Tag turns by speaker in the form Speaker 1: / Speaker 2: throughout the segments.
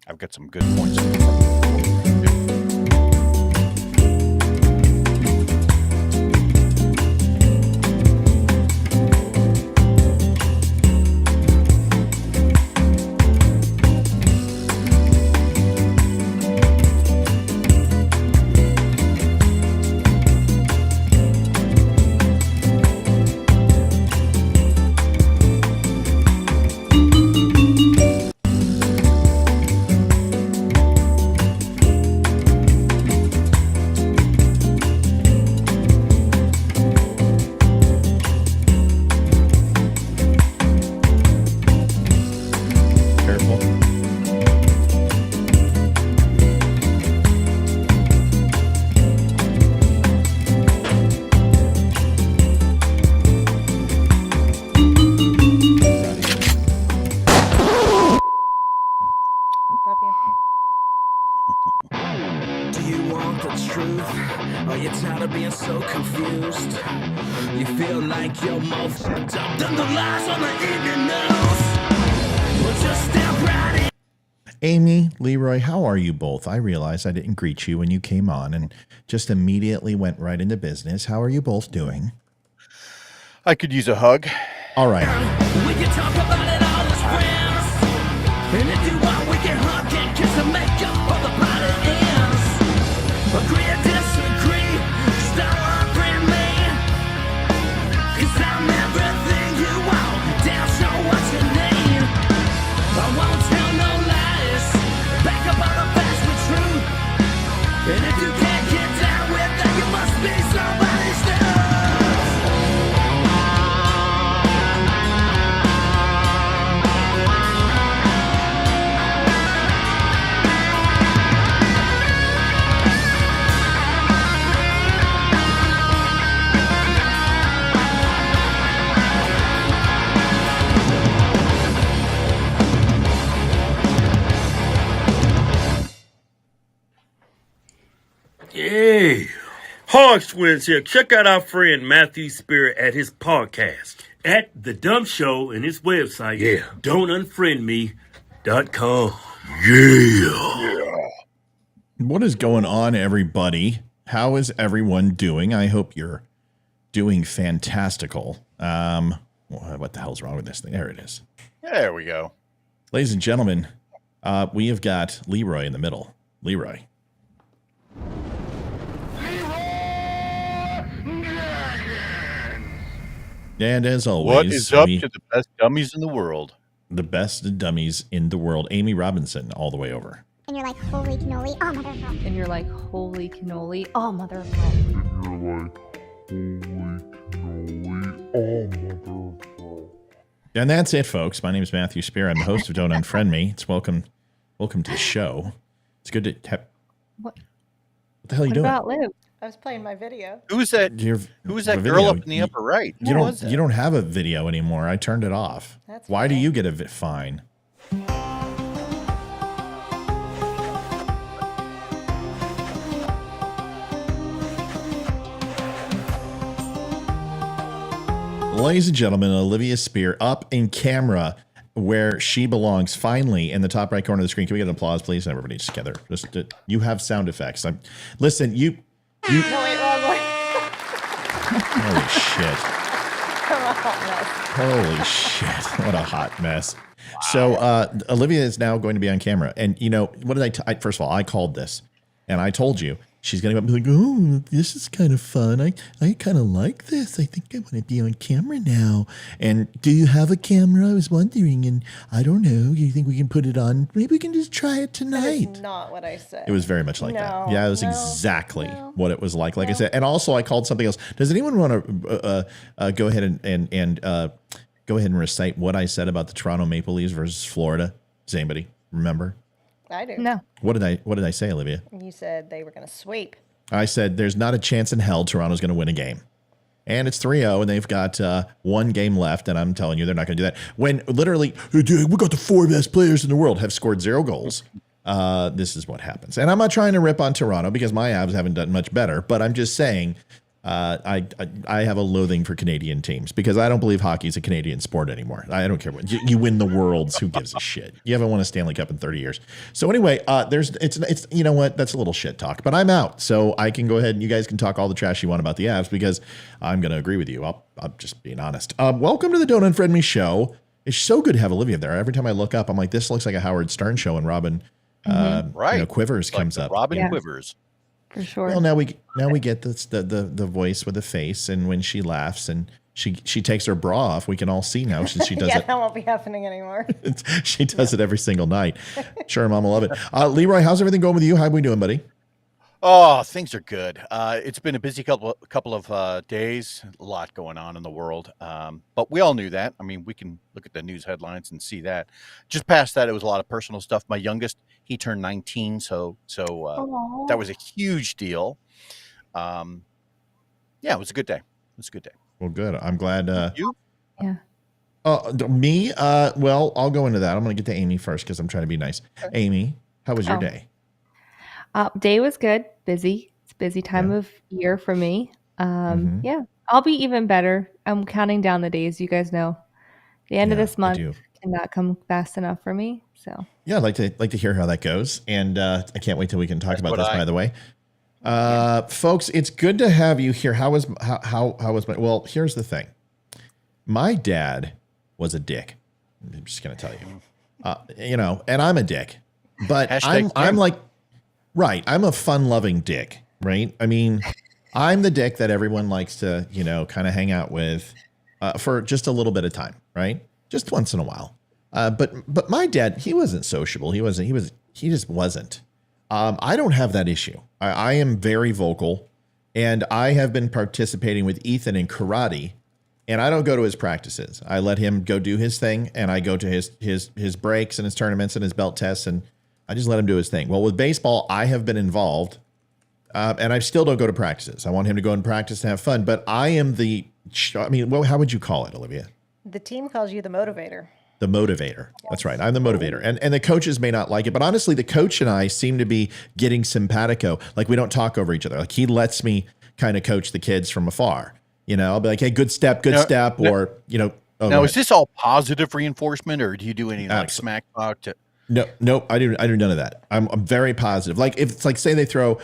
Speaker 1: I've got some good points.
Speaker 2: Love you.
Speaker 3: Do you want the truth? Are you tired of being so confused? You feel like you're more fucked up than the lies on the evening news. Well, just step right in.
Speaker 4: Amy, Leroy, how are you both? I realized I didn't greet you when you came on and just immediately went right into business. How are you both doing?
Speaker 1: I could use a hug.
Speaker 4: All right.
Speaker 3: We can talk about it all as friends. And if you want, we can hug and kiss and make up for the party ends. Agree or disagree, still agree me. 'Cause I'm everything you want, damn sure what you need. I won't tell no lies, back up all the facts with truth. And if you can't get down with that, you must be somebody's new.
Speaker 5: Hey, Hogs Twins here. Check out our friend Matthew Spirit at his podcast at The Dumb Show and his website, don'tunfriendme.com. Yeah.
Speaker 4: What is going on, everybody? How is everyone doing? I hope you're doing fantastical. What the hell's wrong with this thing? There it is.
Speaker 1: There we go.
Speaker 4: Ladies and gentlemen, we have got Leroy in the middle. Leroy. And as always,
Speaker 1: What is up to the best dummies in the world?
Speaker 4: the best dummies in the world, Amy Robinson, all the way over.
Speaker 6: And you're like, holy cannoli, oh mother of God.
Speaker 2: And you're like, holy cannoli, oh mother of God.
Speaker 4: And that's it, folks. My name is Matthew Spear. I'm the host of Don't Unfriend Me. It's welcome to the show. It's good to have.
Speaker 2: What
Speaker 4: the hell are you
Speaker 2: What
Speaker 4: doing?
Speaker 2: about Liv? I was playing my video.
Speaker 1: Who's that?
Speaker 4: Who
Speaker 1: was that girl up in the upper right?
Speaker 4: You
Speaker 1: Who was that?
Speaker 4: don't have a video anymore. I turned it off.
Speaker 2: That's
Speaker 4: Why do
Speaker 2: fine.
Speaker 4: you get a fine? Ladies and gentlemen, Olivia Spear up in camera where she belongs, finally in the top right corner of the screen. Can we get an applause, please? Everybody together. Just you have sound effects. Listen, you.
Speaker 2: No, wait, wrong one.
Speaker 4: Holy shit.
Speaker 2: I'm a hot mess.
Speaker 4: Holy shit. What a hot mess. Wow. So Olivia is now going to be on camera. And, you know, what did first of all, I called this. And I told you, she's going to be like, oh, this is kind of fun. I kind of like this. I think I want to be on camera now. And do you have a camera? I was wondering. And I don't know. Do you think we can put it on? Maybe we can just try it tonight.
Speaker 2: That is not what I said.
Speaker 4: It was very much like that. Yeah, it was exactly
Speaker 2: no.
Speaker 4: what it was like. Like I said, and also I called something else. Does anyone want to go ahead and go ahead and recite what I said about the Toronto Maple Leafs versus Florida? Does anybody remember?
Speaker 2: I do.
Speaker 4: No. What did I say, Olivia?
Speaker 2: You said they were going to sweep.
Speaker 4: I said there's not a chance in hell Toronto's going to win a game. And it's 3-0, and they've got one game left, and I'm telling you, they're not going to do that. When literally, we got the 4 best players in the world, have scored 0 goals. This is what happens. And I'm not trying to rip on Toronto because my Avs haven't done much better, but I'm just saying I have a loathing for Canadian teams because I don't believe hockey is a Canadian sport anymore. I don't care what you win the Worlds. Who gives a shit? You haven't won a Stanley Cup in 30 years. So anyway, it's you know what? That's a little shit talk, but I'm out. So I can go ahead and you guys can talk all the trash you want about the Avs because I'm going to agree with you. I'm just being honest. Welcome to the Don't Unfriend Me show. It's so good to have Olivia there. Every time I look up, I'm like, this looks like a Howard Stern show, and Robin
Speaker 1: Right.
Speaker 4: Quivers comes up.
Speaker 1: Robin Quivers.
Speaker 2: For sure.
Speaker 4: Well, now we get the voice with the face, and when she laughs and she takes her bra off, we can all see now. She does
Speaker 2: yeah,
Speaker 4: it.
Speaker 2: that won't be happening anymore.
Speaker 4: She does it every single night. Sure, Mom will love it. Leroy, how's everything going with you? How are we doing, buddy?
Speaker 1: Oh, things are good. It's been a busy couple of days. A lot going on in the world, but we all knew that. I mean, we can look at the news headlines and see that. Just past that, it was a lot of personal stuff. My youngest, he turned 19, so that was a huge deal. Yeah, it was a good day. It was a good day.
Speaker 4: Well, good. I'm glad.
Speaker 1: You?
Speaker 2: Yeah.
Speaker 4: Me? Well, I'll go into that. I'm going to get to Amy first because I'm trying to be nice. Amy, how was your day?
Speaker 7: Day was good. Busy. It's a busy time of year for me.
Speaker 4: Mhm.
Speaker 7: Yeah, I'll be even better. I'm counting down the days. You guys know the end of
Speaker 4: Yeah,
Speaker 7: this
Speaker 4: I
Speaker 7: month
Speaker 4: do.
Speaker 7: cannot come fast enough for me. So
Speaker 4: Yeah, I'd like to hear how that goes, and I can't wait till we can talk about
Speaker 1: what
Speaker 4: this.
Speaker 1: I-
Speaker 4: By the way, folks, it's good to have you here. How was my? Well, here's the thing. My dad was a dick. I'm just gonna tell you, and I'm a dick, but
Speaker 1: Hashtag
Speaker 4: I'm
Speaker 1: same.
Speaker 4: like, right. I'm a fun-loving dick, right? I mean, I'm the dick that everyone likes to, kind of hang out with for just a little bit of time, right? Just once in a while. But my dad, he wasn't sociable. He just wasn't. I don't have that issue. I am very vocal, and I have been participating with Ethan in karate, and I don't go to his practices. I let him go do his thing, and I go to his breaks and his tournaments and his belt tests, and I just let him do his thing. Well, with baseball, I have been involved, and I still don't go to practices. I want him to go and practice and have fun, but I am how would you call it, Olivia?
Speaker 2: The team calls you the motivator.
Speaker 4: The motivator. That's right. I'm the motivator. And the coaches may not like it, but honestly, the coach and I seem to be getting simpatico. Like we don't talk over each other. Like he lets me kind of coach the kids from afar. I'll be like, hey, good step, or,
Speaker 1: Now, is this all positive reinforcement, or do you do any like smack talk to?
Speaker 4: No, I do none of that. I'm very positive. Like if it's like, say they throw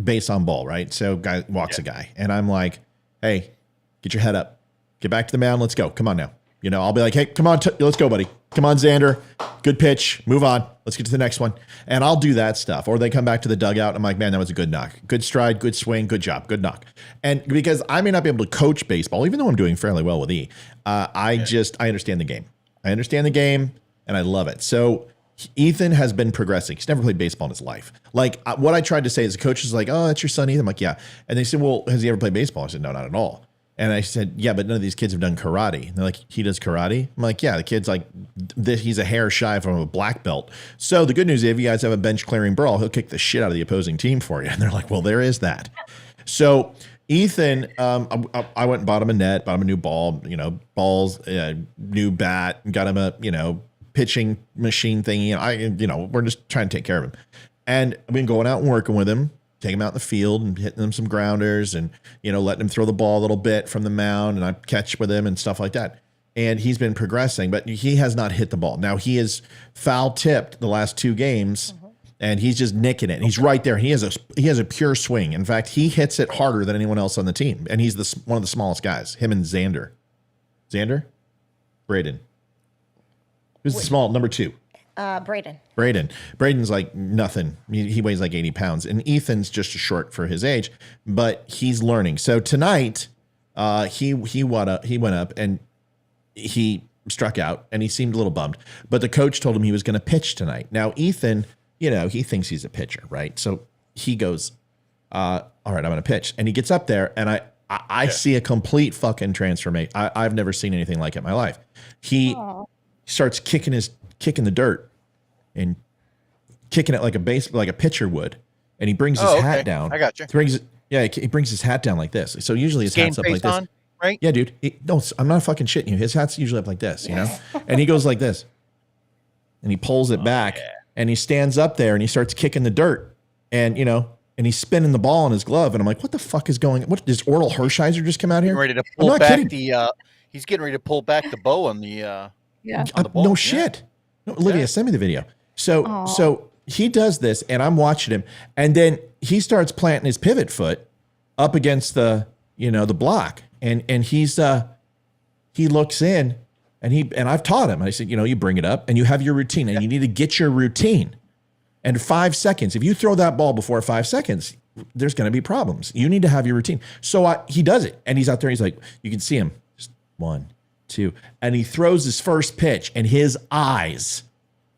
Speaker 4: base on ball, right? So guy walks a guy and I'm like, hey, get your head up, get back to the mound. Let's go. Come on now. I'll be like, hey, come on, let's go, buddy. Come on, Xander. Good pitch. Move on. Let's get to the next one. And I'll do that stuff. Or they come back to the dugout. And I'm like, man, that was a good knock. Good stride, good swing, good job, good knock. And because I may not be able to coach baseball, even though I'm doing fairly well with E, I understand the game. I understand the game and I love it. So Ethan has been progressing. He's never played baseball in his life. Like what I tried to say is the coach is like, oh, that's your son, Ethan. I'm like, yeah. And they said, well, has he ever played baseball? I said, no, not at all. And I said, yeah, but none of these kids have done karate. And they're like, he does karate? I'm like, yeah, the kid's like, he's a hair shy from a black belt. So the good news is if you guys have a bench clearing brawl, he'll kick the shit out of the opposing team for you. And they're like, well, there is that. So Ethan, I went and bought him a net, bought him a new ball, balls, new bat, and got him a, pitching machine thingy. We're just trying to take care of him. And I've been going out and working with him. Take him out in the field and hitting him some grounders and, letting him throw the ball a little bit from the mound and I catch with him and stuff like that. And he's been progressing, but he has not hit the ball. Now he is foul tipped the last 2 games and he's just nicking it. He's right there. He has a pure swing. In fact, he hits it harder than anyone else on the team. And he's one of the smallest guys, him and Xander. Braden. Who's the small number 2? Braden's like nothing. He weighs like 80 pounds. And Ethan's just short for his age, but he's learning. So tonight, he went up and he struck out and he seemed a little bummed. But the coach told him he was going to pitch tonight. Now, Ethan, he thinks he's a pitcher, right? So he goes, all right, I'm going to pitch. And he gets up there and I see a complete fucking transformation. I've never seen anything like it in my life. He starts kicking the dirt and kicking it like a pitcher would, and he brings his hat down.
Speaker 1: I got you.
Speaker 4: He brings his hat down like this. So usually his hat's up like this.
Speaker 1: Right?
Speaker 4: Yeah, dude. No, I'm not fucking shitting you. His hat's usually up like this, and he goes like this, and he pulls it back, and he stands up there and he starts kicking the dirt, and and he's spinning the ball in his glove, and I'm like, what the fuck is going? What does Oral Hershiser just come out here?
Speaker 1: Getting ready to
Speaker 4: I'm
Speaker 1: pull
Speaker 4: not
Speaker 1: back
Speaker 4: kidding.
Speaker 1: he's getting ready to pull back the bow on the
Speaker 7: Yeah.
Speaker 1: on the ball.
Speaker 4: No
Speaker 1: Yeah.
Speaker 4: shit. No, Olivia,
Speaker 1: Yeah.
Speaker 4: send me the video. So
Speaker 7: Aw.
Speaker 4: so he does this, and I'm watching him, and then he starts planting his pivot foot up against the the block, and he's he looks in, and I've taught him. I said, you bring it up, and you have your routine, and you need to get your routine. And 5 seconds, if you throw that ball before 5 seconds, there's going to be problems. You need to have your routine. So he does it, and he's out there. He's like, you can see him, just 1, 2, and he throws his first pitch, and his eyes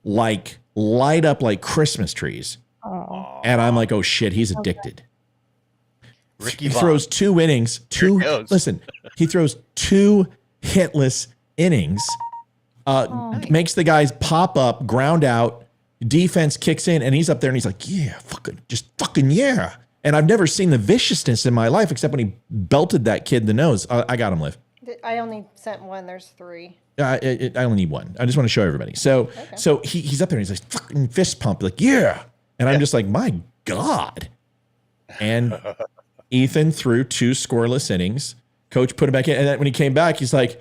Speaker 4: like light up like Christmas trees.
Speaker 7: Oh.
Speaker 4: And I'm like, oh shit, he's addicted.
Speaker 1: Ricky
Speaker 4: He
Speaker 1: Vaughn.
Speaker 4: throws 2 innings.
Speaker 1: Here it goes.
Speaker 4: Listen, he throws 2 hitless innings. Makes the guys pop up, ground out. Defense kicks in, and he's up there, and he's like, yeah, fucking yeah. And I've never seen the viciousness in my life except when he belted that kid in the nose. I got him, Liv.
Speaker 2: I only sent one. There's 3.
Speaker 4: I only need one. I just want to show everybody. So he's up there, and he's like, fucking fist pump, like, yeah. And I'm just like, my God. And Ethan threw 2 scoreless innings. Coach put him back in, and then when he came back, he's like,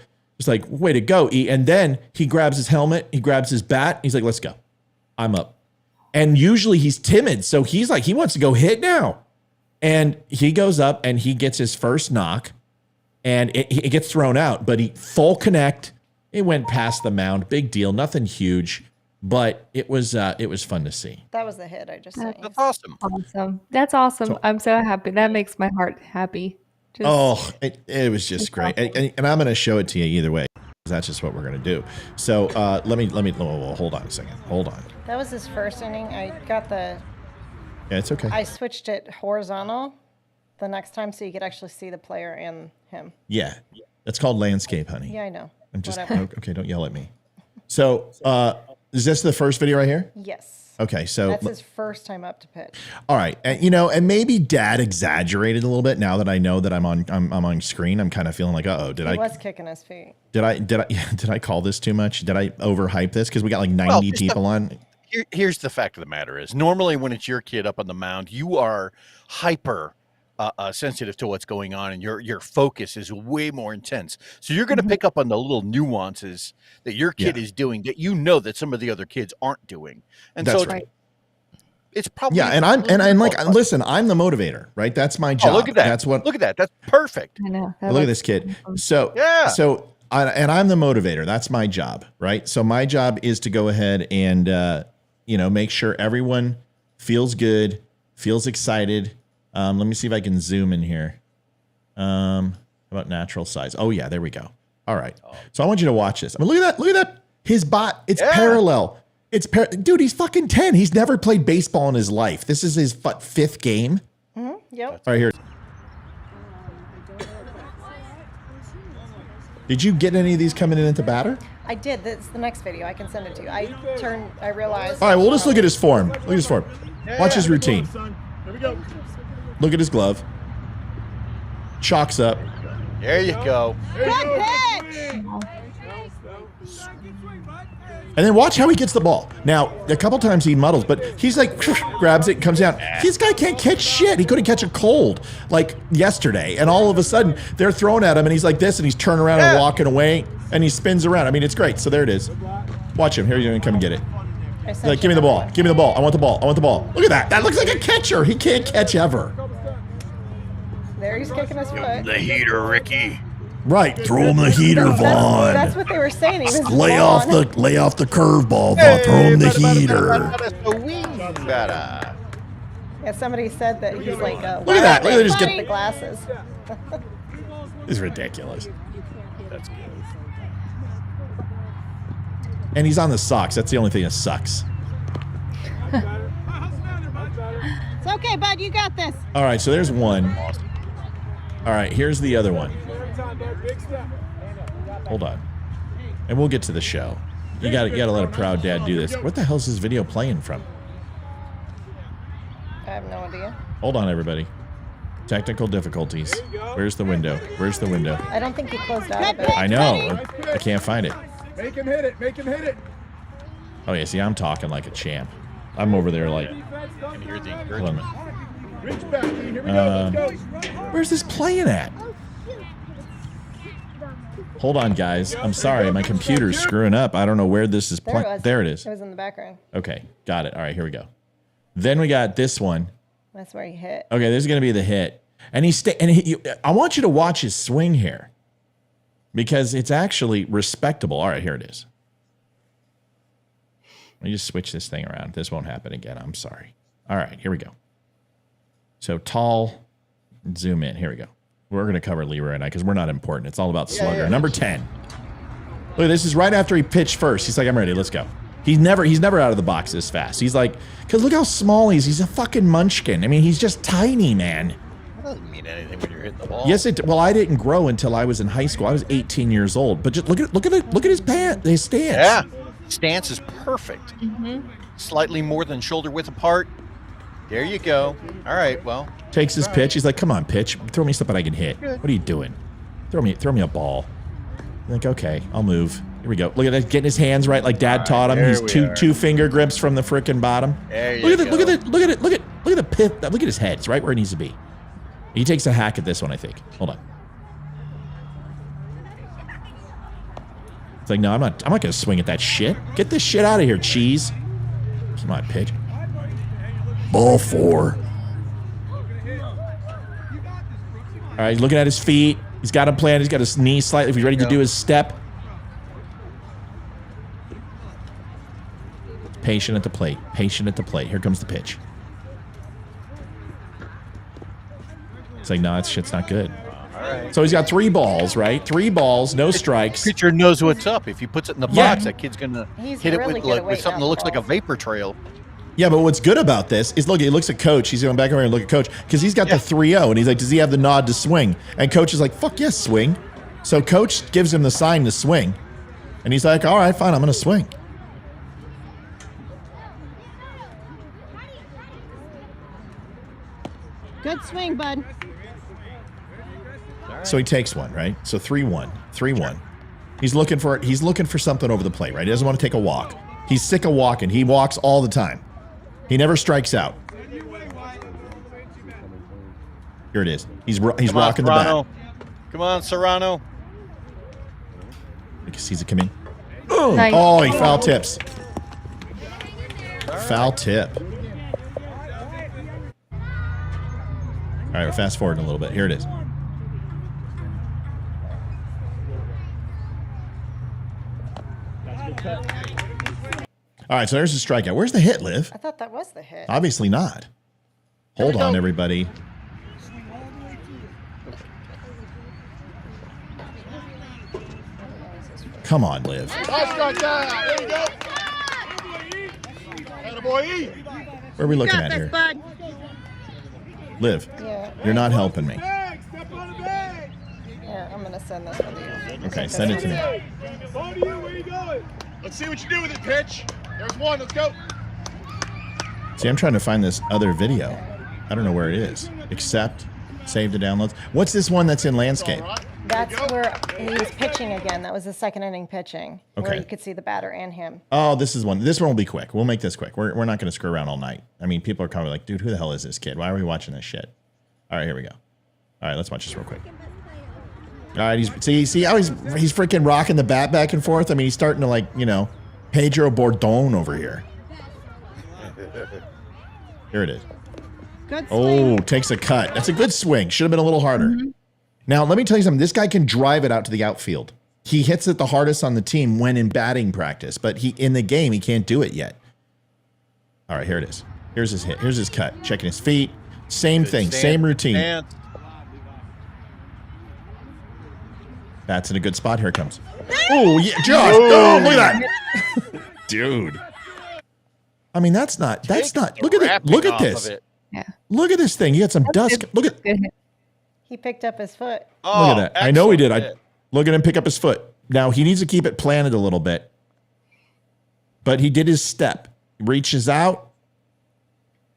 Speaker 4: way to go, E. And then he grabs his helmet, he grabs his bat, he's like, let's go. I'm up. And usually he's timid, so he's like, he wants to go hit now. And he goes up and he gets his first knock, and it gets thrown out, but he full connect. It went past the mound, big deal, nothing huge, but it was fun to see.
Speaker 2: That was the hit I just sent you.
Speaker 1: That's awesome.
Speaker 7: Awesome. That's awesome. I'm so happy. That makes my heart happy.
Speaker 4: It was just great, and I'm going to show it to you either way. That's just what we're going to do. So let me hold on a second. Hold on.
Speaker 2: That was his first inning. I got
Speaker 4: Yeah, it's okay.
Speaker 2: I switched it horizontal the next time so you could actually see the player and him.
Speaker 4: Yeah, that's called landscape, honey.
Speaker 2: Yeah, I know.
Speaker 4: I'm just
Speaker 2: Whatever.
Speaker 4: okay. Don't yell at me. So is this the first video right here?
Speaker 2: Yes.
Speaker 4: Okay, so
Speaker 2: That's his first time up to pitch.
Speaker 4: all right, and maybe Dad exaggerated a little bit. Now that I know that I'm on screen, I'm kind of feeling like, did
Speaker 2: He
Speaker 4: I
Speaker 2: was kicking his feet.
Speaker 4: did I call this too much? Did I overhype this? Because we got like 90 people on.
Speaker 1: Here's the fact of the matter is normally when it's your kid up on the mound, you are hyper sensitive to what's going on, and your focus is way more intense. So you're going to pick up on the little nuances that your kid is doing that that some of the other kids aren't doing. And
Speaker 4: That's
Speaker 1: so
Speaker 4: right.
Speaker 1: it's probably
Speaker 4: listen, I'm the motivator, right? That's my job.
Speaker 1: Oh, look at that.
Speaker 4: That's what.
Speaker 1: Look at that. That's perfect.
Speaker 7: I know.
Speaker 4: Look at this kid. So I'm the motivator. That's my job, right? So my job is to go ahead and make sure everyone feels good, feels excited. Let me see if I can zoom in here. How about natural size? Oh yeah, there we go. All right. So I want you to watch this. I mean, look at that. Look at that. His bot. It's parallel. Dude, he's fucking 10. He's never played baseball in his life. This is his 5th game.
Speaker 2: Yep.
Speaker 4: All right, here. Did you get any of these coming in into batter?
Speaker 2: I did. That's the next video. I can send it to you. I realized.
Speaker 4: All right, well, we'll just look at his form. Look at his form. Watch his routine.
Speaker 5: Here we go.
Speaker 4: Look at his glove. Chalks up.
Speaker 1: There you go.
Speaker 4: And then watch how he gets the ball. Now, a couple times he muddles, but he's like, grabs it, comes down. This guy can't catch shit. He couldn't catch a cold like yesterday. And all of a sudden, they're throwing at him, and he's like this, and he's turning around and walking away, and he spins around. I mean, it's great. So there it is. Watch him. Here you go. Come and get it. He's like, give me the ball. Give me the ball. I want the ball. I want the ball. Look at that. That looks like a catcher. He can't catch ever.
Speaker 2: There he's kicking his foot.
Speaker 1: The heater, Ricky.
Speaker 4: Right. Throw him the heater, Vaughn.
Speaker 2: That's what they were saying. He was
Speaker 4: Lay off the curveball, Vaughn. Throw him the heater.
Speaker 2: Yeah, somebody said that he's like a.
Speaker 4: Look at that. Look at this.
Speaker 2: The glasses.
Speaker 4: It's ridiculous. That's good. And he's on the socks. That's the only thing that sucks.
Speaker 2: It's okay, bud. You got this.
Speaker 4: All right, so there's one. All right, here's the other one. Hold on. And we'll get to the show. You gotta let a proud dad do this. What the hell's this video playing from?
Speaker 2: I have no idea.
Speaker 4: Hold on, everybody. Technical difficulties. Where's the window? Where's the window?
Speaker 2: I don't think he closed out of it.
Speaker 4: I know. I can't find it.
Speaker 5: Make him hit it. Make him hit it.
Speaker 4: Oh, yeah, see, I'm talking like a champ. I'm over there like...
Speaker 1: And here's the
Speaker 4: Hold on a
Speaker 1: encouragement.
Speaker 4: minute. Where's this playing at? Hold on, guys. I'm sorry. My computer's screwing up. I don't know where this is playing. There it is.
Speaker 2: It was in the background.
Speaker 4: Okay, got it. All right, here we go. Then we got this one.
Speaker 2: That's where he hit.
Speaker 4: Okay, this is going to be the hit. And I want you to watch his swing here because it's actually respectable. All right, here it is. Let me just switch this thing around. This won't happen again. I'm sorry. All right, here we go. So tall, zoom in. Here we go. We're going to cover Leroy and I because we're not important. It's all about Slugger. Number 10. Look, this is right after he pitched first. He's like, I'm ready. Let's go. He's never out of the box this fast. He's like, because look how small he is. He's a fucking munchkin. I mean, he's just tiny, man.
Speaker 1: That doesn't mean anything when you're hitting the ball.
Speaker 4: Yes, it. Well, I didn't grow until I was in high school. I was 18 years old. But just look at his stance.
Speaker 1: Yeah, stance is perfect. Slightly more than shoulder width apart. There you go. All right, well.
Speaker 4: Takes his pitch. He's like, come on, pitch. Throw me something I can hit. What are you doing? Throw me a ball. I'm like, okay, I'll move. Here we go. Look at that, getting his hands right like Dad taught him. He's two finger grips from the frickin' bottom. Look at the pith. Look at his head. It's right where it needs to be. He takes a hack at this one, I think. Hold on. It's like, no, I'm not gonna swing at that shit. Get this shit out of here, cheese. Come on, pitch. Ball 4. All right, he's looking at his feet. He's got him planted. He's got his knee slightly. If he's ready to do his step. Patient at the plate. Patient at the plate. Here comes the pitch. It's like, no, that shit's not good.
Speaker 1: All right.
Speaker 4: So he's got 3 balls, right? 3 balls, no strikes.
Speaker 1: Pitcher knows what's up. If he puts it in the box, that kid's gonna
Speaker 2: He's
Speaker 1: hit
Speaker 2: really
Speaker 1: it
Speaker 2: good at
Speaker 1: with something
Speaker 2: waiting
Speaker 1: that
Speaker 2: out
Speaker 1: looks
Speaker 2: the
Speaker 1: like a
Speaker 2: balls.
Speaker 1: vapor trail.
Speaker 4: Yeah, but what's good about this is, look, he looks at Coach. He's going back over and look at Coach because he's got the 3-0, and he's like, does he have the nod to swing? And Coach is like, fuck yes, swing. So Coach gives him the sign to swing, and he's like, all right, fine, I'm going to swing.
Speaker 2: Good swing, bud.
Speaker 4: So he takes one, right? So 3-1, 3-1. He's looking for something over the plate, right? He doesn't want to take a walk. He's sick of walking. He walks all the time. He never strikes out. Here it is. He's rocking the bat.
Speaker 1: Come on, Serrano.
Speaker 4: Because he's a come in.
Speaker 7: Nice.
Speaker 4: Oh, he foul tips. Foul tip. All right, we're fast forwarding a little bit. Here it is. All right, so there's a strikeout. Where's the hit, Liv?
Speaker 2: I thought that was the hit.
Speaker 4: Obviously not. Hold on, everybody. Come on, Liv. Where are we looking at here? Liv,
Speaker 2: Yeah.
Speaker 4: you're not helping me.
Speaker 2: Here, I'm gonna send this one to you.
Speaker 4: Okay, send it to me.
Speaker 8: Let's see what you do with it, pitch. There's one. Let's go.
Speaker 4: See, I'm trying to find this other video. I don't know where it is. Accept, save the downloads. What's this one that's in landscape?
Speaker 2: That's where he was pitching again. That was the second inning pitching, where
Speaker 4: Okay.
Speaker 2: you could see the batter and him.
Speaker 4: Oh, this is one. This one will be quick. We'll make this quick. We're not going to screw around all night. I mean, people are probably like, dude, who the hell is this kid? Why are we watching this shit? All right, here we go. All right, let's watch this real quick. All right, see how he's freaking rocking the bat back and forth? I mean, he's starting to, like, you know, Pedro Bordone over here. Here it is.
Speaker 2: Good swing.
Speaker 4: Oh, takes a cut. That's a good swing. Should have been a little harder. Now, let me tell you something. This guy can drive it out to the outfield. He hits it the hardest on the team when in batting practice, but in the game, he can't do it yet. All right, here it is. Here's his hit. Here's his cut. Checking his feet. Same thing. Same routine. That's in a good spot. Here it comes. Oh, yeah, Josh. Oh, look at that. Dude. I mean, that's not. Look at it. Look at this.
Speaker 7: Yeah.
Speaker 4: Look at this thing. You got some dust. Look at.
Speaker 7: Good hit.
Speaker 2: He picked up his foot.
Speaker 1: Oh,
Speaker 4: Look at that. I know he did.
Speaker 1: excellent hit.
Speaker 4: Look at him pick up his foot. Now, he needs to keep it planted a little bit. But he did his step. Reaches out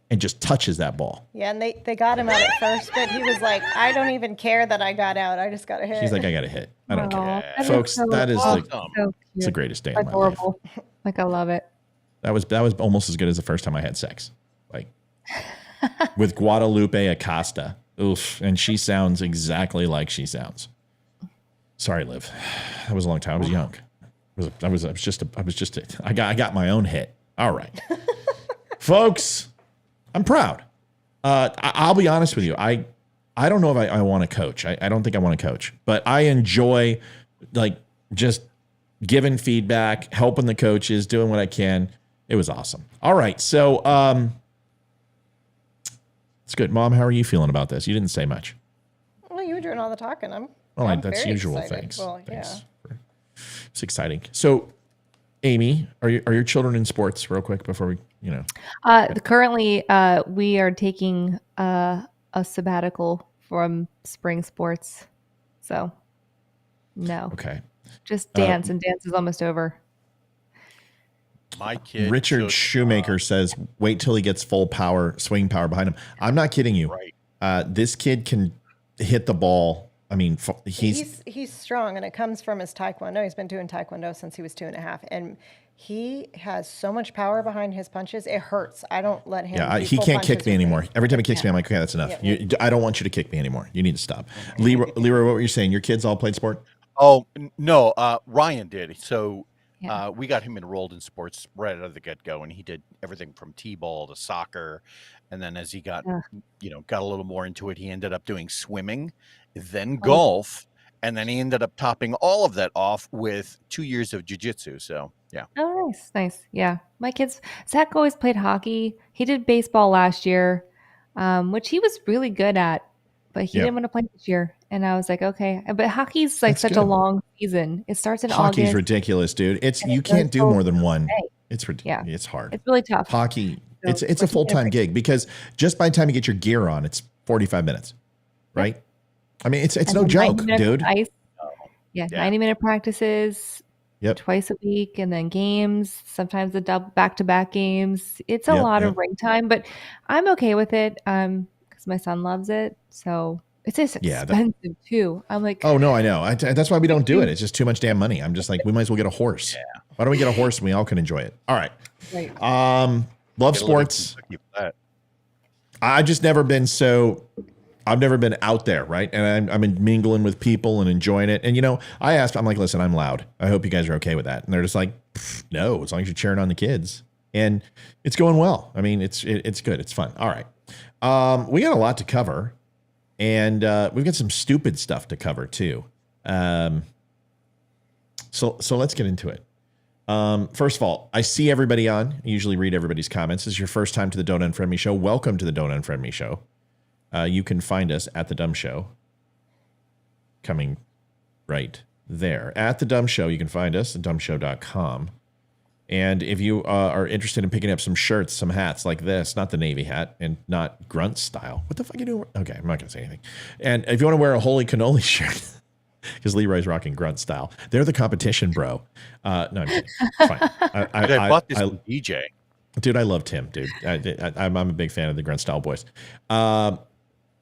Speaker 4: and just touches that ball.
Speaker 2: Yeah, and they got him out at first, but he was like, I don't even care that I got out. I just got a hit.
Speaker 4: He's like, I got a hit. I don't
Speaker 7: Aw,
Speaker 4: care.
Speaker 7: that is
Speaker 4: Folks,
Speaker 7: so
Speaker 4: that is
Speaker 7: awesome. So
Speaker 4: it's the
Speaker 7: cute.
Speaker 4: greatest day of my life.
Speaker 7: Adorable. Like, I love it.
Speaker 4: That was almost as good as the first time I had sex. Like, with Guadalupe Acosta. Oof, and she sounds exactly like she sounds. Sorry, Liv. That was a long time. I was young. I got my own hit. All right. Folks, I'm proud. I'll be honest with you. I don't know if I want to coach. I don't think I want to coach, but I enjoy like just giving feedback, helping the coaches, doing what I can. It was awesome. All right. So, it's good. Mom, how are you feeling about this? You didn't say much.
Speaker 2: Well, you were doing all the talking. I'm
Speaker 4: That's
Speaker 2: very
Speaker 4: usual.
Speaker 2: excited.
Speaker 4: Thanks.
Speaker 2: Well,
Speaker 4: Thanks.
Speaker 2: yeah.
Speaker 4: It's exciting. So, Amy, are your children in sports? Real quick before we,
Speaker 7: Currently, we are taking a sabbatical from spring sports. So, no.
Speaker 4: Okay.
Speaker 7: Just dance, and dance is almost over.
Speaker 1: My kid.
Speaker 4: Richard Shoemaker says, "Wait till he gets full power, swing power behind him." I'm not kidding you.
Speaker 1: Right.
Speaker 4: This kid can hit the ball. I mean,
Speaker 2: He's strong, and it comes from his taekwondo. He's been doing taekwondo since he was 2.5, and he has so much power behind his punches. It hurts. I don't let him.
Speaker 4: Yeah,
Speaker 2: do
Speaker 4: he
Speaker 2: full
Speaker 4: can't kick
Speaker 2: punches
Speaker 4: me
Speaker 2: with
Speaker 4: anymore. Every time he kicks me, I'm like, okay, that's enough. I don't want you to kick me anymore. You need to stop. Leroy, what were you saying? Your kids all played sport?
Speaker 1: Oh no, Ryan did. So
Speaker 7: Yeah.
Speaker 1: we got him enrolled in sports right out of the get-go, and he did everything from t-ball to soccer. And then as he got got a little more into it, he ended up doing swimming, then golf, and then he ended up topping all of that off with 2 years of jiu-jitsu. So yeah.
Speaker 7: Oh, nice. Yeah. My kids, Zach always played hockey. He did baseball last year, which he was really good at, but he didn't want to play this year. And I was like, okay. But hockey's like such a long season. It starts in August.
Speaker 4: Hockey's ridiculous, dude. You can't do more than one. It's ridiculous. It's hard.
Speaker 7: It's really tough.
Speaker 4: Hockey, it's a full-time gig because just by the time you get your gear on, it's 45 minutes, right? I mean, it's no joke, dude.
Speaker 7: Ice. Yeah, 90-minute practices.
Speaker 4: Yep.
Speaker 7: Twice a week, and then games, sometimes the back-to-back games. It's a lot of ring time, but I'm okay with it because my son loves it. So it's just expensive too. I'm like,
Speaker 4: oh no, I know. That's why we don't do it. It's just too much damn money. I'm just like, we might as well get a horse. Yeah. Why don't we get a horse and we all can enjoy it? All right. Love sports. I've never been out there, right? And I'm mingling with people and enjoying it. And, I asked, I'm like, listen, I'm loud. I hope you guys are okay with that. And they're just like, no, as long as you're cheering on the kids. And it's going well. I mean, it's good. It's fun. All right. We got a lot to cover. And we've got some stupid stuff to cover, too. So let's get into it. First of all, I see everybody on. I usually read everybody's comments. This is your first time to the Don't Unfriend Me Show. Welcome to the Don't Unfriend Me Show. You can find us at The Dumb Show. Coming right there. At The Dumb Show, you can find us at dumbshow.com. And if you are interested in picking up some shirts, some hats like this, not the Navy hat and not grunt style. What the fuck are you doing? Okay, I'm not going to say anything. And if you want to wear a Holy Cannoli shirt, because Leroy's rocking grunt style, they're the competition, bro. No, I'm kidding. Fine.
Speaker 1: I bought this from DJ.
Speaker 4: Dude, I love Tim, dude. I'm a big fan of the grunt style boys.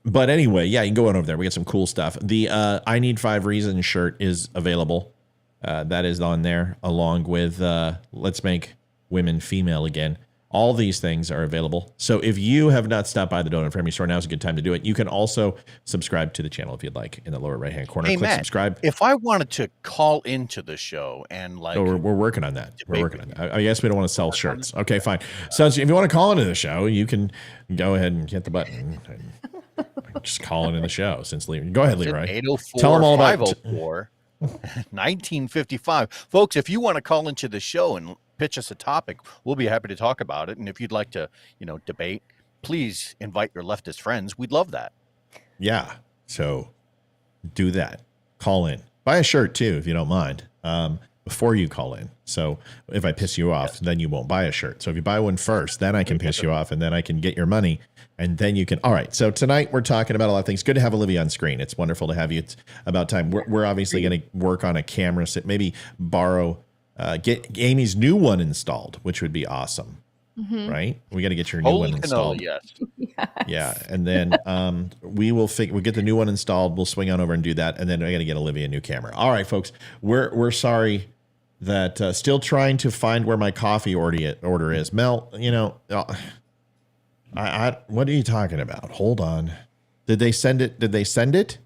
Speaker 4: But anyway, yeah, you can go on over there. We got some cool stuff. The I Need 5 Reasons shirt is available. That is on there, along with Let's Make Women Female Again. All these things are available. So if you have not stopped by the Don't Unfriend Me store, now's a good time to do it. You can also subscribe to the channel if you'd like in the lower right-hand corner.
Speaker 1: Hey,
Speaker 4: Click
Speaker 1: Matt,
Speaker 4: subscribe.
Speaker 1: If I wanted to call into the show and
Speaker 4: we're working on that. We're working on that. I guess we don't want to sell shirts. Okay, fine. So if you want to call into the show, you can go ahead and hit the button and just call into the show. Go ahead, Leroy.
Speaker 1: 804
Speaker 4: Tell them all about
Speaker 1: 504 1955. Folks, if you want to call into the show and pitch us a topic, we'll be happy to talk about it. And if you'd like to, debate, please invite your leftist friends. We'd love that.
Speaker 4: Yeah. So do that. Call in. Buy a shirt too, if you don't mind, before you call in. So if I piss you off, then you won't buy a shirt. So if you buy one first, then I can piss you off and then I can get your money and then you can. All right. So tonight we're talking about a lot of things. Good to have Olivia on screen. It's wonderful to have you. It's about time. We're obviously going to work on a camera set, maybe get Amy's new one installed, which would be awesome. Mm-hmm. Right? We got to get your new one installed.
Speaker 1: Yes.
Speaker 4: Yeah. And then we'll get the new one installed. We'll swing on over and do that. And then I got to get Olivia a new camera. All right, folks, we're sorry that still trying to find where my coffee order is. Mel, What are you talking about? Hold on. Did they send it? Did they send it?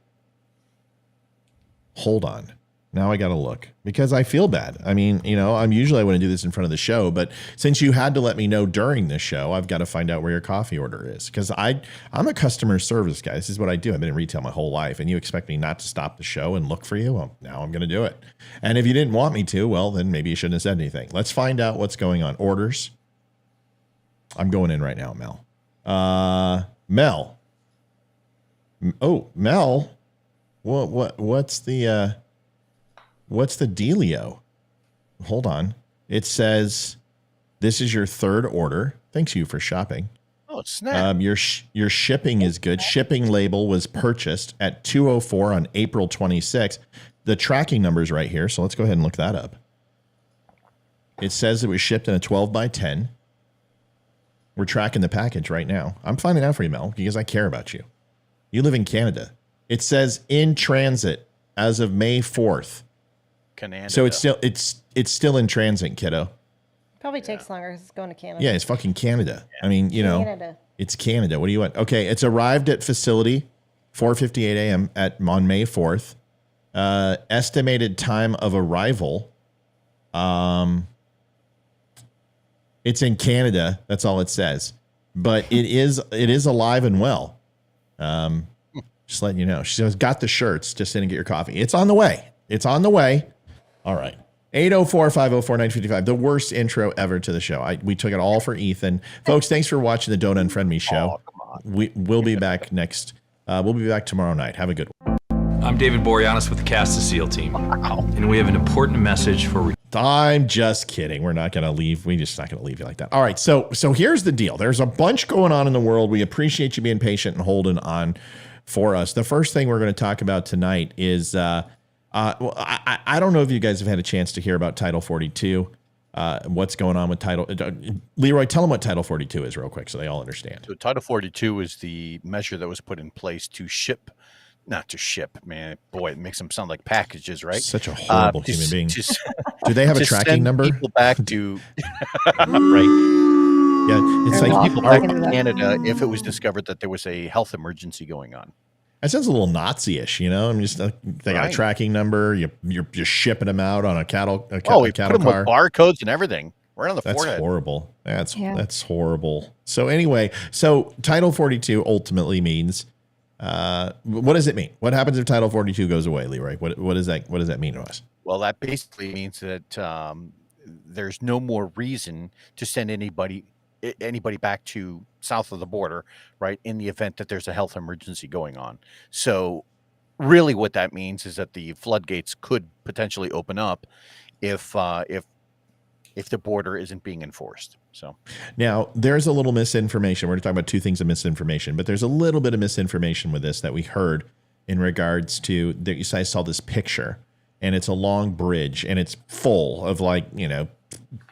Speaker 4: Hold on. Now I got to look because I feel bad. I mean, you know, I wouldn't do this in front of the show, but since you had to let me know during the show, I've got to find out where your coffee order is because I'm a customer service guy. This is what I do. I've been in retail my whole life, and you expect me not to stop the show and look for you? Well, now I'm going to do it. And if you didn't want me to, well, then maybe you shouldn't have said anything. Let's find out what's going on. Orders. I'm going in right now, Mel. Mel. Oh, Mel. What's the dealio? Hold on. It says this is your third order. Thanks you for shopping.
Speaker 1: Oh, snap.
Speaker 4: Your shipping is good. Shipping label was purchased at 2:04 on April 26th. The tracking number is right here, so let's go ahead and look that up. It says it was shipped in a 12 by 10. We're tracking the package right now. I'm finding out for you, Mel, because I care about you. You live in Canada. It says in transit as of May 4th.
Speaker 1: Canada.
Speaker 4: So it's still in transit, kiddo.
Speaker 2: Probably takes longer because it's going to Canada.
Speaker 4: Yeah, it's fucking Canada. I mean, you know,
Speaker 2: Canada.
Speaker 4: It's Canada. What do you want? Okay, it's arrived at facility 4:58 a.m. on May 4th. Estimated time of arrival. It's in Canada. That's all it says. But it is alive and well. Just letting you know. She says, got the shirts. Just didn't get your coffee. It's on the way. It's on the way. All right. 804-504-955. The worst intro ever to the show. We took it all for Ethan. Folks, thanks for watching the Don't Unfriend Me show.
Speaker 1: Oh, come on.
Speaker 4: We'll be back next. We'll be back tomorrow night. Have a good one.
Speaker 9: I'm David Boreanaz with the Cast of Seal team. Wow. And we have an important message for...
Speaker 4: I'm just kidding. We're not going to leave. We're just not going to leave you like that. All right. So here's the deal. There's a bunch going on in the world. We appreciate you being patient and holding on for us. The first thing we're going to talk about tonight is, well, I don't know if you guys have had a chance to hear about Title 42. What's going on with Title... Leroy, tell them what Title 42 is real quick so they all understand.
Speaker 1: So Title 42 is the measure that was put in place to ship... Not to ship, man. Boy, it makes them sound like packages, right?
Speaker 4: Such a horrible human being.
Speaker 1: Do
Speaker 4: they have a tracking number?
Speaker 1: People back to
Speaker 4: right. Yeah, it's like
Speaker 1: people back in Canada if it was discovered that there was a health emergency going on.
Speaker 4: That sounds a little Nazi-ish, you know. I'm just they got a tracking number. You're shipping them out on a cattle
Speaker 1: Put
Speaker 4: car.
Speaker 1: them with barcodes and everything. Right on the
Speaker 4: That's
Speaker 1: forehead.
Speaker 4: Horrible. That's horrible. So anyway, Title 42 ultimately means. What does it mean? What happens if Title 42 goes away, Leroy? What does that mean to us?
Speaker 1: Well, that basically means that there's no more reason to send anybody back to south of the border, right? In the event that there's a health emergency going on. So, really, what that means is that the floodgates could potentially open up if the border isn't being enforced. So
Speaker 4: now there's a little misinformation. We're going to talk about two things of misinformation, but there's a little bit of misinformation with this that we heard in regards to that. You guys saw this picture and it's a long bridge and it's full of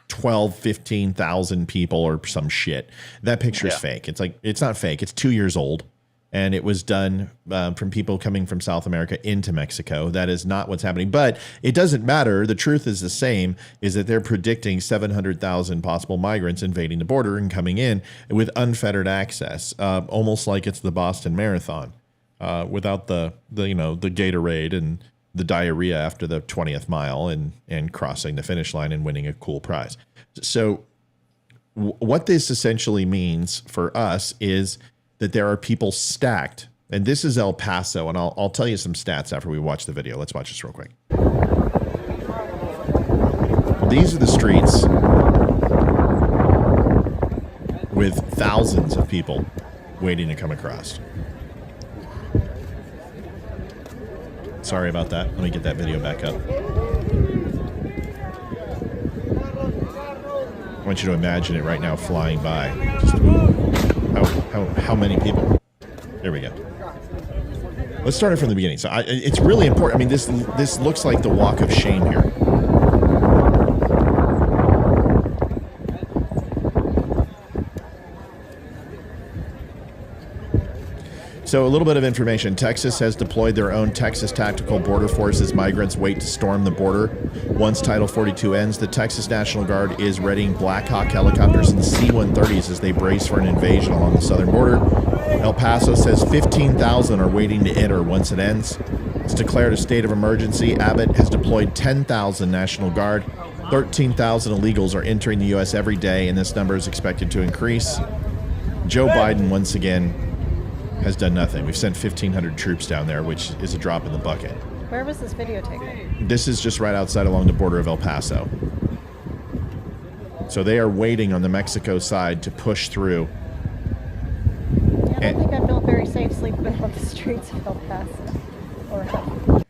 Speaker 4: 12, 15,000 people or some shit. That picture is fake. It's not fake. It's 2 years old. And it was done from people coming from South America into Mexico. That is not what's happening. But it doesn't matter. The truth is the same, is that they're predicting 700,000 possible migrants invading the border and coming in with unfettered access, almost like it's the Boston Marathon, without the Gatorade and the diarrhea after the 20th mile and crossing the finish line and winning a cool prize. So what this essentially means for us is that there are people stacked, and this is El Paso, and I'll tell you some stats after we watch the video. Let's watch this real quick. These are the streets with thousands of people waiting to come across. Sorry about that. Let me get that video back up. I want you to imagine it right now flying by. Just, how many people? There we go. Let's start it from the beginning. So it's really important. I mean, this looks like the walk of shame here. So a little bit of information. Texas has deployed their own Texas Tactical Border Force as migrants wait to storm the border. Once Title 42 ends, the Texas National Guard is readying Black Hawk helicopters and C-130s as they brace for an invasion along the southern border. El Paso says 15,000 are waiting to enter once it ends. It's declared a state of emergency. Abbott has deployed 10,000 National Guard. 13,000 illegals are entering the U.S. every day, and this number is expected to increase. Joe Biden, once again, has done nothing. We've sent 1,500 troops down there, which is a drop in the bucket.
Speaker 2: Where was this video taken?
Speaker 4: This is just right outside along the border of El Paso. So they are waiting on the Mexico side to push through.
Speaker 2: I don't think I feel very safe sleeping on the streets of El Paso. Or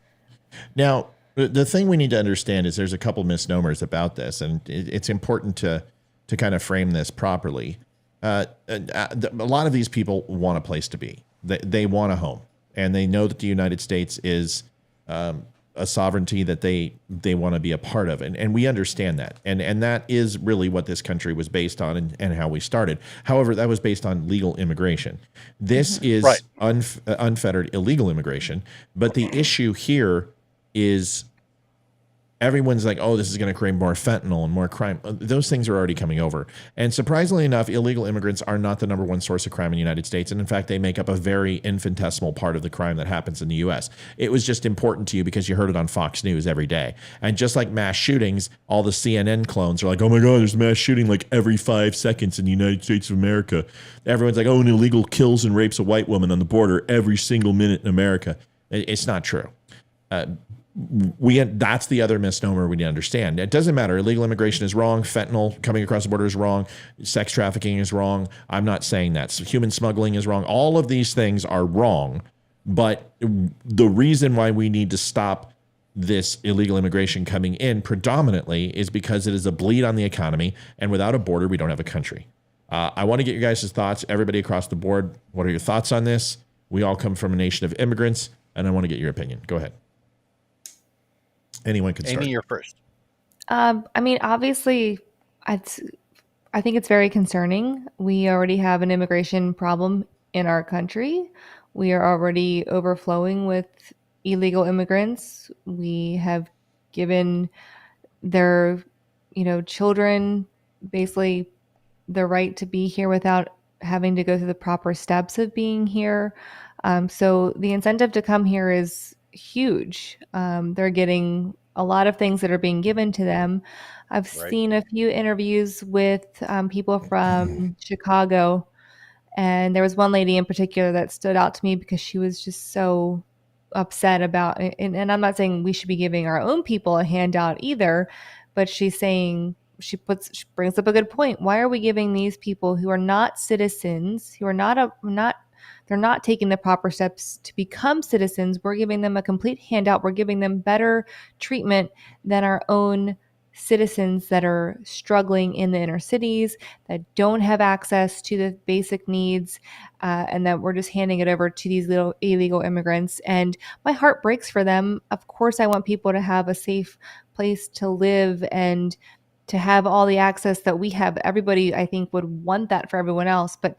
Speaker 4: Now, the thing we need to understand is there's a couple misnomers about this, and it's important to kind of frame this properly. A lot of these people want a place to be. They want a home, and they know that the United States is a sovereignty that they want to be a part of, and we understand that, and that is really what this country was based on and how we started. However, that was based on legal immigration. This is unfettered illegal immigration, but the issue here is everyone's like, oh, this is going to create more fentanyl and more crime. Those things are already coming over. And surprisingly enough, illegal immigrants are not the number one source of crime in the United States. And in fact, they make up a very infinitesimal part of the crime that happens in the U.S. It was just important to you because you heard it on Fox News every day. And just like mass shootings, all the CNN clones are like, oh my God, there's a mass shooting like every 5 seconds in the United States of America. Everyone's like, oh, an illegal kills and rapes a white woman on the border every single minute in America. It's not true. That's the other misnomer we need to understand. It doesn't matter. Illegal immigration is wrong. Fentanyl coming across the border is wrong. Sex trafficking is wrong. I'm not saying that. Human smuggling is wrong. All of these things are wrong. But the reason why we need to stop this illegal immigration coming in predominantly is because it is a bleed on the economy. And without a border, we don't have a country. I want to get your guys' thoughts. Everybody across the board, what are your thoughts on this? We all come from a nation of immigrants, and I want to get your opinion. Go ahead. Anyone can start.
Speaker 1: Amy, you're first.
Speaker 7: I mean, obviously, I think it's very concerning. We already have an immigration problem in our country. We are already overflowing with illegal immigrants. We have given their, children basically the right to be here without having to go through the proper steps of being here. So the incentive to come here is huge. They're getting a lot of things that are being given to them. I've seen a few interviews with people from Chicago, and there was one lady in particular that stood out to me because she was just so upset about it. And I'm not saying we should be giving our own people a handout either, but she's saying she brings up a good point. Why are we giving these people who are not citizens, who are they're not taking the proper steps to become citizens? We're giving them a complete handout. We're giving them better treatment than our own citizens that are struggling in the inner cities, that don't have access to the basic needs, and that we're just handing it over to these little illegal immigrants. And my heart breaks for them. Of course, I want people to have a safe place to live and to have all the access that we have. Everybody, I think, would want that for everyone else, but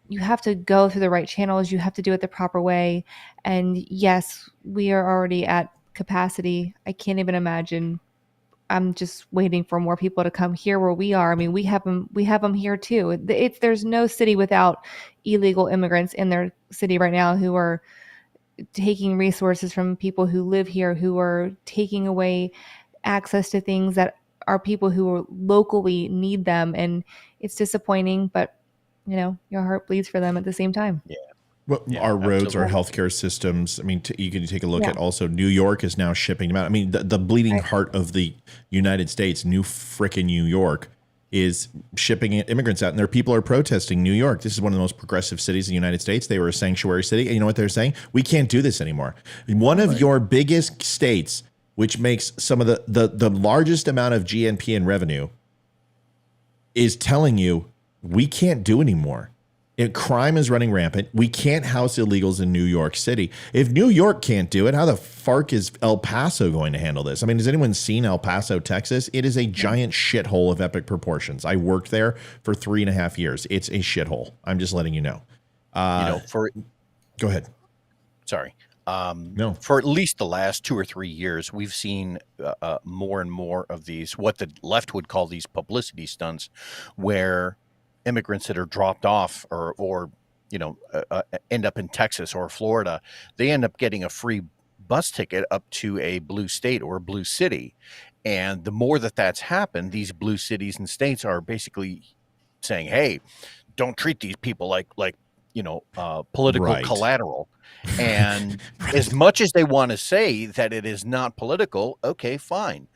Speaker 7: you have to go through the right channels. You have to do it the proper way. And yes, we are already at capacity. I can't even imagine. I'm just waiting for more people to come here where we are. I mean, we have them here too. There's no city without illegal immigrants in their city right now who are taking resources from people who live here, who are taking away access to things that are people who locally need them. And it's disappointing, but your heart bleeds for them at the same time.
Speaker 1: Yeah.
Speaker 4: Well, our roads, our healthcare systems. I mean, you can take a look at also New York is now shipping them out. I mean, the bleeding heart of the United States, new frickin' New York, is shipping immigrants out. And people are protesting New York. This is one of the most progressive cities in the United States. They were a sanctuary city. And you know what they're saying? We can't do this anymore. One of your biggest states, which makes some of the largest amount of GNP and revenue, is telling you, we can't do anymore. Crime is running rampant. We can't house illegals in New York City. If New York can't do it, how the fark is El Paso going to handle this? I mean, has anyone seen El Paso, Texas? It is a giant shithole of epic proportions. I worked there for 3.5 years. It's a shithole. I'm just letting you know. Go ahead.
Speaker 1: Sorry.
Speaker 4: No.
Speaker 1: For at least the last 2 or 3 years, we've seen more and more of these, what the left would call these publicity stunts, where immigrants that are dropped off or end up in Texas or Florida, they end up getting a free bus ticket up to a blue state or a blue city. And the more that that's happened, these blue cities and states are basically saying, hey, don't treat these people like political
Speaker 4: Right.
Speaker 1: collateral. And as much as they want to say that it is not political, okay, fine.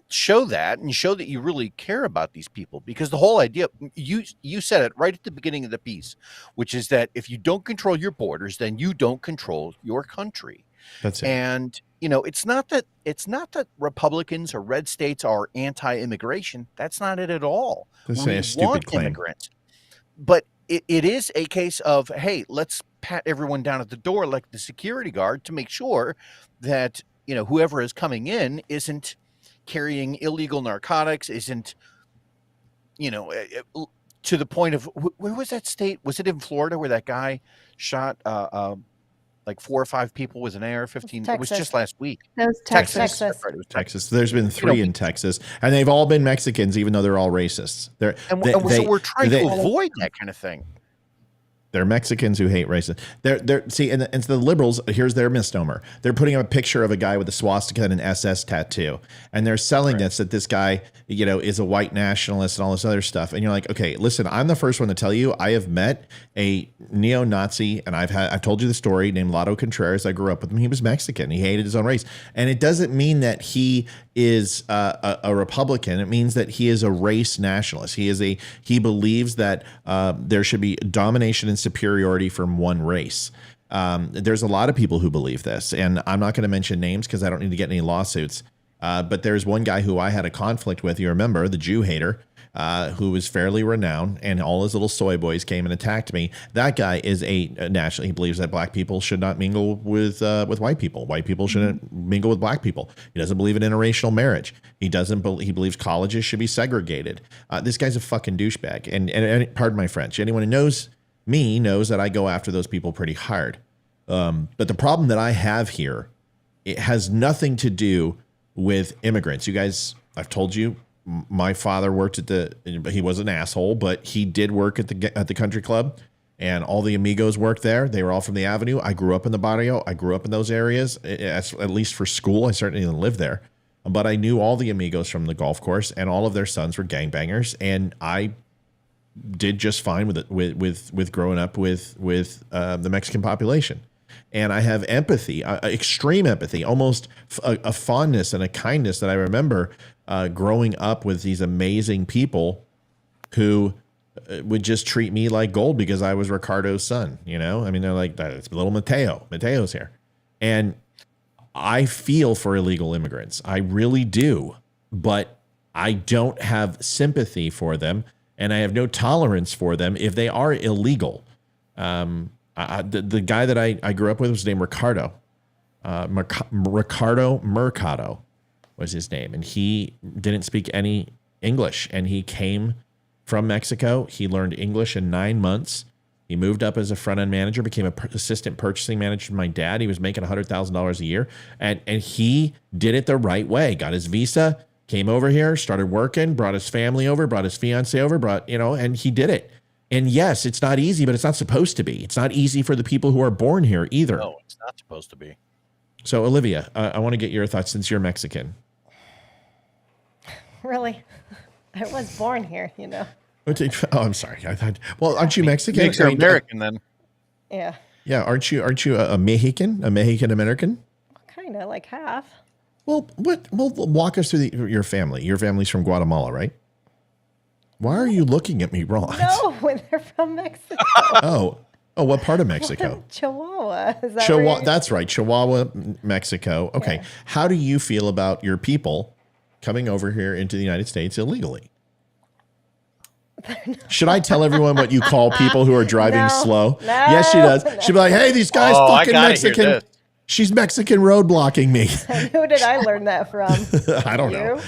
Speaker 1: Show that and show that you really care about these people, because the whole idea, you said it right at the beginning of the piece, which is that if you don't control your borders, then you don't control your country.
Speaker 4: That's it.
Speaker 1: And it's not that Republicans or red states are anti-immigration. That's not it at all.
Speaker 4: That's
Speaker 1: We
Speaker 4: a stupid
Speaker 1: want
Speaker 4: claim.
Speaker 1: immigrants, but it is a case of, hey, let's pat everyone down at the door like the security guard to make sure that whoever is coming in isn't carrying illegal narcotics, isn't to the point of, where was that state? Was it in Florida where that guy shot like 4 or 5 people with an AR-15? It was
Speaker 2: Texas.
Speaker 1: just last week.
Speaker 7: That was
Speaker 1: Texas.
Speaker 2: Texas.
Speaker 1: That's right, it was
Speaker 4: Texas. There's been 3 in Texas, and they've all been Mexicans, even though they're all racists.
Speaker 1: So we're trying to avoid that kind of thing.
Speaker 4: They're Mexicans who hate racism. See, and the liberals, here's their misnomer. They're putting up a picture of a guy with a swastika and an SS tattoo, and they're selling this that this guy, is a white nationalist and all this other stuff. And you're like, okay, listen, I'm the first one to tell you, I have met a neo-Nazi, and I've told you the story, named Lotto Contreras. I grew up with him. He was Mexican. He hated his own race, and it doesn't mean that he is a Republican. It means that he is a race nationalist. He believes that there should be domination and superiority from one race. There's a lot of people who believe this, and I'm not going to mention names because I don't need to get any lawsuits. But there's one guy who I had a conflict with. You remember, the Jew hater, who was fairly renowned, and all his little soy boys came and attacked me. That guy is a national. He believes that black people should not mingle with white people. White people shouldn't mingle with black people. He doesn't believe in interracial marriage. He believes colleges should be segregated. This guy's a fucking douchebag. And pardon my French. Anyone who knows me knows that I go after those people pretty hard. But the problem that I have here, it has nothing to do with immigrants. You guys, I've told you, my father worked he was an asshole, but he did work at the country club, and all the amigos worked there. They were all from the Avenue. I grew up in the barrio. I grew up in those areas, at least for school. I certainly didn't live there, but I knew all the amigos from the golf course, and all of their sons were gangbangers, and I did just fine with growing up with the Mexican population. And I have empathy, extreme empathy, almost a fondness and a kindness that I remember growing up with these amazing people who would just treat me like gold because I was Ricardo's son. I mean, they're like, it's little Mateo. Mateo's here. And I feel for illegal immigrants. I really do. But I don't have sympathy for them, and I have no tolerance for them if they are illegal. The guy that I grew up with was named Ricardo. Ricardo Mercado was his name. And he didn't speak any English. And he came from Mexico. He learned English in 9 months. He moved up as a front-end manager, became an assistant purchasing manager to my dad. He was making $100,000 a year. And he did it the right way. Got his visa, came over here, started working, brought his family over, brought his fiance over, and he did it. And yes, it's not easy, but it's not supposed to be. It's not easy for the people who are born here either.
Speaker 1: No, it's not supposed to be.
Speaker 4: So, Olivia, I want to get your thoughts since you're Mexican.
Speaker 2: Really? I was born here,
Speaker 4: Oh, I'm sorry. I thought. Well, aren't you Mexican?
Speaker 1: Makes her American then.
Speaker 2: Yeah.
Speaker 4: Yeah, aren't you a Mexican, a Mexican American?
Speaker 2: Kind of, like half.
Speaker 4: Well, walk us through your family. Your family's from Guatemala, right? Why are you looking at me wrong?
Speaker 2: No, when they're from Mexico.
Speaker 4: Oh, what part of Mexico?
Speaker 2: Chihuahua. Is that
Speaker 4: Chihuahua. That's right, Chihuahua, Mexico. Okay.
Speaker 2: Yeah.
Speaker 4: How do you feel about your people coming over here into the United States illegally? Should I tell everyone what you call people who are driving slow? Yes, she does. She'll be like, "Hey, these guys fucking Mexican. She's Mexican roadblocking me."
Speaker 2: Who did I learn that from?
Speaker 4: I don't know.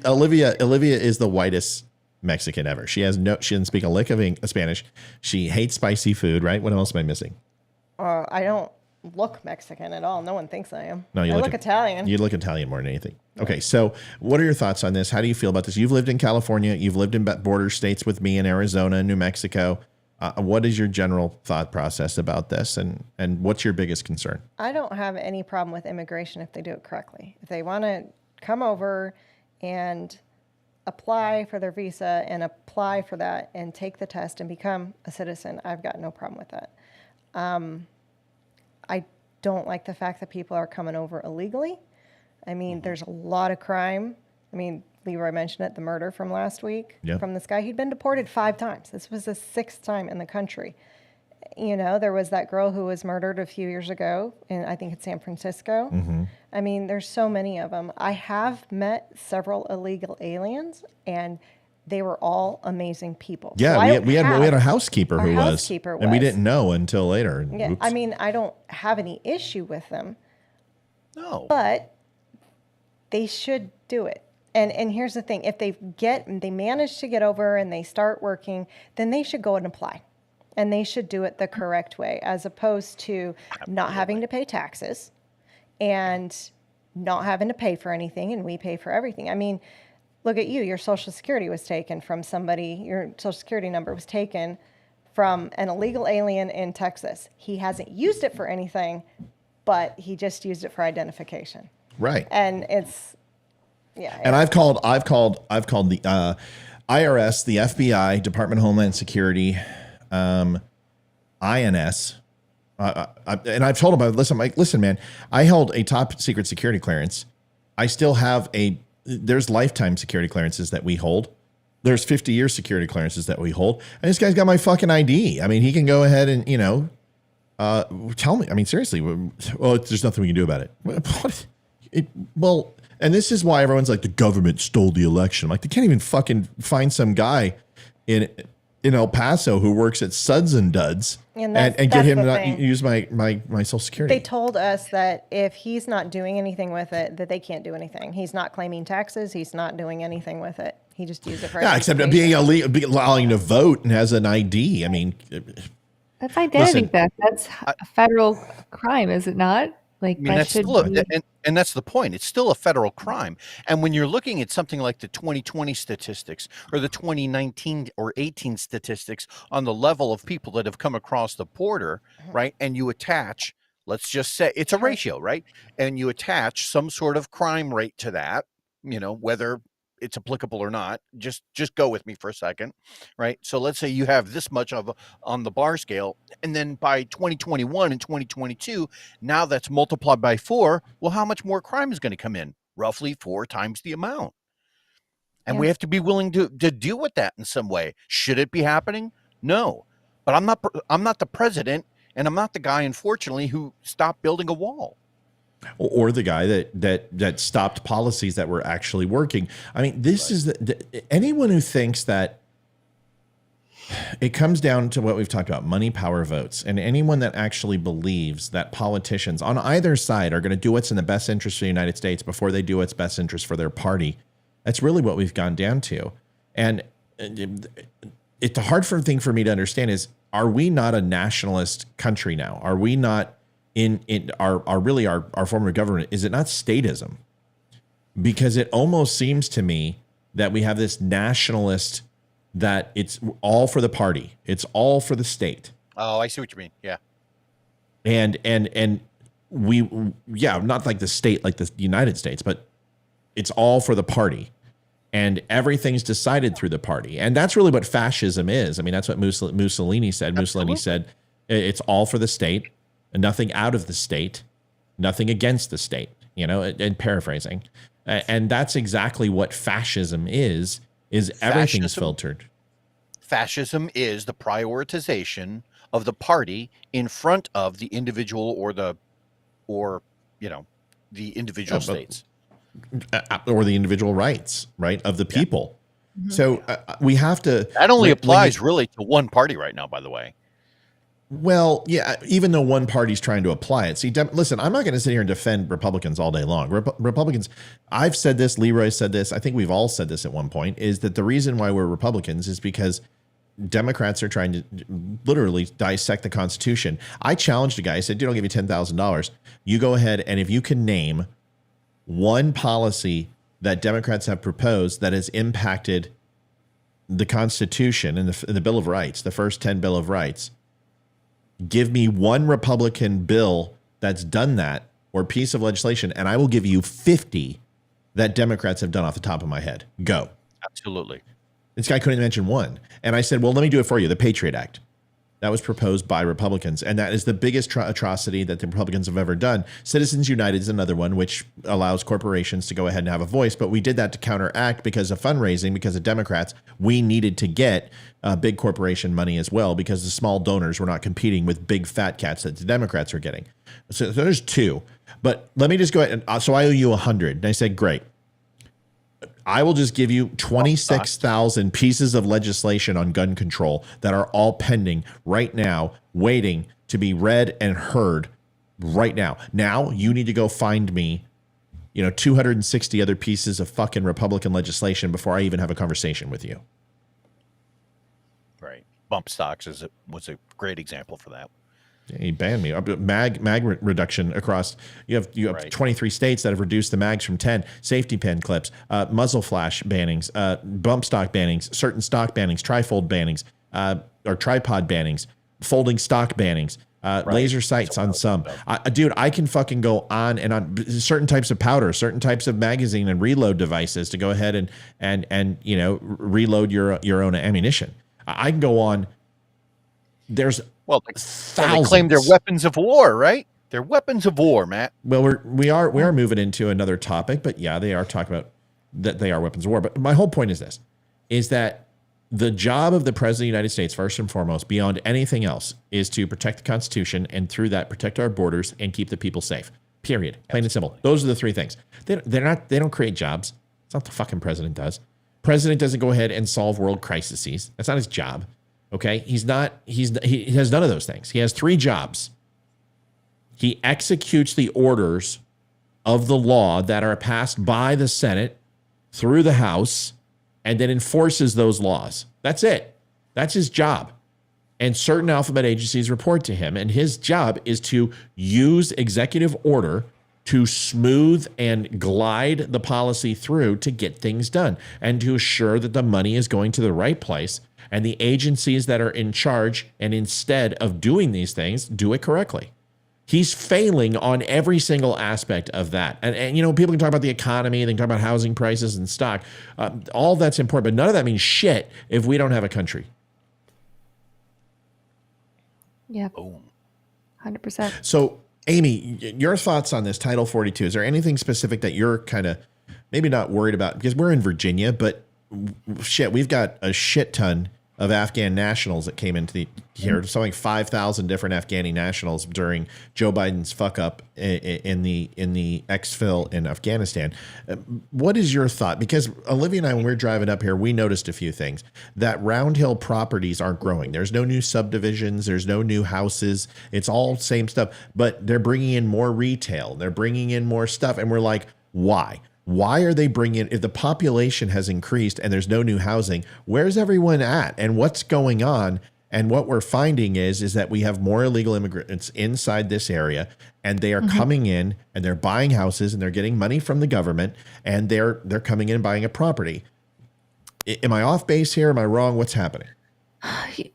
Speaker 4: Olivia is the whitest Mexican ever. She doesn't speak a lick of Spanish. She hates spicy food, right? What else am I missing?
Speaker 2: I don't look Mexican at all. No one thinks I am.
Speaker 4: No,
Speaker 2: I look Italian.
Speaker 4: You look Italian more than anything. Okay, so what are your thoughts on this? How do you feel about this? You've lived in California. You've lived in border states with me in Arizona and New Mexico. What is your general thought process about this, and what's your biggest concern?
Speaker 2: I don't have any problem with immigration if they do it correctly. If they want to come over and apply for their visa and apply for that and take the test and become a citizen, I've got no problem with that. I don't like the fact that people are coming over illegally. I mean, there's a lot of crime. I mean, Leroy mentioned it, the murder from last week from this guy. He'd been deported 5 times. This was the 6th time in the country. You know, there was that girl who was murdered a few years ago, and I think it's San Francisco. I mean, there's so many of them. I have met several illegal aliens, and they were all amazing people.
Speaker 4: Yeah,
Speaker 2: so
Speaker 4: we had a housekeeper who was, and we
Speaker 2: was.
Speaker 4: didn't know until later.
Speaker 2: Yeah,
Speaker 4: Oops.
Speaker 2: I mean, I don't have any issue with them.
Speaker 1: No.
Speaker 2: But they should do it. And here's the thing, if they manage to get over and they start working, then they should go and apply. And they should do it the correct way, as opposed to not having to pay taxes and not having to pay for anything, and we pay for everything. I mean, look at you, your Social Security was taken from somebody, your Social Security number was taken from an illegal alien in Texas. He hasn't used it for anything, but he just used it for identification.
Speaker 4: Right.
Speaker 2: And it's, yeah.
Speaker 4: And I've called the IRS, the FBI, Department of Homeland Security, INS, and I've told them, listen, man, I held a top secret security clearance. I still have there's lifetime security clearances that we hold. There's 50-year security clearances that we hold. And this guy's got my fucking ID. I mean, he can go ahead and, tell me. I mean, seriously, there's nothing we can do about it. What? And this is why everyone's like, the government stole the election. I'm like, they can't even fucking find some guy in El Paso who works at Suds and Duds and get him to not use my Social Security.
Speaker 2: They told us that if he's not doing anything with it, that they can't do anything. He's not claiming taxes. He's not doing anything with it. He just used it for
Speaker 4: except being allowing to vote and has an ID. I mean,
Speaker 7: that's identity theft. That's a federal crime, is it not? Like,
Speaker 1: I mean, and that's the point. It's still a federal crime. And when you're looking at something like the 2020 statistics or the 2019 or 18 statistics on the level of people that have come across the border, right? And you attach, let's just say it's a ratio, right? And you attach some sort of crime rate to that, whether it's applicable or not. Just go with me for a second, right? So let's say you have this much on the bar scale, and then by 2021 and 2022, now that's multiplied by 4. Well, how much more crime is going to come in? Roughly 4 times the amount. And we have to be willing to deal with that in some way. Should it be happening? No. But I'm not the president, and I'm not the guy, unfortunately, who stopped building a wall.
Speaker 4: Or the guy that stopped policies that were actually working. I mean, this is anyone who thinks that it comes down to what we've talked about, money, power, votes, and anyone that actually believes that politicians on either side are going to do what's in the best interest of the United States before they do what's best interest for their party. That's really what we've gone down to. And it's a hard thing for me to understand is, are we not a nationalist country now? Are we not in our form of government? Is it not statism? Because it almost seems to me that we have this nationalist, that it's all for the party. It's all for the state.
Speaker 1: Oh, I see what you mean. Yeah.
Speaker 4: And we, not like the state, like the United States, but it's all for the party. And everything's decided through the party. And that's really what fascism is. I mean, that's what Mussolini said. Absolutely. Mussolini said, it's all for the state, and nothing out of the state, nothing against the state, and paraphrasing. And that's exactly what fascism is everything's filtered.
Speaker 1: Fascism is the prioritization of the party in front of the individual or the individual states.
Speaker 4: Or the individual rights, right, of the people. Mm-hmm. So we have to.
Speaker 1: That only applies really to one party right now, by the way.
Speaker 4: Well, yeah, even though one party's trying to apply it. See, listen, I'm not going to sit here and defend Republicans all day long. Republicans, I've said this, Leroy said this, I think we've all said this at one point, is that the reason why we're Republicans is because Democrats are trying to literally dissect the Constitution. I challenged a guy, I said, dude, I'll give you $10,000. You go ahead, and if you can name one policy that Democrats have proposed that has impacted the Constitution and the Bill of Rights, the first 10 Bill of Rights, give me one Republican bill that's done that or piece of legislation, and I will give you 50 that Democrats have done off the top of my head. Go.
Speaker 1: Absolutely.
Speaker 4: This guy couldn't mention one. And I said, well, let me do it for you. The Patriot Act. That was proposed by Republicans. And that is the biggest atrocity that the Republicans have ever done. Citizens United is another one, which allows corporations to go ahead and have a voice. But we did that to counteract because of fundraising, because of Democrats. We needed to get big corporation money as well because the small donors were not competing with big fat cats that the Democrats were getting. So there's two. But let me just go ahead. So I owe you 100. And I said, great. I will just give you 26,000 pieces of legislation on gun control that are all pending right now, waiting to be read and heard right now. Now you need to go find me, 260 other pieces of fucking Republican legislation before I even have a conversation with you.
Speaker 1: Right. Bump stocks was a great example for that.
Speaker 4: He banned me. Mag reduction across. You have
Speaker 1: Right.
Speaker 4: 23 states that have reduced the mags from 10. Safety pin clips, muzzle flash bannings, bump stock bannings, certain stock bannings, trifold bannings, or tripod bannings, folding stock bannings, laser sights on some. Dude, I can fucking go on and on. Certain types of powder, certain types of magazine and reload devices to go ahead and reload your own ammunition. I can go on. There's
Speaker 1: Well, they claim they're weapons of war, right? They're weapons of war, Matt.
Speaker 4: Well, we are moving into another topic, but yeah, they are talking about that they are weapons of war. But my whole point is this, is that the job of the President of the United States, first and foremost, beyond anything else, is to protect the Constitution and through that protect our borders and keep the people safe. Period. Plain and simple. Those are the three things. They don't create jobs. It's not the fucking president does. President doesn't go ahead and solve world crises. That's not his job. Okay, he has none of those things. He has three jobs. He executes the orders of the law that are passed by the Senate through the House and then enforces those laws. That's it. That's his job. And certain alphabet agencies report to him, and his job is to use executive order to smooth and glide the policy through to get things done and to assure that the money is going to the right place and the agencies that are in charge and instead of doing these things, do it correctly. He's failing on every single aspect of that. And people can talk about the economy, they can talk about housing prices and stock. All that's important, but none of that means shit if we don't have a country.
Speaker 7: Yeah.
Speaker 1: Boom.
Speaker 7: 100%.
Speaker 4: So, Amy, your thoughts on this Title 42? Is there anything specific that you're kind of maybe not worried about? Because we're in Virginia, but shit, we've got a shit ton of Afghan nationals that came into here. Something like 5,000 different Afghani nationals during Joe Biden's fuck up in the exfil in Afghanistan. What is your thought? Because Olivia and I, when we were driving up here, we noticed a few things. That Round Hill properties aren't growing. There's no new subdivisions. There's no new houses. It's all same stuff. But they're bringing in more retail. They're bringing in more stuff. And we're like, why? Why are they bringing, if the population has increased and there's no new housing, where's everyone at and what's going on? And what we're finding is that we have more illegal immigrants inside this area and they are coming in and they're buying houses and they're getting money from the government and they're coming in and buying a property. Am I off base here? Am I wrong? What's happening?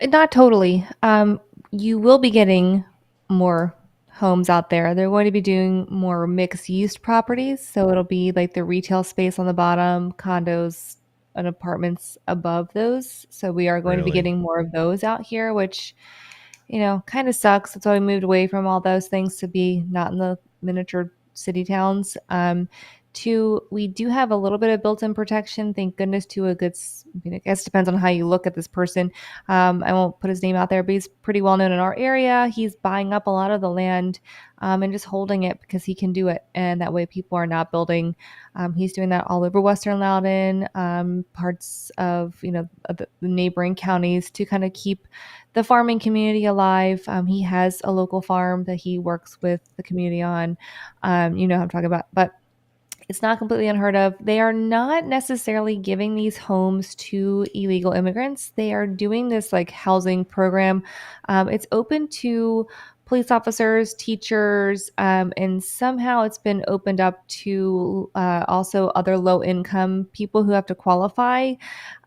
Speaker 7: Not totally. You will be getting more homes out there. They're going to be doing more mixed use properties. So it'll be like the retail space on the bottom, condos and apartments above those. So we are going to be getting more of those out here, which, kind of sucks. That's why we moved away from all those things to be not in the miniature city towns. Two, we do have a little bit of built-in protection. Thank goodness to a good, I guess it depends on how you look at this person. I won't put his name out there, but he's pretty well known in our area. He's buying up a lot of the land and just holding it because he can do it. And that way people are not building. He's doing that all over Western Loudoun, parts of, of the neighboring counties to kind of keep the farming community alive. He has a local farm that he works with the community on. You know what I'm talking about. But it's not completely unheard of. They are not necessarily giving these homes to illegal immigrants. They are doing this like housing program. It's open to police officers, teachers, and somehow it's been opened up to also other low income people who have to qualify.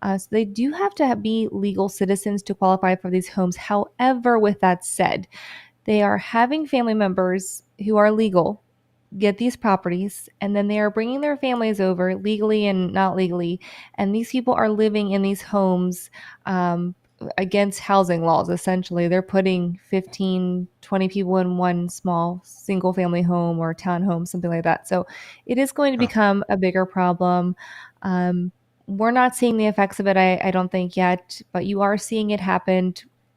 Speaker 7: So they do have to be legal citizens to qualify for these homes. However, with that said, they are having family members who are legal get these properties, and then they are bringing their families over legally and not legally, and these people are living in these homes against housing laws. Essentially, they're putting 15, 20 people in one small single family home or townhome, something like that. So it is going to become a bigger problem. We're not seeing the effects of it, I don't think yet, but you are seeing it happen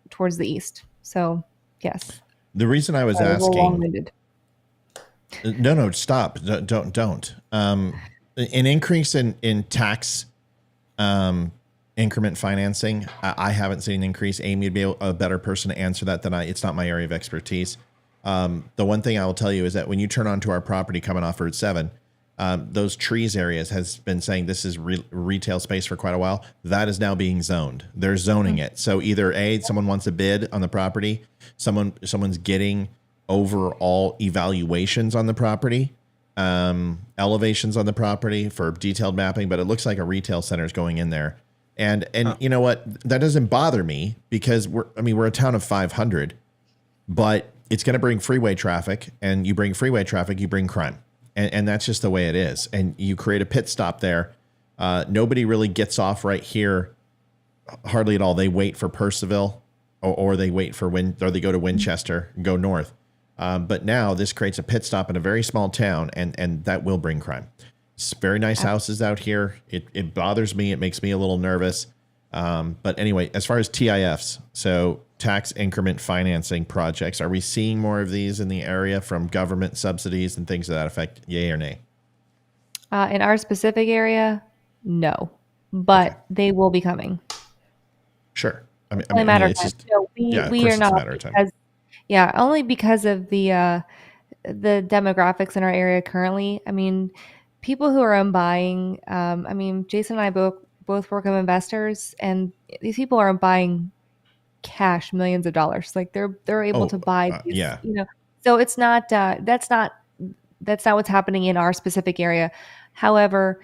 Speaker 7: towards the east. So yes.
Speaker 4: The reason I was asking, no, stop. Don't. An increase in tax increment financing. I haven't seen an increase. Amy would be a better person to answer that than I. It's not my area of expertise. The one thing I will tell you is that when you turn onto our property coming off Route 7, those trees areas has been saying this is retail space for quite a while. That is now being zoned. They're zoning it. So either someone wants a bid on the property, someone's getting overall evaluations on the property, elevations on the property for detailed mapping, but it looks like a retail center is going in there. And you know what? That doesn't bother me because we're a town of 500, but it's going to bring freeway traffic, and you bring freeway traffic, you bring crime. And that's just the way it is. And you create a pit stop there. Nobody really gets off right here, hardly at all. They wait for Purcellville or they wait for or they go to Winchester and go north. But now this creates a pit stop in a very small town, and that will bring crime. It's very nice houses out here. It bothers me. It makes me a little nervous. But anyway, as far as TIFs, so tax increment financing projects, are we seeing more of these in the area from government subsidies and things to that effect? Yay or nay?
Speaker 7: In our specific area, no, but they will be coming.
Speaker 4: Sure.
Speaker 7: It's only a matter of time. We are not because, only because of the demographics in our area currently. I mean, people who are buying. Jason and I both work with investors, and these people are buying cash millions of dollars. Like they're able to buy these, so it's not that's not what's happening in our specific area. However,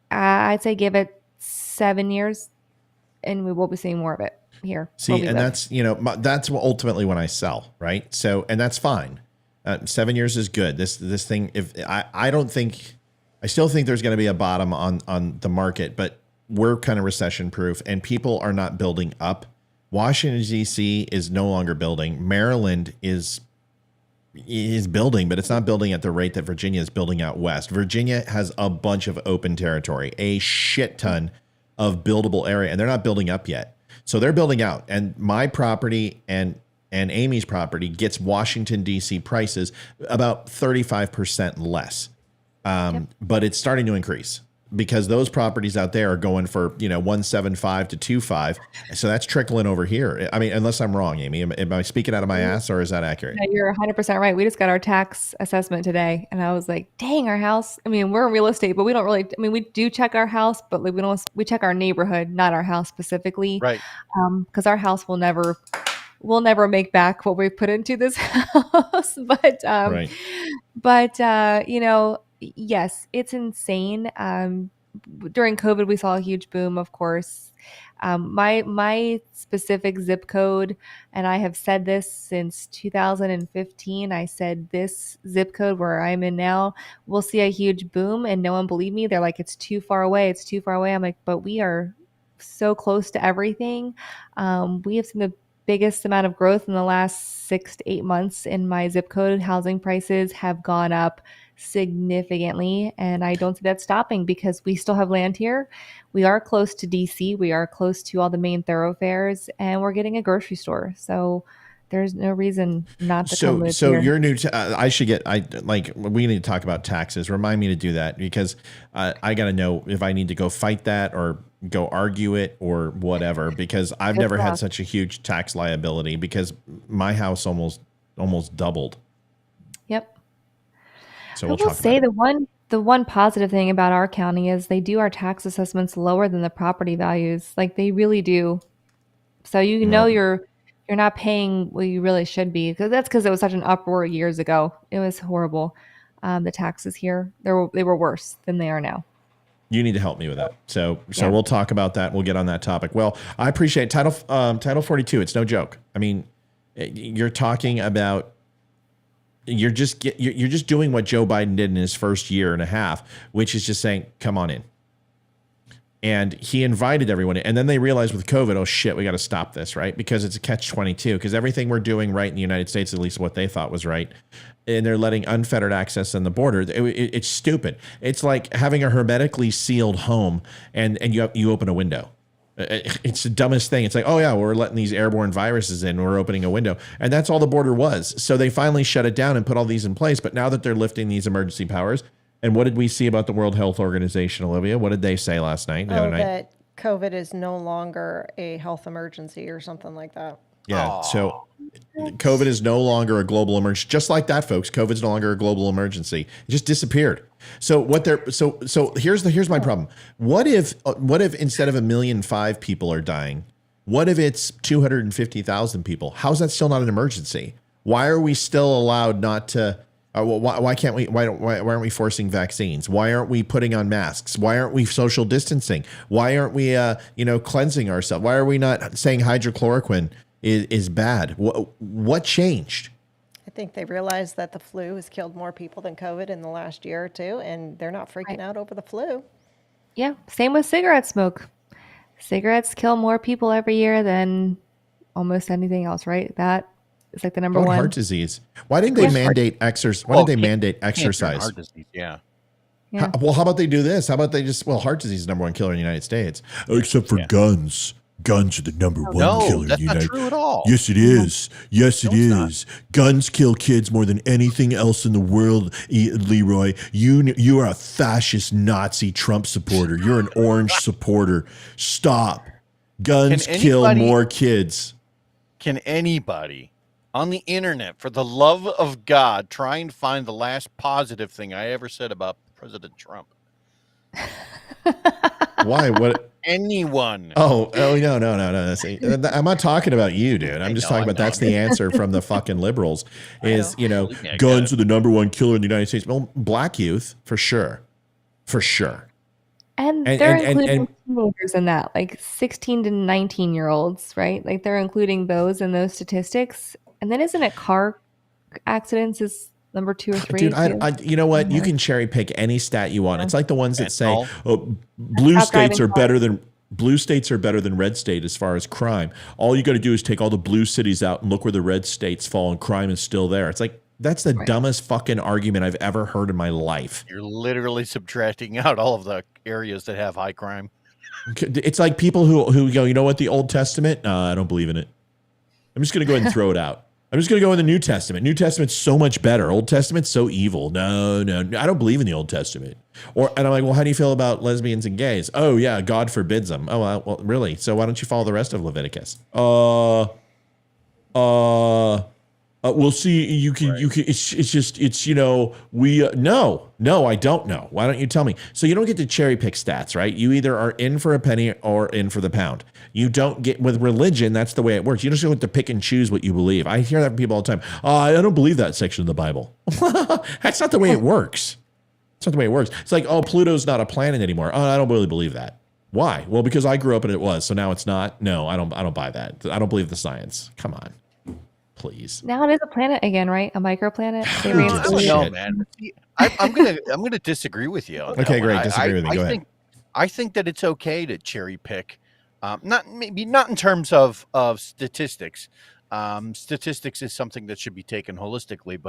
Speaker 7: I'd say give it 7 years and we will be seeing more of it here.
Speaker 4: See, and that's that's ultimately when I sell, right? So, and that's fine. 7 years is good. This thing, if I still think there's going to be a bottom on the market, but we're kind of recession proof and people are not building up. Washington, D.C. is no longer building. Maryland is building, but it's not building at the rate that Virginia is building out west. Virginia has a bunch of open territory, a shit ton of buildable area, and they're not building up yet. So they're building out. And my property and Amy's property gets Washington, D.C. prices about 35% less. But it's starting to increase because those properties out there are going for, 175 to 25. So that's trickling over here. I mean, unless I'm wrong, Amy, am I speaking out of my ass or is that accurate?
Speaker 7: No, you're 100% right. We just got our tax assessment today and I was like, dang, our house. I mean, we're in real estate, but we don't really, we do check our house, but we check our neighborhood, not our house specifically.
Speaker 1: Right.
Speaker 7: Because our house will never make back what we put into this house. But, yes, it's insane. During COVID, we saw a huge boom, of course. My specific zip code, and I have said this since 2015, I said this zip code where I'm in now, we'll see a huge boom, and no one believed me. They're like, it's too far away. It's too far away. I'm like, but we are so close to everything. We have seen the biggest amount of growth in the last 6 to 8 months in my zip code. Housing prices have gone up significantly, and I don't see that stopping because we still have land here. We are close to DC. We are close to all the main thoroughfares, and we're getting a grocery store. So there's no reason not to come live
Speaker 4: So
Speaker 7: here.
Speaker 4: you're new to, we need to talk about taxes. Remind me to do that because I got to know if I need to go fight that or go argue it or whatever, because I've
Speaker 7: Good
Speaker 4: never had
Speaker 7: luck.
Speaker 4: such a huge tax liability because my house almost doubled.
Speaker 7: Yep.
Speaker 4: So
Speaker 7: I
Speaker 4: we'll
Speaker 7: will
Speaker 4: talk
Speaker 7: say
Speaker 4: about it.
Speaker 7: the one positive thing about our county is they do our tax assessments lower than the property values. Like they really do. So you know
Speaker 4: Well,
Speaker 7: you're not paying what you really should be, because it was such an uproar years ago. It was horrible. The taxes here they were worse than they are now.
Speaker 4: you need to help me with that. So
Speaker 7: Yeah.
Speaker 4: we'll talk about that. We'll get on that topic. Well, I appreciate Title 42. It's no joke. I mean, you're talking about you're just doing what Joe Biden did in his first year and a half, which is just saying, "Come on in." And he invited everyone in. And then they realized with COVID, oh shit, we got to stop this, right? Because it's a catch-22. Because everything we're doing right in the United States, at least what they thought was right, and they're letting unfettered access on the border. It's stupid. It's like having a hermetically sealed home and you open a window. It's the dumbest thing. It's like, oh yeah, we're letting these airborne viruses in. We're opening a window. And that's all the border was. So they finally shut it down and put all these in place. But now that they're lifting these emergency powers, and what did we see about the World Health Organization, Olivia? What did they say last night, the other night?
Speaker 2: That COVID is no longer a health emergency or something like that.
Speaker 4: Yeah. So COVID is no longer a global emergency. Just like that, folks. COVID is no longer a global emergency. It just disappeared. So here's my problem. What if instead of 1.5 million people are dying, what if it's 250,000 people? How's that still not an emergency? Why are we still allowed not to? Why can't we? Why aren't we forcing vaccines? Why aren't we putting on masks? Why aren't we social distancing? Why aren't we cleansing ourselves? Why are we not saying hydrochloroquine is bad? What changed?
Speaker 2: I think they realized that the flu has killed more people than COVID in the last year or two, and they're not freaking out over the flu.
Speaker 7: Yeah. Same with cigarette smoke. Cigarettes kill more people every year than almost anything else, right? That is like the number one.
Speaker 4: Heart disease. Why didn't they mandate exercise? Why didn't they mandate exercise?
Speaker 1: Heart disease, yeah.
Speaker 7: Yeah.
Speaker 4: How about they do this? How about they just, heart disease is the number one killer in the United States. Except for guns. Guns are the number one killer in the
Speaker 1: that's not
Speaker 4: United
Speaker 1: true at all.
Speaker 4: Yes, it is. Yes, it
Speaker 1: No,
Speaker 4: is. Guns kill kids more than anything else in the world, Leroy. You are a fascist Nazi Trump supporter. You're an orange supporter. Stop. Guns kill more kids.
Speaker 1: Can anybody on the internet, for the love of God, try and find the last positive thing I ever said about President Trump?
Speaker 4: Why? What?
Speaker 1: Anyone?
Speaker 4: Oh no. See, I'm not talking about you, dude. I'm just talking about that's the answer from the fucking liberals. Is guns are the number one killer in the United States. Well, black youth for sure.
Speaker 7: And they're including teenagers in that, like 16 to 19-year-olds, right? Like they're including those in those statistics. And then isn't it car accidents is number 2 or 3?
Speaker 4: Dude, you know what? You can cherry pick any stat you want. It's like the ones that say blue states are better than red state as far as crime. All you got to do is take all the blue cities out and look where the red states fall, and crime is still there. It's like that's the dumbest fucking argument I've ever heard in my life.
Speaker 1: You're literally subtracting out all of the areas that have high crime.
Speaker 4: It's like people who go, you know what, the Old Testament? I don't believe in it. I'm just going to go ahead and throw it out. I'm just going to go in the New Testament. New Testament's so much better. Old Testament's so evil. No, I don't believe in the Old Testament. And I'm like, well, how do you feel about lesbians and gays? Oh yeah, God forbids them. Oh well, really? So why don't you follow the rest of Leviticus? We'll see. You can. It's no, I don't know. Why don't you tell me? So you don't get to cherry pick stats, right? You either are in for a penny or in for the pound. You don't get with religion. That's the way it works. You just don't get to pick and choose what you believe. I hear that from people all the time. I don't believe that section of the Bible. That's not the way it works. It's not the way it works. It's like, oh, Pluto's not a planet anymore. Oh, I don't really believe that. Why? Well, because I grew up and it was. So now it's not. No, I don't buy that. I don't believe the science. Come on. Please.
Speaker 7: Now it is a planet again, right? A microplanet.
Speaker 1: I don't know, man. I'm gonna disagree with you.
Speaker 4: Okay, great. Disagree with me. Go ahead.
Speaker 1: I think that it's okay to cherry pick, not in terms of statistics, Statistics is something that should be taken holistically,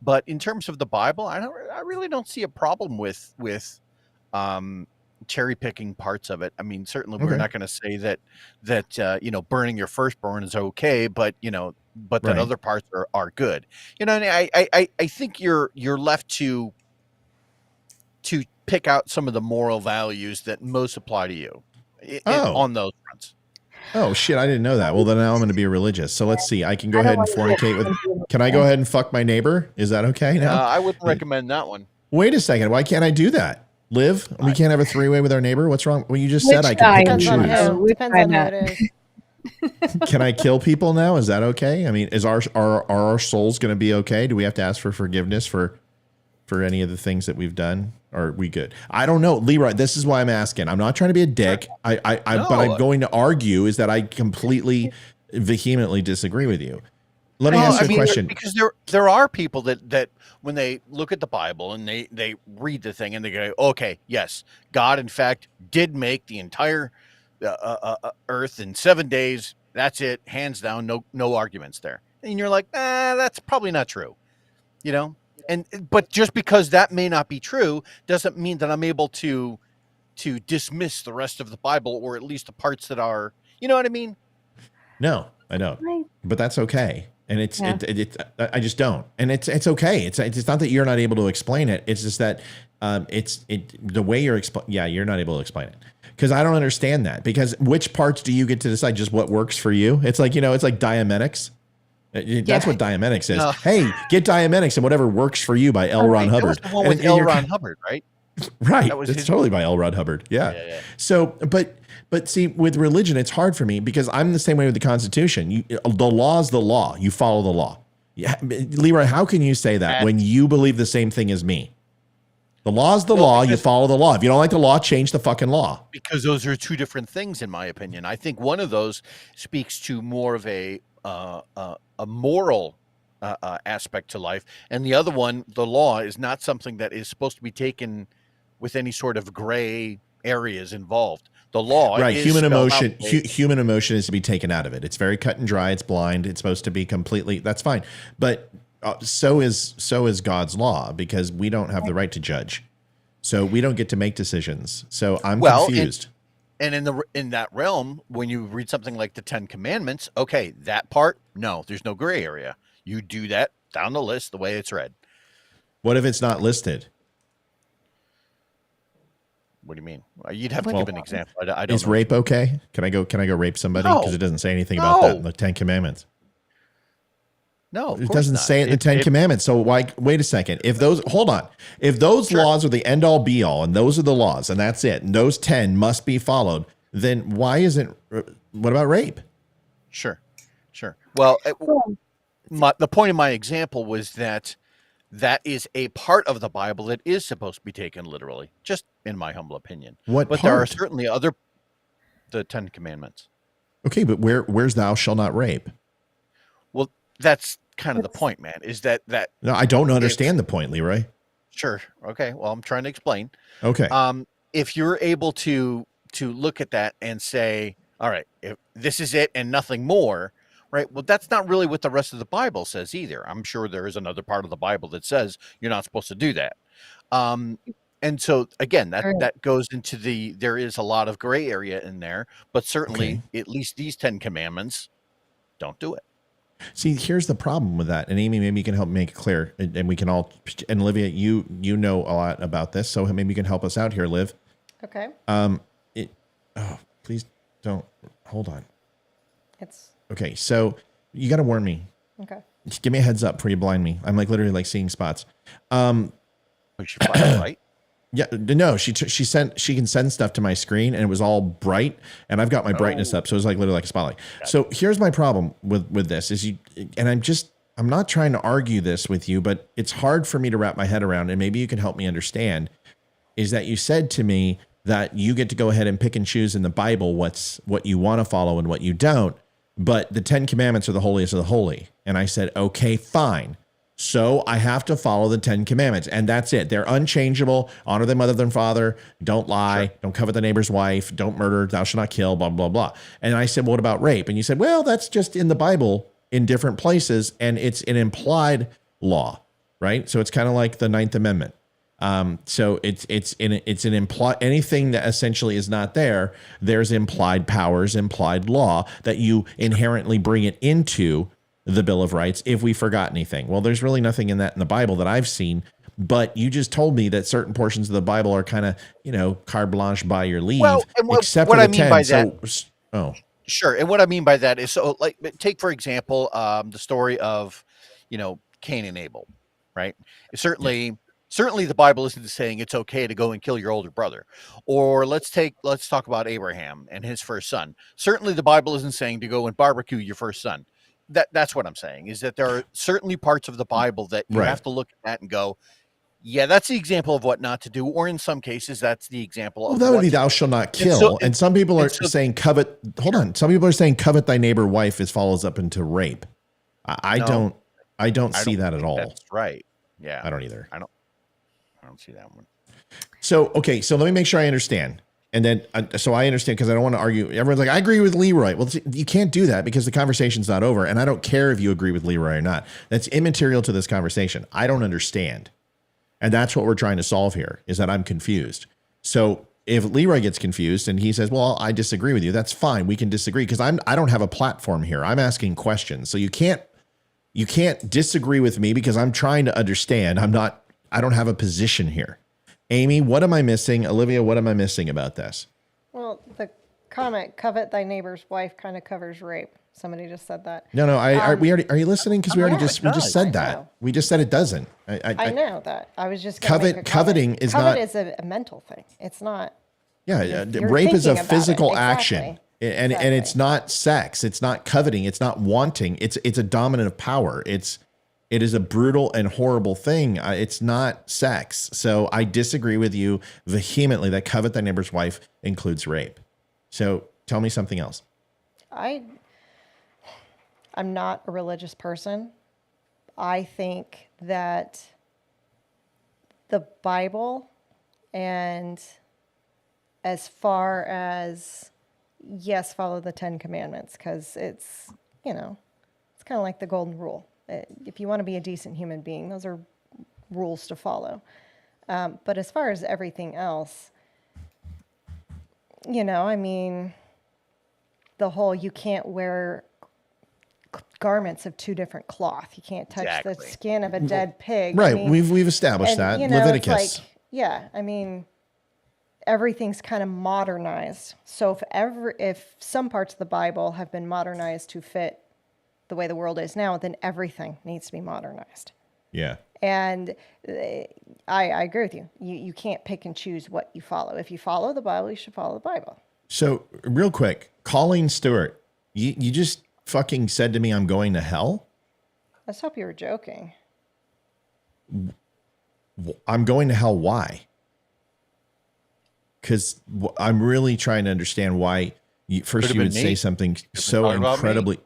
Speaker 1: but in terms of the Bible, I really don't see a problem with cherry picking parts of it. I mean, certainly we're
Speaker 4: Okay.
Speaker 1: not going to say that burning your firstborn is okay, but that
Speaker 4: Right.
Speaker 1: other parts are good. And I think you're left to pick out some of the moral values that most apply to you
Speaker 4: Oh.
Speaker 1: on those fronts.
Speaker 4: Oh shit, I didn't know that. Well, then now I'm going to be religious. So let's see. I can go
Speaker 7: I don't
Speaker 4: ahead and
Speaker 7: wanna be a
Speaker 4: fornicate with.
Speaker 7: Christian.
Speaker 4: Can I go ahead and fuck my neighbor? Is that okay now?
Speaker 1: I wouldn't recommend that one.
Speaker 4: Wait a second. Why can't I do that? Liv, we can't have a three-way with our neighbor. What's wrong? Well, you just said I can pick and
Speaker 2: Depends on
Speaker 4: choose.
Speaker 2: who. Depends on who it is.
Speaker 4: Can I kill people now? Is that okay? I mean, are our souls going to be okay? Do we have to ask for forgiveness for any of the things that we've done? Or are we good? I don't know, Leroy. This is why I'm asking. I'm not trying to be a dick. But I'm going to argue is that I completely, vehemently disagree with you. Let me ask you a question.
Speaker 1: Because there are people that when they look at the Bible and they read the thing and they go, okay, yes, God in fact did make the entire earth in 7 days. That's it, hands down, no arguments there. And you're like, that's probably not true, but just because that may not be true doesn't mean that I'm able to dismiss the rest of the Bible, or at least the parts that are, you know what I mean?
Speaker 4: No, I don't.
Speaker 7: Right.
Speaker 4: But that's okay. And
Speaker 7: Yeah.
Speaker 4: I just don't. And it's okay. It's not that you're not able to explain it. It's just that the way you're you're not able to explain it. Because I don't understand that. Because which parts do you get to decide? Just what works for you? It's like, it's like Diametics. That's what Diametics is. Hey, get Diametics and whatever works for you by L. Ron Hubbard.
Speaker 1: That was the one with L. Ron Hubbard, right?
Speaker 4: Right. It's totally by L. Ron Hubbard. Yeah. So, but see, with religion, it's hard for me because I'm the same way with the Constitution. The law is the law. You follow the law. Yeah, Leroy, how can you say that when you believe the same thing as me? The law is the law. You follow the law. If you don't like the law, change the fucking law.
Speaker 1: Because those are two different things, in my opinion. I think one of those speaks to more of a moral aspect to life, and the other one, the law, is not something that is supposed to be taken with any sort of gray areas involved. The law,
Speaker 4: right?
Speaker 1: Is
Speaker 4: human emotion. Human emotion is to be taken out of it. It's very cut and dry. It's blind. It's supposed to be completely. That's fine, but so is God's law, because we don't have the right to judge, so we don't get to make decisions. So I'm confused.
Speaker 1: And in that realm, when you read something like the 10 Commandments, okay, that part, no, there's no gray area. You do that down the list the way it's read.
Speaker 4: What if it's not listed?
Speaker 1: What do you mean? You'd have to give an example. I don't
Speaker 4: Is
Speaker 1: know.
Speaker 4: rape okay? Can I go rape somebody?
Speaker 1: No.
Speaker 4: Because it doesn't say anything about that in the 10 Commandments.
Speaker 1: No,
Speaker 4: it doesn't say it in the 10 Commandments. So why? Wait a second. If those laws are the end all be all, and those are the laws, and that's it, and those 10 must be followed, then why isn't? What about rape?
Speaker 1: Sure. Well, the point of my example was that is a part of the Bible that is supposed to be taken literally, just in my humble opinion.
Speaker 4: What
Speaker 1: but
Speaker 4: part?
Speaker 1: There are certainly the 10 Commandments.
Speaker 4: Okay, but where's thou shalt not rape?
Speaker 1: Well, that's kind of the point, man. Is that
Speaker 4: No, I don't understand the point, Leroy.
Speaker 1: Sure. Okay. Well, I'm trying to explain.
Speaker 4: Okay.
Speaker 1: If you're able to look at that and say, all right, if this is it and nothing more, right? Well, that's not really what the rest of the Bible says either. I'm sure there is another part of the Bible that says you're not supposed to do that. And so again, that goes into there is a lot of gray area in there, but certainly at least these 10 Commandments don't do it.
Speaker 4: See, here's the problem with that. And Amy, maybe you can help make it clear, and we can all, and Olivia, you know a lot about this, so maybe you can help us out here, Liv.
Speaker 2: Okay.
Speaker 4: Please don't, hold on.
Speaker 2: It's
Speaker 4: okay. So you got to warn me.
Speaker 2: okay.
Speaker 4: Just give me a heads up before you blind me. I'm literally seeing spots.
Speaker 1: We should find out, right?
Speaker 4: Yeah, no, she can send stuff to my screen, and it was all bright, and I've got my brightness up, so it was literally like a spotlight. So here's my problem with this and I'm not trying to argue this with you, but it's hard for me to wrap my head around, and maybe you can help me understand, is that you said to me that you get to go ahead and pick and choose in the Bible what you want to follow and what you don't, but the 10 Commandments are the holiest of the holy. And I said, okay, fine. So I have to follow the 10 Commandments, and that's it. They're unchangeable. Honor thy mother and father. Don't lie. Don't covet the neighbor's wife. Don't murder. Thou shalt not kill, blah, blah, blah. And I said, well, what about rape? And you said, well, that's just in the Bible. in different places, and it's an implied law, right? So it's kind of like the Ninth Amendment. So it's an implied, anything that essentially is not there, there's implied powers, implied law that you inherently bring it into the Bill of Rights if we forgot anything. Well, there's really nothing in that in the Bible that I've seen, but you just told me that certain portions of the Bible are kind of, carte blanche by your leave,
Speaker 1: Well, and
Speaker 4: except
Speaker 1: what
Speaker 4: for
Speaker 1: I
Speaker 4: the
Speaker 1: mean
Speaker 4: 10.
Speaker 1: by
Speaker 4: So,
Speaker 1: that, sure. And what I mean by that is, so like, take for example, the story of, Cain and Abel, right? Certainly the Bible isn't saying it's okay to go and kill your older brother. Or let's talk about Abraham and his first son. Certainly the Bible isn't saying to go and barbecue your first son. That's what I'm saying, is that there are certainly parts of the Bible that you
Speaker 4: Right.
Speaker 1: have to look at that and go, yeah, that's the example of what not to do. Or in some cases, that's the example
Speaker 4: Well,
Speaker 1: of
Speaker 4: that would
Speaker 1: what
Speaker 4: be
Speaker 1: to
Speaker 4: thou
Speaker 1: do.
Speaker 4: shalt not
Speaker 1: And
Speaker 4: kill.
Speaker 1: so-
Speaker 4: And some people are
Speaker 1: and so-
Speaker 4: saying covet. Hold on. Some people are saying covet thy neighbor wife follows up into rape. I
Speaker 1: No,
Speaker 4: don't
Speaker 1: I
Speaker 4: see
Speaker 1: don't
Speaker 4: that at
Speaker 1: think
Speaker 4: all.
Speaker 1: That's right. Yeah.
Speaker 4: I don't either.
Speaker 1: I don't see that one.
Speaker 4: So, okay. So let me make sure I understand. And then, so I understand, because I don't want to argue. Everyone's like, I agree with Leroy. Well, you can't do that because the conversation's not over. And I don't care if you agree with Leroy or not. That's immaterial to this conversation. I don't understand. And that's what we're trying to solve here, is that I'm confused. So if Leroy gets confused and he says, well, I disagree with you, that's fine. We can disagree, because I don't have a platform here. I'm asking questions. So you can't disagree with me because I'm trying to understand. I don't have a position here. Amy, what am I missing? Olivia, what am I missing about this?
Speaker 2: Well, the comment, covet thy neighbor's wife, kind of covers rape. Somebody just said that.
Speaker 4: No, are you listening? Because we
Speaker 2: yeah,
Speaker 4: just
Speaker 2: it does.
Speaker 4: said
Speaker 2: I
Speaker 4: that.
Speaker 2: know.
Speaker 4: We just said it doesn't.
Speaker 2: I know that. I was just gonna make a comment.
Speaker 4: Coveting is
Speaker 2: Covet
Speaker 4: not.
Speaker 2: is a mental thing. It's not.
Speaker 4: Yeah,
Speaker 2: You're
Speaker 4: rape is a
Speaker 2: thinking about it.
Speaker 4: physical
Speaker 2: Exactly.
Speaker 4: action, and it's not sex. It's not coveting. It's not wanting. It's a dominant of power. It is a brutal and horrible thing. It's not sex. So I disagree with you vehemently that covet thy neighbor's wife includes rape. So tell me something else.
Speaker 2: I'm not a religious person. I think that the Bible, and as far as, yes, follow the 10 Commandments, because it's kind of like the golden rule. If you want to be a decent human being, those are rules to follow. But as far as everything else, the whole, you can't wear garments of two different cloth. You can't touch the
Speaker 1: Exactly.
Speaker 2: skin of a dead pig.
Speaker 4: Right. We've established that. Leviticus.
Speaker 2: It's like, everything's kind of modernized. So if some parts of the Bible have been modernized to fit the way the world is now, then everything needs to be modernized.
Speaker 4: Yeah.
Speaker 2: And I agree with you. You can't pick and choose what you follow. If you follow the Bible, you should follow the Bible.
Speaker 4: So real quick, Colleen Stewart, you just fucking said to me, I'm going to hell.
Speaker 2: Let's hope you were joking.
Speaker 4: I'm going to hell. Why? Because I'm really trying to understand why. First,
Speaker 1: Could've
Speaker 4: you would
Speaker 1: been
Speaker 4: say
Speaker 1: me.
Speaker 4: something so
Speaker 1: talking about me.
Speaker 4: incredibly.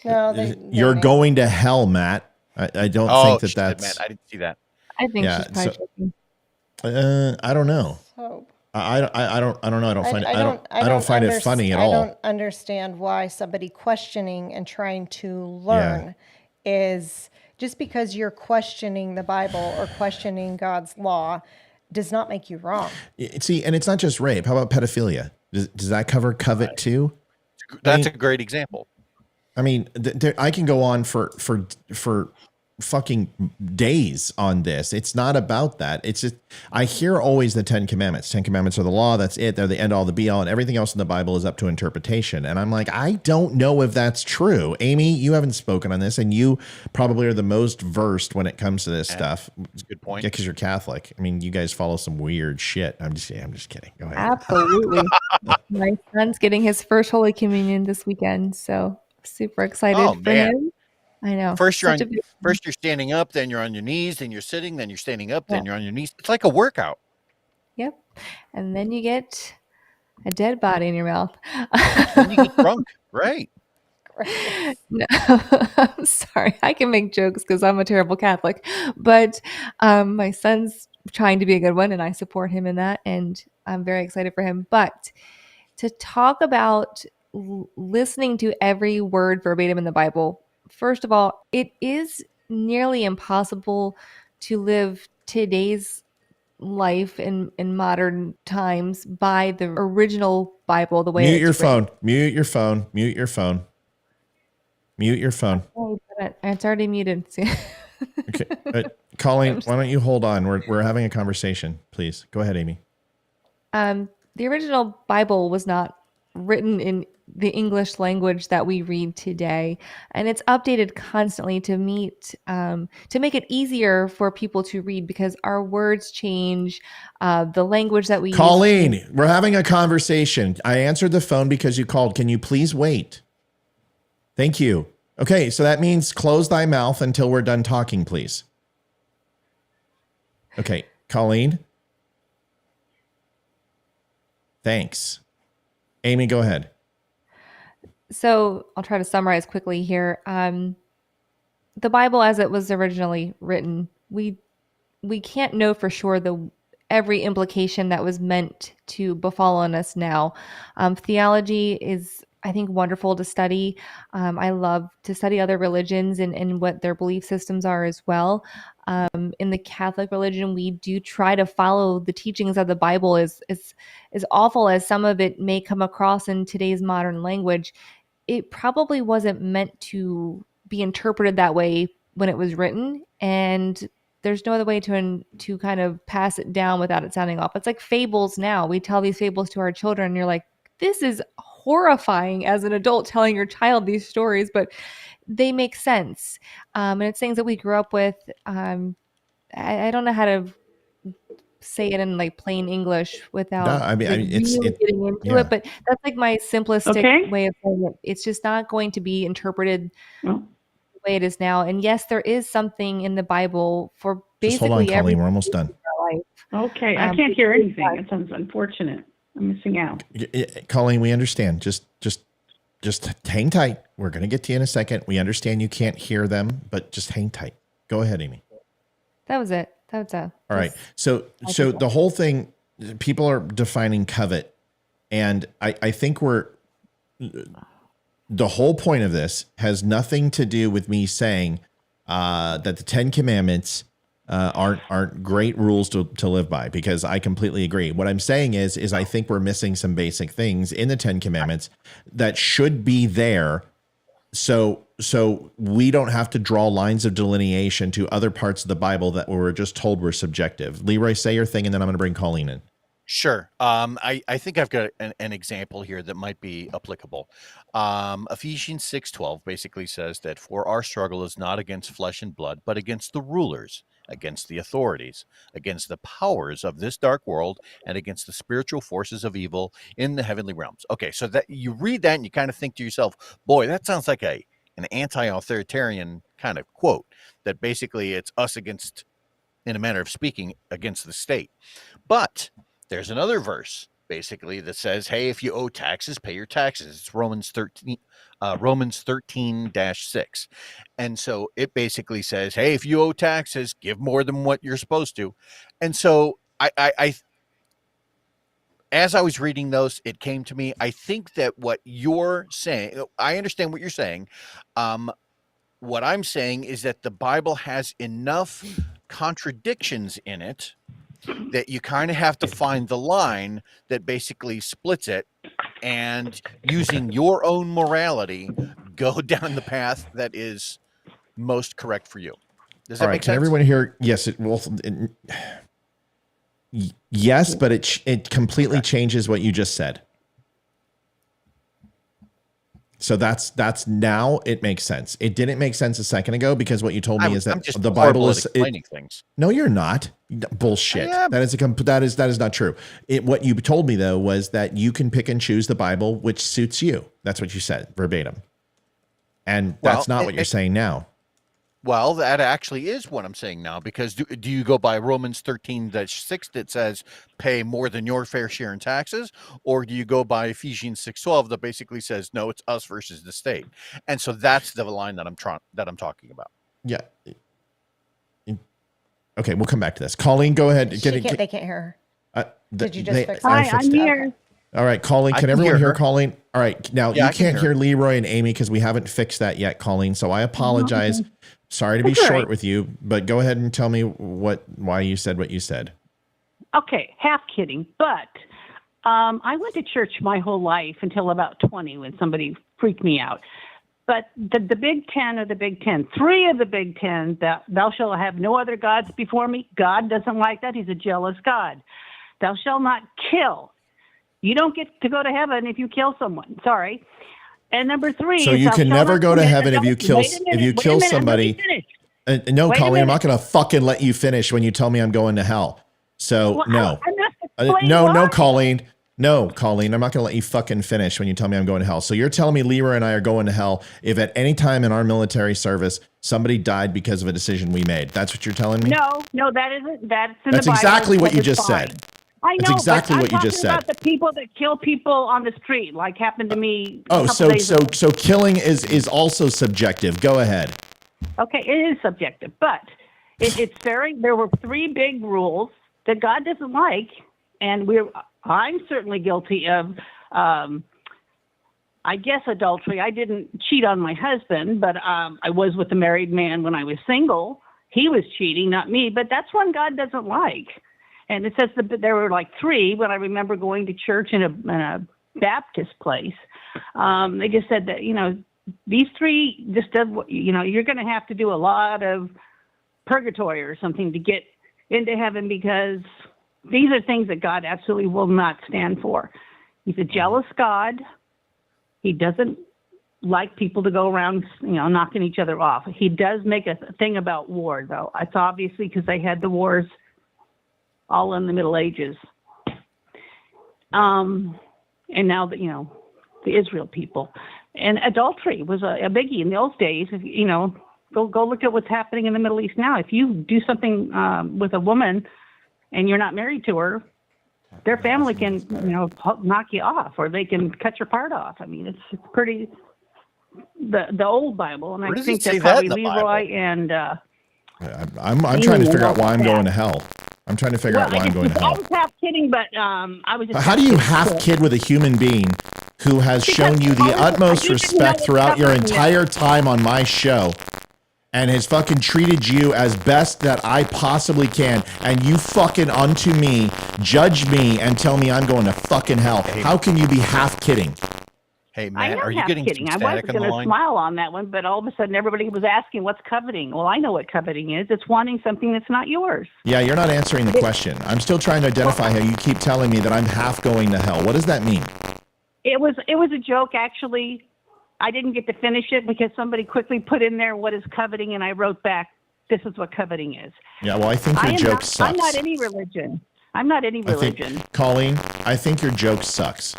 Speaker 2: No,
Speaker 4: You're going to hell, Matt. I don't think
Speaker 1: shit,
Speaker 4: that's.
Speaker 1: Matt, I didn't see that.
Speaker 7: I think
Speaker 4: Yeah,
Speaker 7: she's probably joking.
Speaker 4: I don't know.
Speaker 2: Hope.
Speaker 4: I don't know. I don't find it funny at all.
Speaker 2: I don't understand why somebody questioning and trying to learn is, just because you're questioning the Bible or questioning God's law does not make you wrong.
Speaker 4: See, and it's not just rape. How about pedophilia? Does that cover covet too?
Speaker 1: That's a great example.
Speaker 4: I mean, I can go on for fucking days on this. It's not about that. It's just, I hear always the 10 Commandments. 10 Commandments are the law. That's it. They're the end all, the be all, and everything else in the Bible is up to interpretation. And I'm like, I don't know if that's true. Amy, you haven't spoken on this, and you probably are the most versed when it comes to this stuff.
Speaker 1: That's a good point.
Speaker 4: Yeah, because you're Catholic. I mean, you guys follow some weird shit. I'm just kidding. Go ahead.
Speaker 7: Absolutely. My son's getting his first Holy Communion this weekend, so super excited
Speaker 1: Oh,
Speaker 7: for
Speaker 1: man.
Speaker 7: him. I know.
Speaker 1: First you're
Speaker 7: Such a big-
Speaker 1: standing up, then you're on your knees, then you're sitting, then you're standing up, then you're on your knees. It's like a workout.
Speaker 7: Yep. And then you get a dead body in your mouth.
Speaker 1: Then you get drunk, right?
Speaker 7: No, I'm sorry. I can make jokes because I'm a terrible Catholic, but my son's trying to be a good one, and I support him in that, and I'm very excited for him. But to talk about listening to every word verbatim in the Bible First of all, it is nearly impossible to live today's life in modern times by the original Bible, the way
Speaker 4: Mute
Speaker 7: it's
Speaker 4: your
Speaker 7: written.
Speaker 4: phone. Mute your phone. Mute your phone. Mute your phone.
Speaker 7: Oh, it's already muted. See?
Speaker 4: Okay. Colleen,
Speaker 7: I'm
Speaker 4: why don't you hold on? We're having a conversation. Please. Go ahead, Amy.
Speaker 7: The original Bible was not written in the English language that we read today, and it's updated constantly to make it easier for people to read because our words change, the language that we use change.
Speaker 4: Colleen, we're having a conversation. I answered the phone because you called. Can you please wait? Thank you. Okay, so that means close thy mouth until we're done talking, please. Okay, Colleen. Thanks. Amy, go ahead.
Speaker 7: So I'll try to summarize quickly here. The Bible, as it was originally written, we can't know for sure every implication that was meant to befall on us now. Theology is, I think, wonderful to study. I love to study other religions and what their belief systems are as well. In the Catholic religion, we do try to follow the teachings of the Bible. As awful as some of it may come across in today's modern language, it probably wasn't meant to be interpreted that way when it was written, and there's no other way to kind of pass it down without it sounding off. It's like fables now. We tell these fables to our children, and you're like, this is horrifying as an adult telling your child these stories, but they make sense. And it's things that we grew up with. I don't know how to say it in like plain English without really getting into it, but that's like my simplistic way of saying it. It's just not going to be interpreted the way it is now. And yes, there is something in the Bible for basically
Speaker 4: hold on, Colleen.
Speaker 7: every
Speaker 4: We're almost done.
Speaker 10: Okay, I can't hear anything. It sounds unfortunate. I'm missing out.
Speaker 4: Colleen, we understand. Just hang tight. We're going to get to you in a second. We understand you can't hear them, but just hang tight. Go ahead, Amy.
Speaker 7: That was it. All
Speaker 4: right. So the whole thing, people are defining covet, and I think the whole point of this has nothing to do with me saying that the 10 Commandments aren't great rules to live by, because I completely agree. What I'm saying is I think we're missing some basic things in the 10 Commandments that should be there. So we don't have to draw lines of delineation to other parts of the Bible that we're just told were subjective. Leroy, say your thing, and then I'm going to bring Colleen in.
Speaker 1: Sure. I think I've got an example here that might be applicable. Ephesians 6:12 basically says that for our struggle is not against flesh and blood, but against the rulers, against the authorities, against the powers of this dark world, and against the spiritual forces of evil in the heavenly realms. Okay, so that you read that and you kind of think to yourself, boy, that sounds like an anti-authoritarian kind of quote, that basically it's us against, in a manner of speaking, against the state. But there's another verse basically that says, hey, if you owe taxes, pay your taxes. It's Romans 13-6. And so it basically says, hey, if you owe taxes, give more than what you're supposed to. And so I as I was reading those, it came to me, I think that what you're saying, I understand what you're saying. What I'm saying is that the Bible has enough contradictions in it that you kind of have to find the line that basically splits it, and using your own morality, go down the path that is most correct for you. Does that make sense?
Speaker 4: Can everyone hear? Yes, it will. Yes, but it completely changes what you just said. So that's now it makes sense. It didn't make sense a second ago because what you told me is that the Bible is
Speaker 1: explaining things.
Speaker 4: No, you're not. Bullshit. That is not true. What you told me though was that you can pick and choose the Bible which suits you. That's what you said verbatim. And that's not what you're saying now.
Speaker 1: Well, that actually is what I'm saying now, because do you go by Romans 13-6 that says pay more than your fair share in taxes, or do you go by Ephesians 6:12 that basically says no, it's us versus the state? And so that's the line that I'm talking about.
Speaker 4: Yeah. Okay, we'll come back to this. Colleen, go ahead.
Speaker 2: They can't hear her. Did you just fix it?
Speaker 10: Hi, I'm here.
Speaker 4: All right, Colleen,
Speaker 1: I
Speaker 4: can
Speaker 1: can
Speaker 4: everyone
Speaker 1: hear
Speaker 4: hear
Speaker 1: her.
Speaker 4: Colleen? All right, now
Speaker 1: Yeah,
Speaker 4: you
Speaker 1: I can
Speaker 4: can't
Speaker 1: hear
Speaker 4: hear Leroy and Amy because we haven't fixed that yet, Colleen. So I apologize. Sorry to be
Speaker 10: That's all
Speaker 4: short
Speaker 10: right.
Speaker 4: with you, but go ahead and tell me why you said what you said.
Speaker 10: Okay, half kidding, but I went to church my whole life until about 20 when somebody freaked me out. But the Big Ten or the Big Ten, 3 of the Big Ten, that thou shalt have no other gods before me. God doesn't like that. He's a jealous God. Thou shalt not kill. You don't get to go to heaven if you kill someone. Sorry. And number 3
Speaker 4: So
Speaker 10: is
Speaker 4: you
Speaker 10: thou
Speaker 4: can
Speaker 10: shalt
Speaker 4: never
Speaker 10: not
Speaker 4: go to
Speaker 10: commit
Speaker 4: heaven if you
Speaker 10: adultery.
Speaker 4: kill
Speaker 10: Wait a minute, wait a minute,
Speaker 4: somebody.
Speaker 10: let me finish.
Speaker 4: No,
Speaker 10: Wait a
Speaker 4: Colleen, I'm not
Speaker 10: minute.
Speaker 4: going to fucking let you finish when you tell me I'm going to hell. So
Speaker 10: Well,
Speaker 4: no.
Speaker 10: I'm not explaining
Speaker 4: No,
Speaker 10: why.
Speaker 4: Colleen. No, Colleen, I'm not going to let you fucking finish when you tell me I'm going to hell. So you're telling me Leroy and I are going to hell if at any time in our military service somebody died because of a decision we made. That's what you're telling me?
Speaker 10: No, that isn't. That's in
Speaker 4: That's
Speaker 10: the Bible.
Speaker 4: exactly what
Speaker 10: so
Speaker 4: you
Speaker 10: it's
Speaker 4: just
Speaker 10: fine.
Speaker 4: said.
Speaker 10: I
Speaker 4: That's
Speaker 10: know,
Speaker 4: exactly
Speaker 10: but
Speaker 4: what you
Speaker 10: I'm
Speaker 4: just
Speaker 10: talking
Speaker 4: said.
Speaker 10: about the people that kill people on the street, like happened to me.
Speaker 4: Oh,
Speaker 10: a couple days ago.
Speaker 4: so killing is also subjective. Go ahead.
Speaker 10: Okay, it is subjective, but it's very. There were 3 big rules that God doesn't like, and I'm certainly guilty of. I guess adultery. I didn't cheat on my husband, but I was with a married man when I was single. He was cheating, not me. But that's one God doesn't like. And it says that there were like 3 when I remember going to church in a Baptist place. They just said that, these 3 just does, you're going to have to do a lot of purgatory or something to get into heaven because these are things that God absolutely will not stand for. He's a jealous God. He doesn't like people to go around, knocking each other off. He does make a thing about war, though. It's obviously because they had the wars all in the Middle Ages. And now that, the Israel people. And adultery was a biggie in those days. Go look at what's happening in the Middle East now. If you do something with a woman and you're not married to her, their family can, knock you off, or they can cut your part off. I mean, it's pretty the old Bible, and
Speaker 1: Where
Speaker 10: I
Speaker 1: does
Speaker 10: think
Speaker 1: it say
Speaker 10: that
Speaker 1: that
Speaker 10: probably
Speaker 1: in the
Speaker 10: Leroy
Speaker 1: Bible?
Speaker 10: and
Speaker 4: I'm trying to figure out why I'm going to hell. I'm trying to figure out why I'm going to
Speaker 10: I
Speaker 4: hell.
Speaker 10: was half kidding, but I was. Just
Speaker 4: How do you half kid with a human being who has shown you the utmost respect throughout your entire time on my show and has fucking treated you as best that I possibly can, and you fucking unto me, judge me, and tell me I'm going to fucking hell? How can you be half kidding?
Speaker 1: Hey,
Speaker 10: I
Speaker 1: Matt,
Speaker 10: am
Speaker 1: are you
Speaker 10: half
Speaker 1: getting
Speaker 10: kidding.
Speaker 1: some
Speaker 10: I
Speaker 1: static
Speaker 10: wasn't
Speaker 1: on the
Speaker 10: going to
Speaker 1: line?
Speaker 10: smile on that one, but all of a sudden everybody was asking, what's coveting? Well, I know what coveting is. It's wanting something that's not yours.
Speaker 4: Yeah, you're not answering the question. I'm still trying to identify how you keep telling me that I'm half going to hell. What does that mean?
Speaker 10: It was a joke, actually. I didn't get to finish it because somebody quickly put in there, what is coveting? And I wrote back, this is what coveting is.
Speaker 4: Yeah, well, I think your joke sucks.
Speaker 10: I'm not any religion.
Speaker 4: Colleen, I think your joke sucks.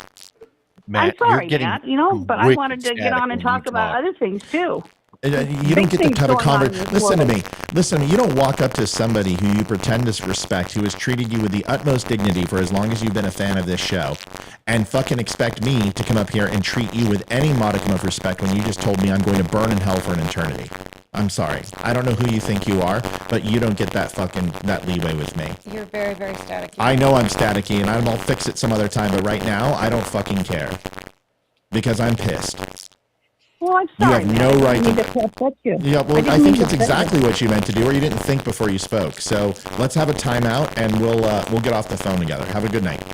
Speaker 1: Matt,
Speaker 10: I'm sorry,
Speaker 1: you're getting
Speaker 10: Matt, but I
Speaker 1: wicked
Speaker 10: wanted to get
Speaker 1: static
Speaker 10: on and
Speaker 1: when you
Speaker 10: talk about other things, too.
Speaker 4: You don't
Speaker 10: Big
Speaker 4: get the
Speaker 10: things
Speaker 4: type of
Speaker 10: going on in
Speaker 4: conversation.
Speaker 10: this
Speaker 4: Listen to
Speaker 10: world.
Speaker 4: me. Listen to me. You don't walk up to somebody who you pretend to respect, who has treated you with the utmost dignity for as long as you've been a fan of this show, and fucking expect me to come up here and treat you with any modicum of respect when you just told me I'm going to burn in hell for an eternity. I'm sorry. I don't know who you think you are, but you don't get that leeway with me.
Speaker 2: You're very, very staticky.
Speaker 4: I know I'm staticky, and I'll fix it some other time, but right now, I don't fucking care. Because I'm pissed.
Speaker 10: Well, I'm
Speaker 4: You
Speaker 10: sorry.
Speaker 4: have no right
Speaker 10: to
Speaker 4: to.
Speaker 10: upset you.
Speaker 4: Yeah, well, I think it's exactly what you meant to do, or you didn't think before you spoke. So let's have a timeout, and we'll get off the phone together. Have a good night.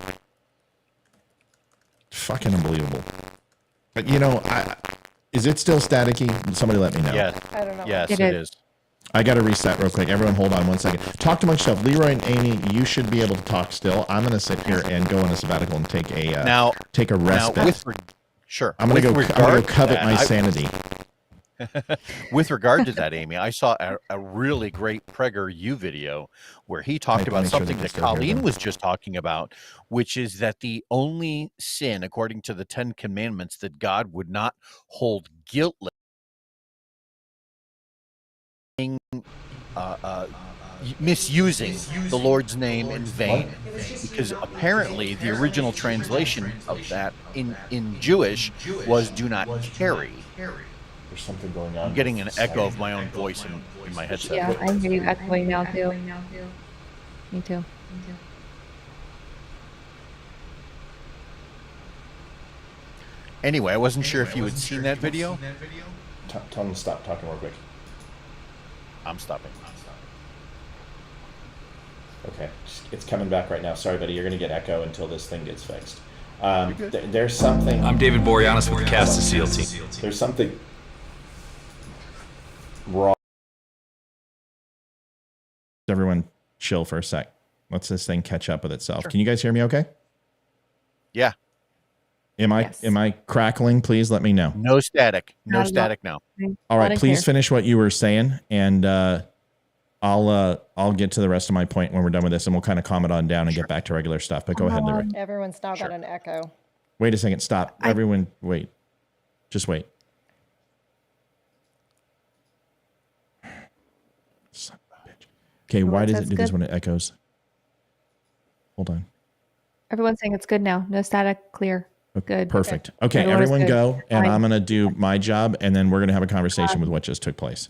Speaker 4: Fucking unbelievable. But is it still staticky? Somebody let me know.
Speaker 1: Yeah.
Speaker 2: I don't know.
Speaker 1: Yes,
Speaker 7: It
Speaker 1: it
Speaker 7: is.
Speaker 1: is.
Speaker 4: I got to reset real quick. Everyone, hold on one second. Talk amongst yourself. Leroy and Amy, you should be able to talk still. I'm going to sit here and go on a sabbatical and take a respite.
Speaker 1: Sure.
Speaker 4: I'm going to go covet my sanity.
Speaker 1: With regard to that, Amy, I saw a really great PragerU video where he talked about something that Colleen was just talking about, which is that the only sin, according to the 10 Commandments, that God would not hold guiltless misusing the Lord's name in vain, because apparently the original translation of that in Jewish was "do not carry."
Speaker 4: There's something going on.
Speaker 1: I'm getting an echo of my own voice in my headset.
Speaker 7: Yeah, I hear you echoing now too. Me too.
Speaker 1: Anyway, I wasn't sure if you had seen that video.
Speaker 4: Tell them to stop talking real quick.
Speaker 1: I'm stopping.
Speaker 4: Okay, it's coming back right now. Sorry, buddy. You're going to get echo until this thing gets fixed. There's something.
Speaker 9: I'm David Boreanaz with the cast of SEAL Team.
Speaker 4: There's something wrong. Everyone, chill for a sec. Let's this thing catch up with itself.
Speaker 1: Sure.
Speaker 4: Can you guys hear me? Okay.
Speaker 1: Yeah.
Speaker 4: Am I crackling? Please let me know.
Speaker 1: No static. No
Speaker 7: Not at all.
Speaker 1: static now.
Speaker 4: All right.
Speaker 7: Not
Speaker 4: Please
Speaker 7: clear.
Speaker 4: finish what you were saying, and I'll get to the rest of my point when we're done with this, and we'll kind of calm it on down and get back to regular stuff. But go ahead, Larry.
Speaker 2: Everyone's now got an echo.
Speaker 4: Wait a second. Stop. Everyone, wait. Just wait. Son of a bitch. Okay, why does it do this when it echoes? Hold on.
Speaker 7: Everyone's saying it's good now. No static, clear. Good.
Speaker 4: Perfect. Okay,
Speaker 7: Everyone is
Speaker 4: everyone
Speaker 7: good.
Speaker 4: go, and
Speaker 7: Fine.
Speaker 4: I'm going to do my job, and then we're going to have a conversation with what just took place.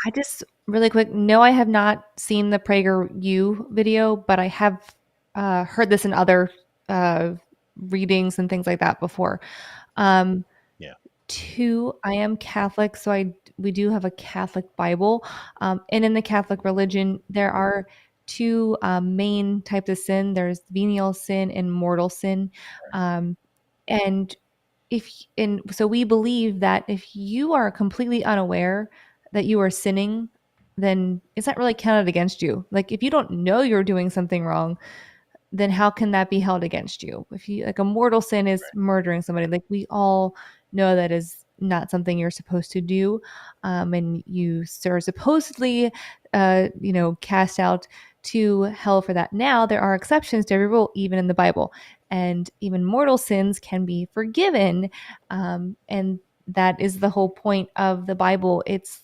Speaker 7: I just really quick. No, I have not seen the PragerU video, but I have heard this in other readings and things like that before.
Speaker 1: Yeah.
Speaker 7: Two, I am Catholic, so we do have a Catholic Bible, and in the Catholic religion, there are two main types of sin. There's venial sin and mortal sin, and so we believe that if you are completely unaware that you are sinning, then it's not really counted against you. Like if you don't know you're doing something wrong, then how can that be held against you? If you like a mortal sin is murdering somebody, like we all know that is not something you're supposed to do, and you are supposedly, cast out to hell for that. Now there are exceptions to every rule, even in the Bible, and even mortal sins can be forgiven, and that is the whole point of the Bible. It's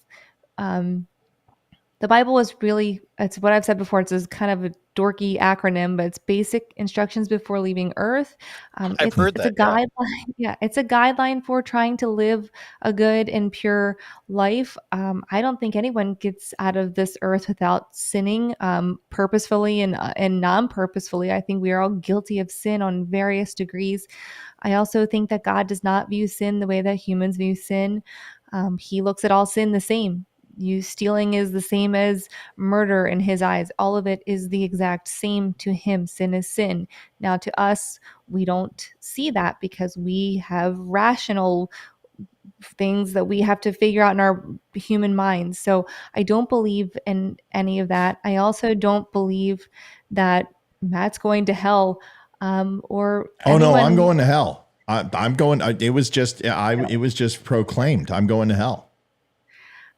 Speaker 7: the Bible is really, it's what I've said before. It's kind of a dorky acronym, but it's basic instructions before leaving Earth.
Speaker 1: I've heard
Speaker 7: it's a
Speaker 1: that, yeah.
Speaker 7: guideline. Yeah, it's a guideline for trying to live a good and pure life. I don't think anyone gets out of this earth without sinning, purposefully and non-purposefully. I think we are all guilty of sin on various degrees. I also think that God does not view sin the way that humans view sin. He looks at all sin the same. Stealing is the same as murder in his eyes. All of it is the exact same to him. Sin is sin. Now to us, we don't see that because we have rational things that we have to figure out in our human minds. So I don't believe in any of that. I also don't believe that Matt's going to hell, or
Speaker 4: Oh no, I'm
Speaker 7: anyone-
Speaker 4: going to hell. I'm going. It was just proclaimed. I'm going to hell.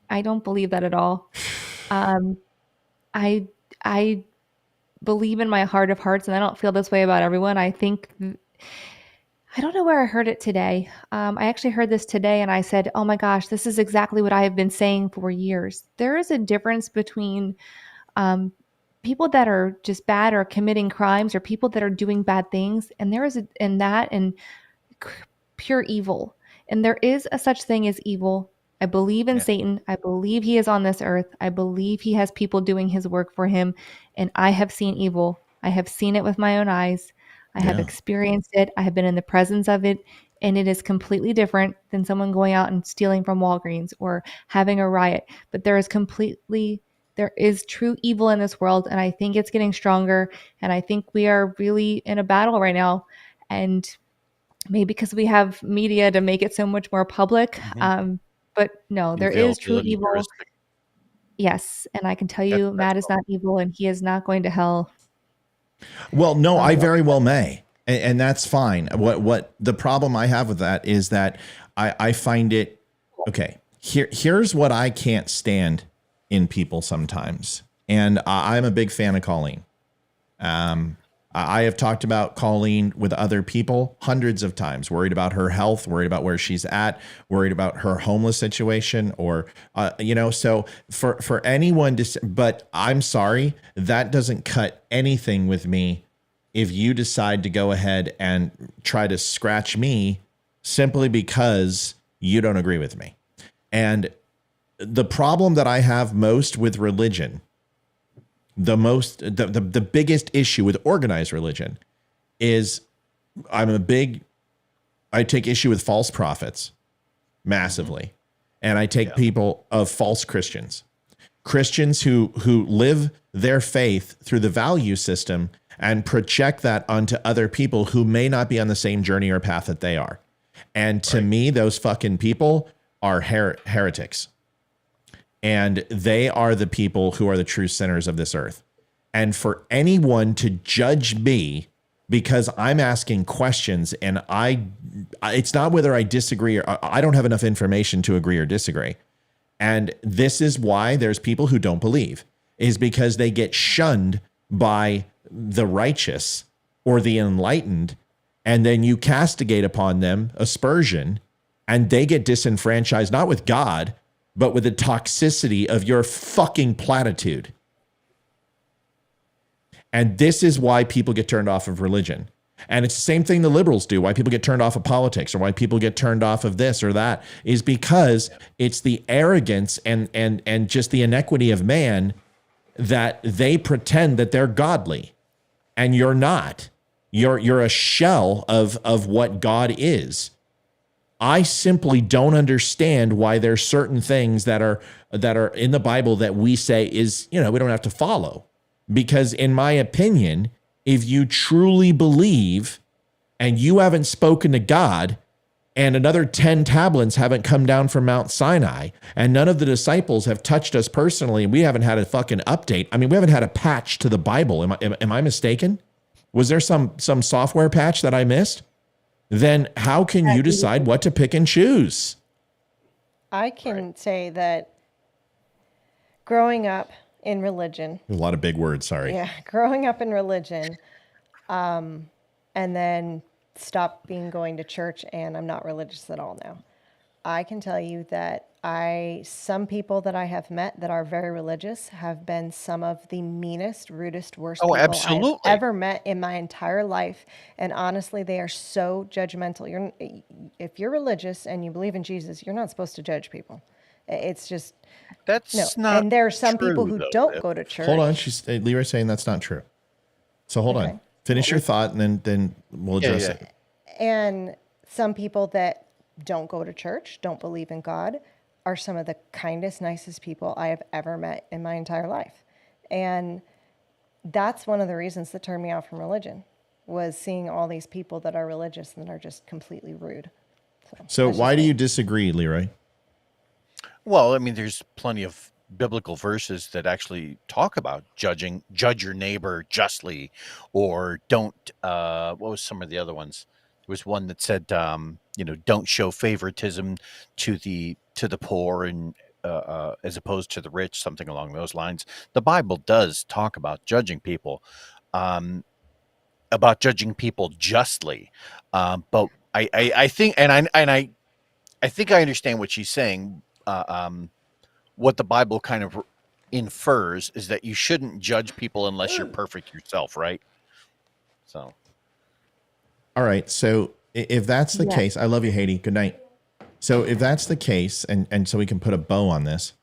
Speaker 7: I don't believe that at all. I believe in my heart of hearts, and I don't feel this way about everyone. I think I don't know where I heard it today. I actually heard this today, and I said, "Oh my gosh, this is exactly what I have been saying for years." There is a difference between people that are just bad or committing crimes, or people that are doing bad things, and there is and pure evil, and there is a such thing as evil. I believe in Satan. I believe he is on this earth. I believe he has people doing his work for him. And I have seen evil. I have seen it with my own eyes. I have experienced it. I have been in the presence of it. And it is completely different than someone going out and stealing from Walgreens or having a riot. But there is true evil in this world. And I think it's getting stronger. And I think we are really in a battle right now. And maybe because we have media to make it so much more public. But no, there is true evil. Yes. And I can tell you, Matt is not evil and he is not going to hell.
Speaker 4: Well, no, I very well may. And that's fine. What the problem I have with that is that I find it, okay, here's what I can't stand in people sometimes. And I'm a big fan of Colleen. I have talked about Colleen with other people hundreds of times, worried about her health, worried about where she's at, worried about her homeless situation, or, so for anyone to, but I'm sorry, that doesn't cut anything with me. If you decide to go ahead and try to scratch me simply because you don't agree with me. And the problem that I have most with religion, the biggest issue with organized religion is I I take issue with false prophets massively. And I take people of false Christians who live their faith through the value system and project that onto other people who may not be on the same journey or path that they are. And to me, those fucking people are heretics. And they are the people who are the true sinners of this earth. And for anyone to judge me because I'm asking questions and it's not whether I disagree or I don't have enough information to agree or disagree. And this is why there's people who don't believe, is because they get shunned by the righteous or the enlightened, and then you castigate upon them aspersion, and they get disenfranchised, not with God, but with the toxicity of your fucking platitude. And this is why people get turned off of religion. And it's the same thing the liberals do. Why people get turned off of politics or why people get turned off of this or that is because it's the arrogance and just the inequity of man that they pretend that they're godly. And you're not. You're a shell of what God is. I simply don't understand why there's certain things that are in the Bible that we say is, we don't have to follow. Because in my opinion, if you truly believe and you haven't spoken to God and another 10 tablets haven't come down from Mount Sinai and none of the disciples have touched us personally and we haven't had a fucking update. I mean, we haven't had a patch to the Bible. Am I mistaken? Was there some software patch that I missed? Then how can you decide what to pick and choose?
Speaker 2: I can say that growing up in religion.
Speaker 4: A lot of big words, sorry.
Speaker 2: Yeah, growing up in religion, and then stopped going to church, and I'm not religious at all now. I can tell you that some people that I have met that are very religious have been some of the meanest, rudest, worst people
Speaker 1: absolutely.
Speaker 2: I've ever met in my entire life. And honestly, they are so judgmental. If you're religious and you believe in Jesus, you're not supposed to judge people. It's just
Speaker 1: that's
Speaker 2: no.
Speaker 1: not.
Speaker 2: And there are some
Speaker 1: true,
Speaker 2: people who
Speaker 1: though,
Speaker 2: don't go to church.
Speaker 4: Hold on, Leroy's saying that's not true. So hold on, finish your thought, and then we'll address it.
Speaker 2: And some people that don't go to church, don't believe in God, are some of the kindest, nicest people I have ever met in my entire life. And that's one of the reasons that turned me off from religion, was seeing all these people that are religious and that are just completely rude.
Speaker 4: So why do you disagree, Leroy?
Speaker 1: Well, I mean, there's plenty of biblical verses that actually talk about judge your neighbor justly, or don't. What was some of the other ones? There was one that said, don't show favoritism to the poor and as opposed to the rich, something along those lines. The Bible does talk about judging people, justly. But I think, and I think I understand what she's saying. What the Bible kind of infers is that you shouldn't judge people unless you're perfect yourself, right? So,
Speaker 4: all right. So if that's the case, I love you, Haiti. Good night. So if that's the case, and so we can put a bow on this,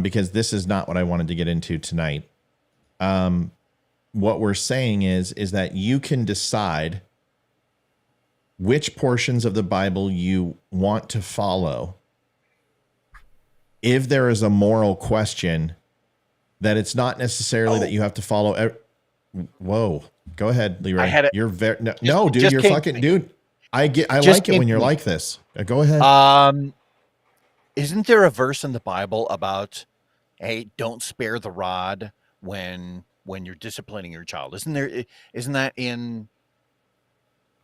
Speaker 4: because this is not what I wanted to get into tonight. What we're saying is that you can decide which portions of the Bible you want to follow. If there is a moral question, that it's not necessarily that you have to follow. Whoa, go ahead, Leroy. You're very no, dude. You're fucking dude. I like it when you're like this. Go ahead.
Speaker 1: Isn't there a verse in the Bible about, hey, don't spare the rod when you're disciplining your child? Isn't that in?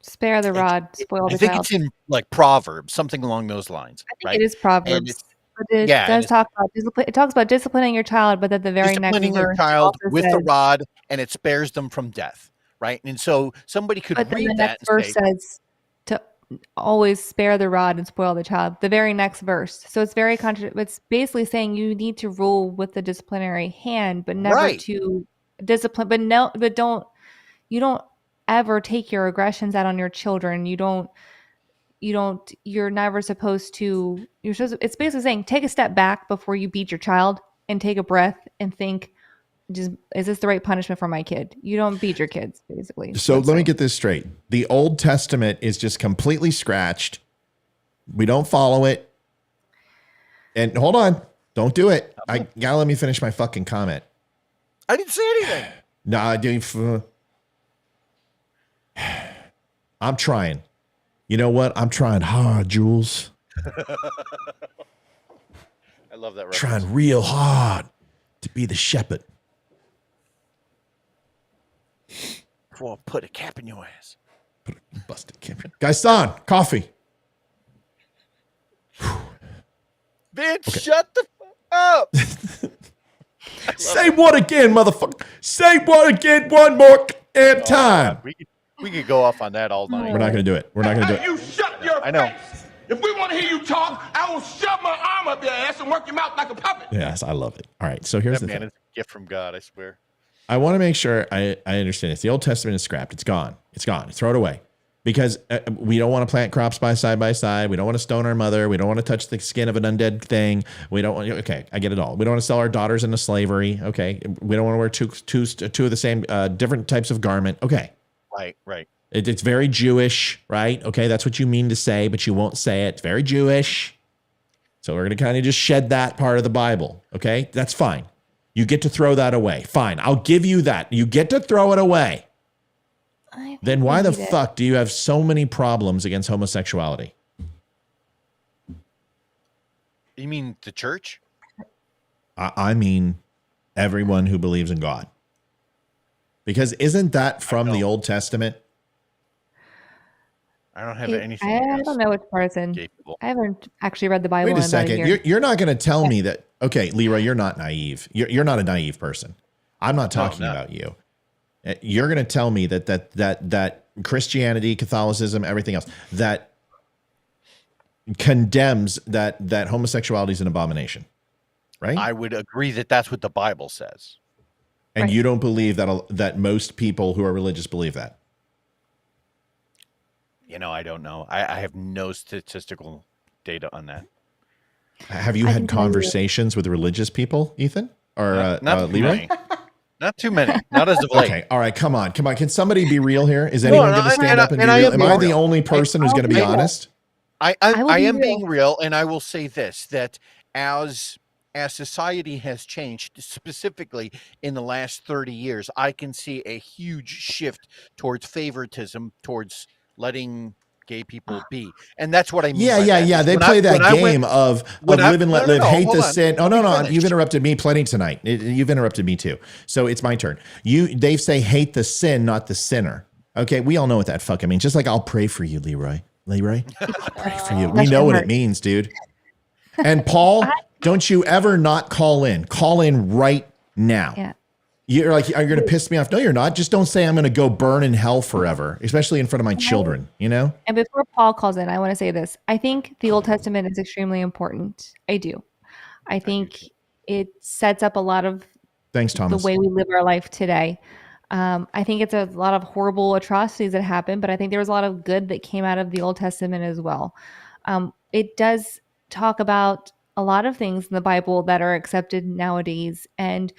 Speaker 7: Spare the rod, spoil the child.
Speaker 1: I think it's in like Proverbs, something along those lines.
Speaker 7: I think it is Proverbs. But it does talk about discipline. It talks about disciplining your child, but at the very next verse,
Speaker 1: your child with the rod, and it spares them from death, right? And so somebody could read
Speaker 7: the
Speaker 1: that.
Speaker 7: Next verse says to always spare the rod and spoil the child. The very next verse, so it's very It's basically saying you need to rule with the disciplinary hand, but never to discipline. But you don't ever take your aggressions out on your children. You're never supposed to, it's basically saying, take a step back before you beat your child and take a breath and think, is this the right punishment for my kid? You don't beat your kids, basically.
Speaker 4: So let me get this straight. The Old Testament is just completely scratched. We don't follow it. And hold on. Don't do it. I gotta let me finish my fucking comment.
Speaker 1: I didn't say anything.
Speaker 4: No, I didn't. I'm trying. You know what? I'm trying hard, Jules.
Speaker 1: I love that reference.
Speaker 4: Trying real hard to be the shepherd.
Speaker 1: Before I put a cap in your ass.
Speaker 4: Put a busted cap in. Gaston, coffee.
Speaker 1: Bitch, shut the fuck up.
Speaker 4: Say what again, motherfucker? Say what again one more time.
Speaker 1: We could go off on that all night.
Speaker 4: We're not going to do it. We're not going to do it.
Speaker 8: You shut your
Speaker 1: I know.
Speaker 8: face. If we want to hear you talk, I will shove my arm up your ass and work your mouth like a puppet.
Speaker 4: Yes, I love it. All right, so here's
Speaker 1: That
Speaker 4: the
Speaker 1: man
Speaker 4: thing.
Speaker 1: is a gift from God, I swear.
Speaker 4: I want to make sure I understand this. The Old Testament is scrapped. It's gone. It's gone. Throw it away. Because we don't want to plant crops by side. We don't want to stone our mother. We don't want to touch the skin of an undead thing. We don't want. Okay, I get it all. We don't want to sell our daughters into slavery. Okay, we don't want to wear two of the same different types of garment. Okay,
Speaker 1: Right.
Speaker 4: it's very Jewish, right? Okay, that's what you mean to say, but you won't say it. It's very Jewish. So we're going to kind of just shed that part of the Bible. Okay, that's fine. You get to throw that away. Fine, I'll give you that. You get to throw it away. Then why the fuck do you have so many problems against homosexuality?
Speaker 1: You mean the church?
Speaker 4: I mean everyone who believes in God. Because isn't that from the Old Testament?
Speaker 1: I don't have anything.
Speaker 7: I don't know which part it's in. I haven't actually read the Bible.
Speaker 4: Wait a
Speaker 7: in about
Speaker 4: second.
Speaker 7: year.
Speaker 4: You're not going to tell me that. Okay, Leroy, you're not naive. You're not a naive person. I'm not talking about you. You're going to tell me that Christianity, Catholicism, everything else that condemns that homosexuality is an abomination, right?
Speaker 1: I would agree that that's what the Bible says.
Speaker 4: And you don't believe that most people who are religious believe that?
Speaker 1: I don't know. I have no statistical data on that.
Speaker 4: Have you had conversations with religious people, Ethan? Or Leroy?
Speaker 1: Not too many. Not as of late.
Speaker 4: Okay. All right. Come on. Can somebody be real here? Is anyone going to stand up and be real? Am I the only person who's going to be honest?
Speaker 1: I am being real, and I will say this, that as society has changed, specifically in the last 30 years, I can see a huge shift towards favoritism, towards letting gay people be. And that's what I mean.
Speaker 4: Yeah. They play that game of live and let live, hate the sin. Oh, no. You've interrupted me plenty tonight. You've interrupted me too. So it's my turn. They say hate the sin, not the sinner. Okay, we all know what that fucking means. Just like I'll pray for you, Leroy. I'll pray for you. We know what it means, dude. And Paul, don't you ever not call in. Call in right now.
Speaker 7: Yeah.
Speaker 4: You're like, are you going to piss me off? No, you're not. Just don't say I'm going to go burn in hell forever, especially in front of my children, And
Speaker 7: before Paul calls in, I want to say this. I think the Old Testament is extremely important. I do. I think it sets up a lot of
Speaker 4: Thanks, Thomas.
Speaker 7: the way we live our life today. I think it's a lot of horrible atrocities that happen, but I think there was a lot of good that came out of the Old Testament as well. It does talk about a lot of things in the Bible that are accepted nowadays, and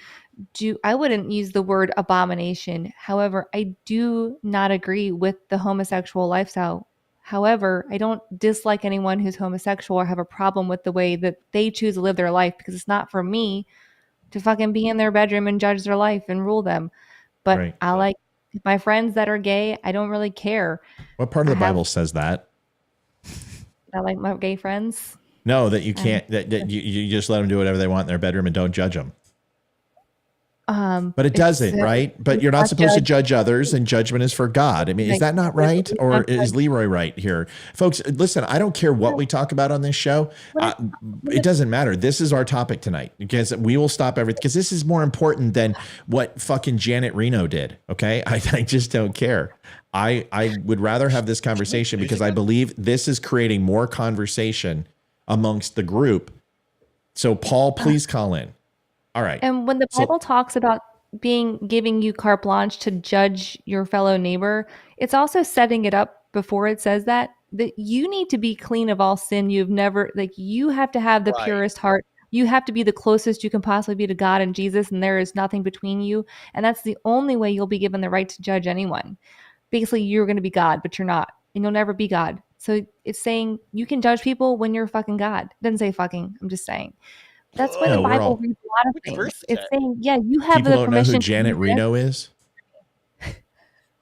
Speaker 7: I wouldn't use the word abomination. However, I do not agree with the homosexual lifestyle. However, I don't dislike anyone who's homosexual or have a problem with the way that they choose to live their life, because it's not for me to fucking be in their bedroom and judge their life and rule them. But I like my friends that are gay. I don't really care.
Speaker 4: What part of the Bible says that?
Speaker 7: I like my gay friends.
Speaker 4: No, that you can't, that you just let them do whatever they want in their bedroom and don't judge them. But it doesn't, right? But you're not supposed to judge others, and judgment is for God. I mean, is that not right? Or is Leroy right here? Folks, listen, I don't care what we talk about on this show. It doesn't matter. This is our topic tonight, because we will stop everything, because this is more important than what fucking Janet Reno did. Okay. I just don't care. I would rather have this conversation, because I believe this is creating more conversation amongst the group. So Paul, please call in. All right.
Speaker 7: And when the Bible talks about giving you carte blanche to judge your fellow neighbor, it's also setting it up before it says that you need to be clean of all sin. You have to have the purest heart You have to be the closest you can possibly be to God and Jesus, and there is nothing between you. And that's the only way you'll be given the right to judge anyone. Basically, you're going to be God, but you're not, and you'll never be God. So it's saying you can judge people when you're fucking God. It doesn't say fucking. I'm just saying. That's why
Speaker 4: No,
Speaker 7: the
Speaker 4: we're
Speaker 7: Bible
Speaker 4: all-
Speaker 7: reads a lot of
Speaker 1: Which
Speaker 7: things.
Speaker 1: verse is
Speaker 7: It's
Speaker 1: that?
Speaker 7: saying, yeah, you have
Speaker 4: People
Speaker 7: the
Speaker 4: don't know who
Speaker 7: permission.
Speaker 4: Janet Reno is.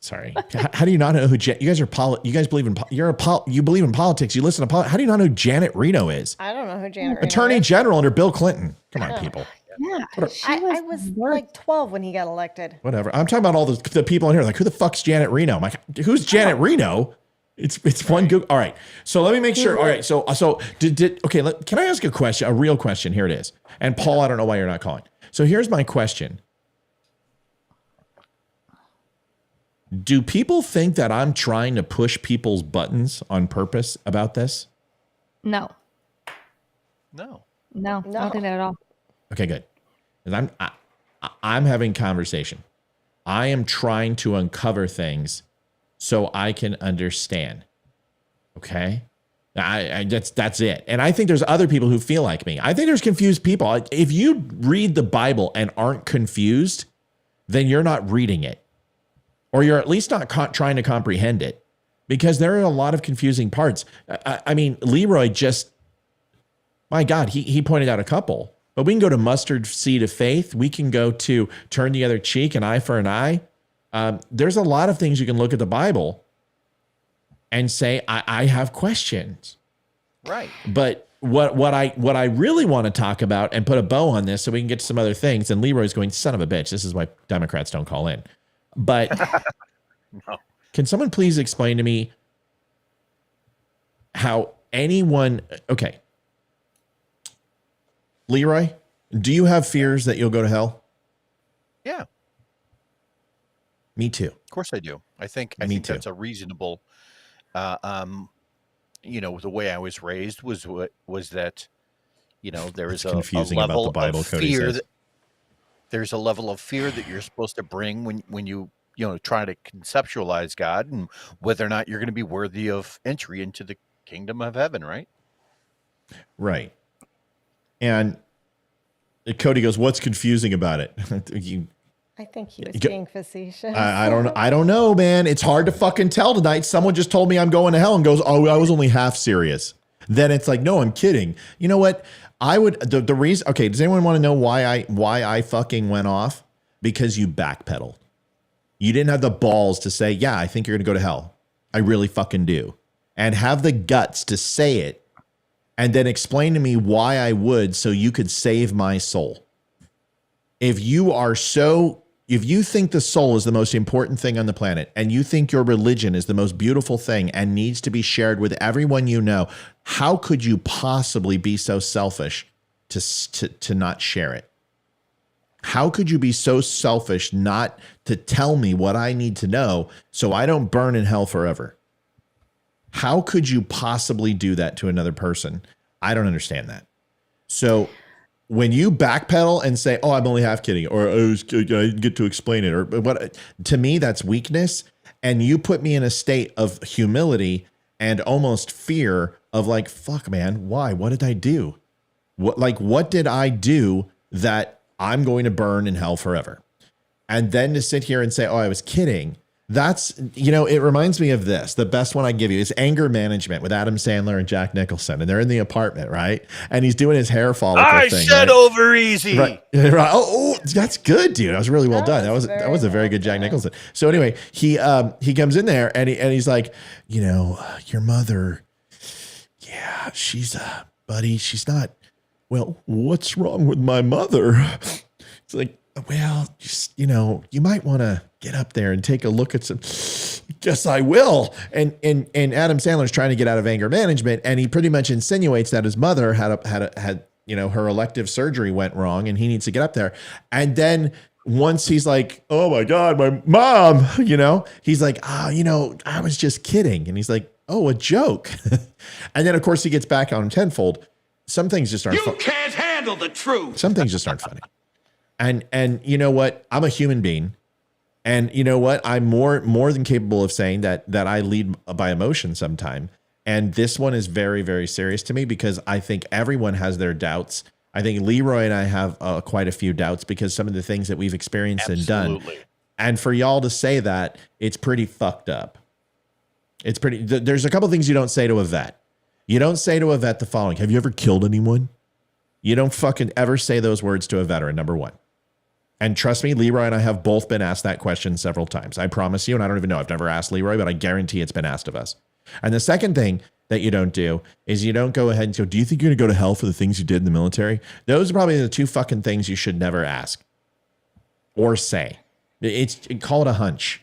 Speaker 4: Sorry, how do you not know who you guys are? You guys believe in you believe in politics. You listen to politics. How do you not know who Janet Reno is?
Speaker 2: I don't know who Janet Reno
Speaker 4: Attorney
Speaker 2: is.
Speaker 4: General under Bill Clinton. Come on, people.
Speaker 7: Yeah,
Speaker 2: I was like 12 when he got elected.
Speaker 4: Whatever. I'm talking about all the people in here. Like, who the fuck's Janet Reno? I'm like, who's Janet Reno? It's one Google. All right. So let me make sure. All right. So okay. Can I ask a question? A real question. Here it is. And Paul, I don't know why you're not calling. So here's my question. Do people think that I'm trying to push people's buttons on purpose about this?
Speaker 7: No,
Speaker 1: No.
Speaker 7: I don't think that at all.
Speaker 4: Okay, good. 'Cause I'm having conversation. I am trying to uncover things so I can understand. Okay? That's it. And I think there's other people who feel like me. I think there's confused people. If you read the Bible and aren't confused, then you're not reading it. Or you're at least not trying to comprehend it. Because there are a lot of confusing parts. I mean, Leroy just, my God, he pointed out a couple. But we can go to mustard seed of faith. We can go to turn the other cheek, an eye for an eye. There's a lot of things you can look at the Bible and say, I have questions.
Speaker 1: Right.
Speaker 4: But what I really want to talk about and put a bow on this so we can get to some other things, and Leroy's going, son of a bitch, this is why Democrats don't call in. But
Speaker 1: No.
Speaker 4: Can someone please explain to me how anyone, okay. Leroy, do you have fears that you'll go to hell?
Speaker 1: Yeah.
Speaker 4: Me too.
Speaker 1: Of course I do. I think
Speaker 4: too.
Speaker 1: that's a reasonable, the way I was raised was that, there is a
Speaker 4: confusing
Speaker 1: level
Speaker 4: about the Bible,
Speaker 1: of
Speaker 4: Cody
Speaker 1: fear
Speaker 4: says.
Speaker 1: there's a level of fear that you're supposed to bring when you try to conceptualize God and whether or not you're going to be worthy of entry into the kingdom of heaven, right?
Speaker 4: Right. And Cody goes, what's confusing about it?
Speaker 2: I think he was being facetious.
Speaker 4: I don't know, man. It's hard to fucking tell tonight. Someone just told me I'm going to hell and goes, oh, I was only half serious. Then it's like, no, I'm kidding. You know what? I would, the reason, okay, does anyone want to know why I fucking went off? Because you backpedaled. You didn't have the balls to say, yeah, I think you're going to go to hell. I really fucking do. And have the guts to say it and then explain to me why I would so you could save my soul. If you think the soul is the most important thing on the planet and you think your religion is the most beautiful thing and needs to be shared with everyone you know, how could you possibly be so selfish to not share it? How could you be so selfish not to tell me what I need to know so I don't burn in hell forever? How could you possibly do that to another person? I don't understand that. So when you backpedal and say, oh, I'm only half kidding, or I didn't get to explain it, or what, to me, that's weakness. And you put me in a state of humility and almost fear of like, fuck, man, why? What did I do? What did I do that I'm going to burn in hell forever? And then to sit here and say, oh, I was kidding. That's, it reminds me of this. The best one I give you is Anger Management with Adam Sandler and Jack Nicholson. And they're in the apartment, right? And he's doing his hair follicle
Speaker 1: I
Speaker 4: thing.
Speaker 1: said
Speaker 4: right?
Speaker 1: over easy.
Speaker 4: Right. Oh, that's good, dude. That was really well done. That was a very good Jack Nicholson. So anyway, he comes in there and he's like, your mother, yeah, she's buddy, she's not, well, what's wrong with my mother? It's like, well, just, you might want to get up there and take a look at some. Guess I will. And Adam Sandler's trying to get out of Anger Management, and he pretty much insinuates that his mother had her elective surgery went wrong, and he needs to get up there. And then once he's like, oh my God, my mom, he's like, I was just kidding. And he's like, oh, a joke. And then of course he gets back on tenfold. Some things just aren't.
Speaker 8: You can't handle the truth.
Speaker 4: Some things just aren't funny. And you know what? I'm a human being. And you know what? I'm more than capable of saying that I lead by emotion sometime. And this one is very, very serious to me because I think everyone has their doubts I think Leroy and I have quite a few doubts because some of the things that we've experienced and done. And for y'all to say that, it's pretty fucked up. It's pretty. There's a couple things you don't say to a vet. You don't say to a vet the following: have you ever killed anyone? You don't fucking ever say those words to a veteran, number one. And trust me, Leroy and I have both been asked that question several times. I promise you, and I don't even know. I've never asked Leroy, but I guarantee it's been asked of us. And the second thing that you don't do is you don't go ahead and go, do you think you're going to go to hell for the things you did in the military? Those are probably the two fucking things you should never ask or say. Call it a hunch.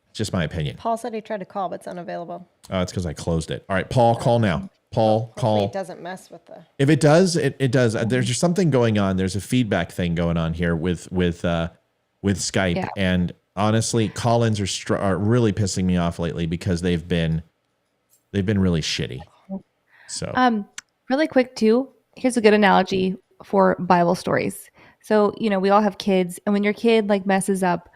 Speaker 4: It's just my opinion.
Speaker 2: Paul said he tried to call, but it's unavailable.
Speaker 4: Oh, it's because I closed it. All right, Paul, call now. Paul, call.
Speaker 2: It doesn't mess with the.
Speaker 4: If it does, it does. There's just something going on. There's a feedback thing going on here with Skype,
Speaker 7: Yeah.
Speaker 4: and honestly, call-ins are really pissing me off lately because they've been really shitty. So,
Speaker 7: really quick too. Here's a good analogy for Bible stories. So, we all have kids, and when your kid like messes up,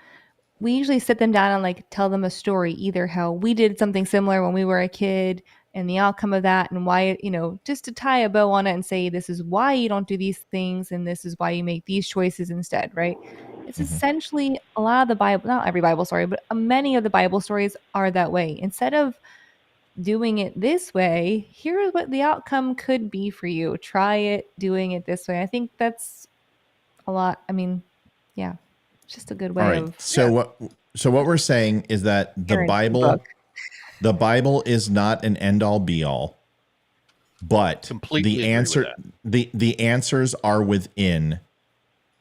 Speaker 7: we usually sit them down and like tell them a story, either how we did something similar when we were a kid and the outcome of that, and why, just to tie a bow on it and say, this is why you don't do these things, and this is why you make these choices instead, right? It's essentially a lot of the Bible, not every Bible story, but many of the Bible stories are that way. Instead of doing it this way, here's what the outcome could be for you. Try it doing it this way. I think that's a lot. I mean, yeah, it's just a good way of.
Speaker 4: So what we're saying is that the Bible is not an end all be all, but the answers are within.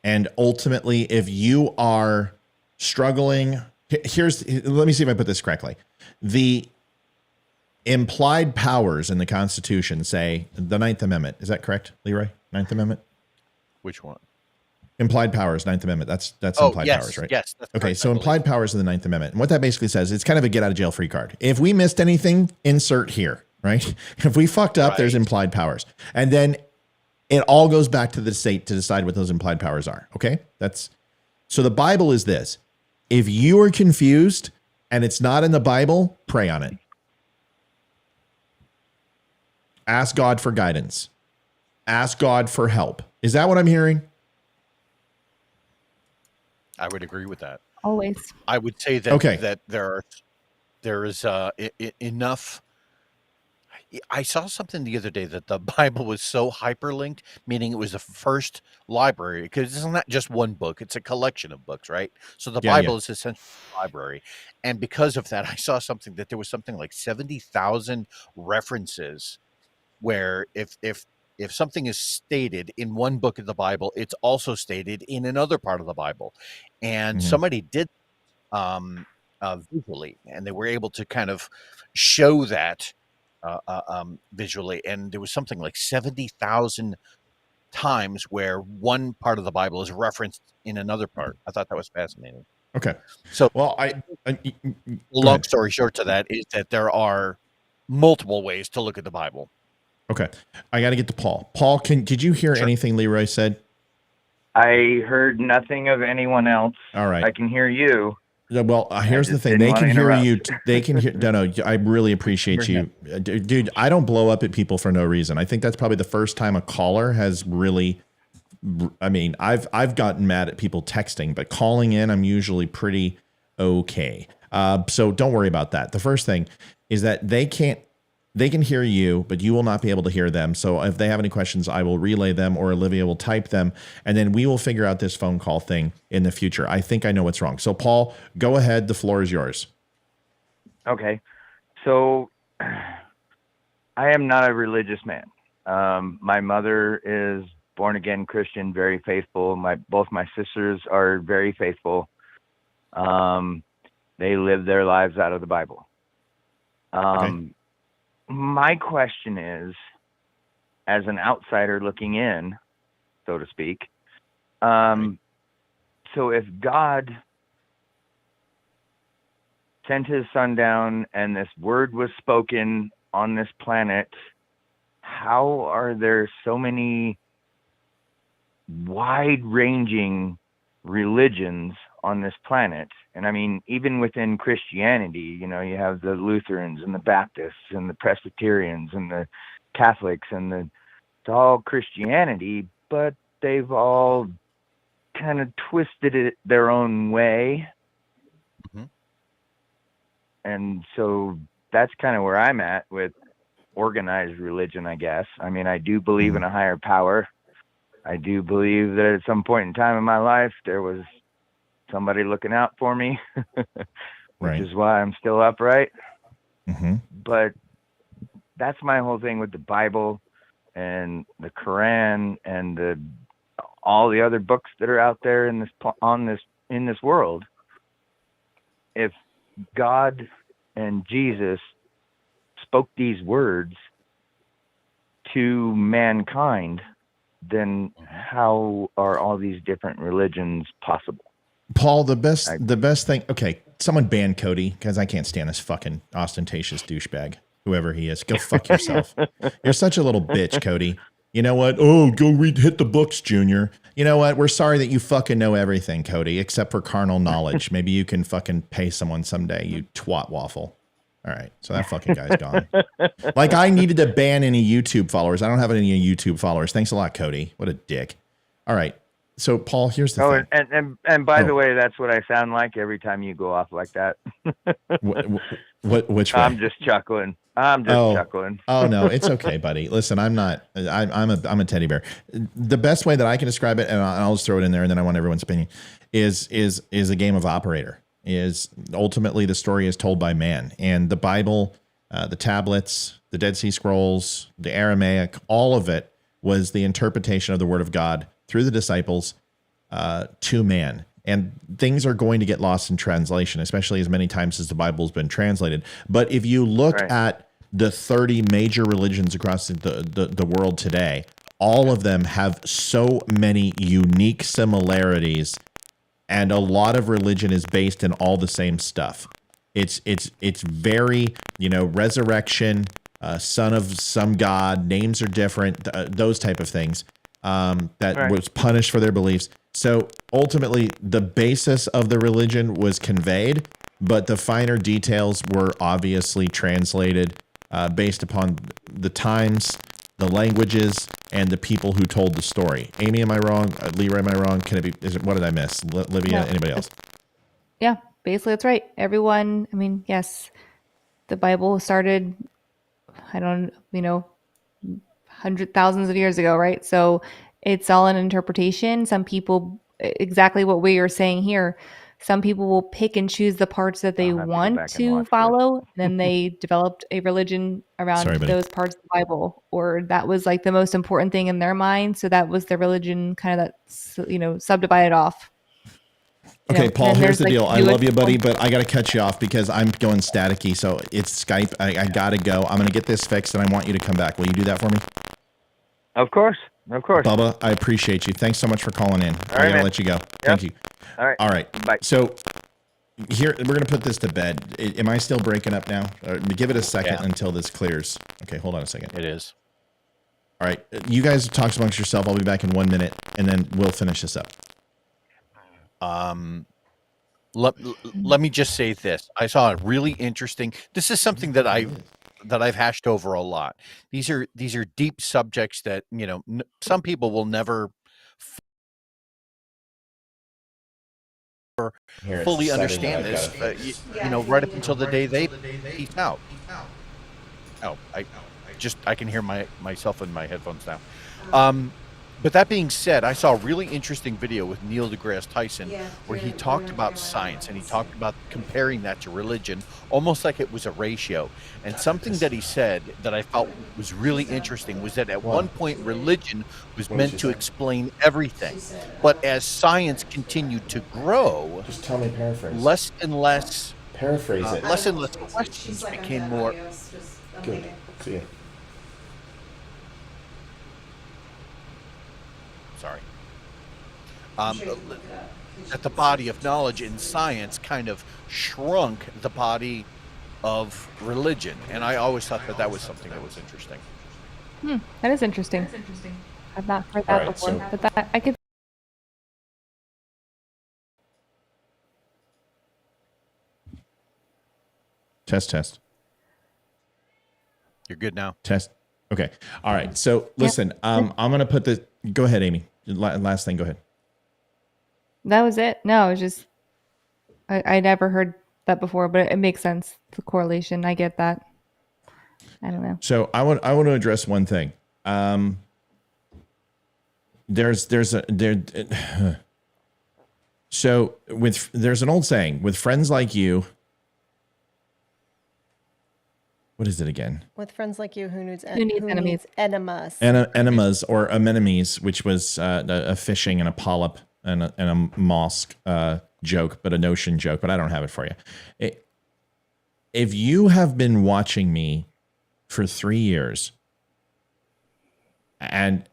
Speaker 4: And ultimately, if you are struggling, let me see if I put this correctly. The implied powers in the Constitution say the 9th Amendment. Is that correct, Leroy? 9th Amendment?
Speaker 1: Which one?
Speaker 4: Implied powers, 9th Amendment. That's implied powers, right?
Speaker 1: Yes. That's
Speaker 4: okay,
Speaker 1: correct,
Speaker 4: so implied powers in the 9th Amendment. And what that basically says, it's kind of a get out of jail free card. If we missed anything, insert here, right? If we fucked up, there's implied powers. And then it all goes back to the state to decide what those implied powers are, okay? So the Bible is this. If you are confused and it's not in the Bible, pray on it. Ask God for guidance. Ask God for help. Is that what I'm hearing?
Speaker 1: I would agree with that.
Speaker 7: Always.
Speaker 1: I would say that that there is enough. I saw something the other day that the Bible was so hyperlinked, meaning it was the first library, because it's not just one book, it's a collection of books, right? So the Bible is essentially a library. And because of that, I saw something that there was something like 70,000 references where if something is stated in one book of the Bible, it's also stated in another part of the Bible. And somebody did visually, and they were able to kind of show that visually. And there was something like 70,000 times where one part of the Bible is referenced in another part. I thought that was fascinating.
Speaker 4: Okay.
Speaker 1: So,
Speaker 4: well,
Speaker 1: long story short to that is that there are multiple ways to look at the Bible.
Speaker 4: Okay. I got to get to Paul. Paul, did you hear anything Leroy said?
Speaker 11: I heard nothing of anyone else.
Speaker 4: All right.
Speaker 11: I can hear you.
Speaker 4: Well, here's the thing. They can hear you. They can hear. No, I really appreciate you. Dude, I don't blow up at people for no reason. I think that's probably the first time a caller has really, I mean, I've gotten mad at people texting, but calling in, I'm usually pretty okay. So don't worry about that. The first thing is that they can hear you, but you will not be able to hear them. So if they have any questions, I will relay them, or Olivia will type them, and then we will figure out this phone call thing in the future. I think I know what's wrong. So Paul, go ahead. The floor is yours.
Speaker 11: Okay. So I am not a religious man. My mother is born again Christian, very faithful. Both my sisters are very faithful. They live their lives out of the Bible. Okay. My question is, as an outsider looking in, so to speak, so if God sent his son down and this word was spoken on this planet, how are there so many wide-ranging religions on this planet? And I mean, even within Christianity, you have the Lutherans and the Baptists and the Presbyterians and the Catholics, and it's all Christianity, but they've all kind of twisted it their own way.
Speaker 1: Mm-hmm.
Speaker 11: And so that's kind of where I'm at with organized religion, I guess. I mean, I do believe in a higher power. I do believe that at some point in time in my life, there was somebody looking out for me, which is why I'm still upright.
Speaker 4: Mm-hmm.
Speaker 11: But that's my whole thing with the Bible and the Quran and all the other books that are out there in this world. If God and Jesus spoke these words to mankind, then how are all these different religions possible?
Speaker 4: Paul, the best thing. Okay, someone ban Cody because I can't stand this fucking ostentatious douchebag, whoever he is. Go fuck yourself. You're such a little bitch, Cody. You know what? Oh, go hit the books, Junior. You know what? We're sorry that you fucking know everything, Cody, except for carnal knowledge. Maybe you can fucking pay someone someday, you twat waffle. All right, so that fucking guy's gone. Like, I needed to ban any YouTube followers. I don't have any YouTube followers. Thanks a lot, Cody. What a dick. All right. So, Paul, here's the thing.
Speaker 11: And by the way, that's what I sound like every time you go off like that.
Speaker 4: Which way?
Speaker 11: I'm just chuckling. Chuckling.
Speaker 4: Oh no, it's okay, buddy. Listen, I'm a teddy bear. The best way that I can describe it, and I'll just throw it in there, and then I want everyone's opinion, is a game of operator. Is ultimately the story is told by man, and the Bible, the tablets, the Dead Sea Scrolls, the Aramaic, all of it was the interpretation of the Word of God through the disciples to man. And things are going to get lost in translation, especially as many times as the Bible has been translated. But if you look at the 30 major religions across the world today, all of them have so many unique similarities, and a lot of religion is based in all the same stuff. It's very, resurrection, son of some god, names are different, those type of things. Was punished for their beliefs. So ultimately, the basis of the religion was conveyed, but the finer details were obviously translated based upon the times, the languages, and the people who told the story. Amy, am I wrong? Leroy, am I wrong? What did I miss? Livia, anybody else?
Speaker 7: Yeah, basically that's right. Everyone, yes, the Bible started, thousands of years ago, right? So it's all an interpretation. Some people, exactly what we are saying here, some people will pick and choose the parts that they want to follow. Then they developed a religion around those parts of the Bible, or that was like the most important thing in their mind. So that was the religion kind of that, subdivided off.
Speaker 4: Okay, Paul, here's the deal. I love you, buddy, but I got to cut you off because I'm going staticky. So it's Skype. I got to go. I'm going to get this fixed, and I want you to come back. Will you do that for me?
Speaker 11: Of course.
Speaker 4: Bubba, I appreciate you. Thanks so much for calling in. I'm going to let you go. Yep. Thank you.
Speaker 11: All right.
Speaker 4: Bye. So here, we're going to put this to bed. Am I still breaking up now? Give it a second until this clears. Okay, hold on a second.
Speaker 1: It is.
Speaker 4: All right. You guys talk amongst yourself. I'll be back in 1 minute, and then we'll finish this up.
Speaker 1: Let me just say this. I saw a really interesting. This is something that I've hashed over a lot. These are deep subjects that some people will never fully understand this. Right up until the day they peace out. Oh, I can hear myself in my headphones now. But that being said, I saw a really interesting video with Neil deGrasse Tyson where he talked about science, and he talked about comparing that to religion, almost like it was a ratio. And something that he said that I felt was really interesting was that at one point religion was meant to explain everything. But as science continued to grow,
Speaker 4: just tell me paraphrase.
Speaker 1: Less and less questions became more.
Speaker 4: Good. See ya.
Speaker 1: Sorry. That the body of knowledge in science kind of shrunk the body of religion, and I always thought that was something that was interesting.
Speaker 7: That is interesting. I've not heard that before, but that I could.
Speaker 4: Test.
Speaker 1: You're good now.
Speaker 4: Test. Okay. All right. So listen, I'm gonna put Go ahead, Amy. Last thing. Go ahead.
Speaker 7: That was it. No, it was just I never heard that before, but it makes sense. The correlation. I get that. I don't know.
Speaker 4: So I want to address one thing. So there's an old saying, with friends like you. What is it again?
Speaker 2: With friends like you, who needs
Speaker 7: enemies?
Speaker 2: Enemas.
Speaker 4: Enemas or anemones, which was a fishing and a polyp and a mollusk joke, but a notion joke. But I don't have it for you. If you have been watching me for 3 years and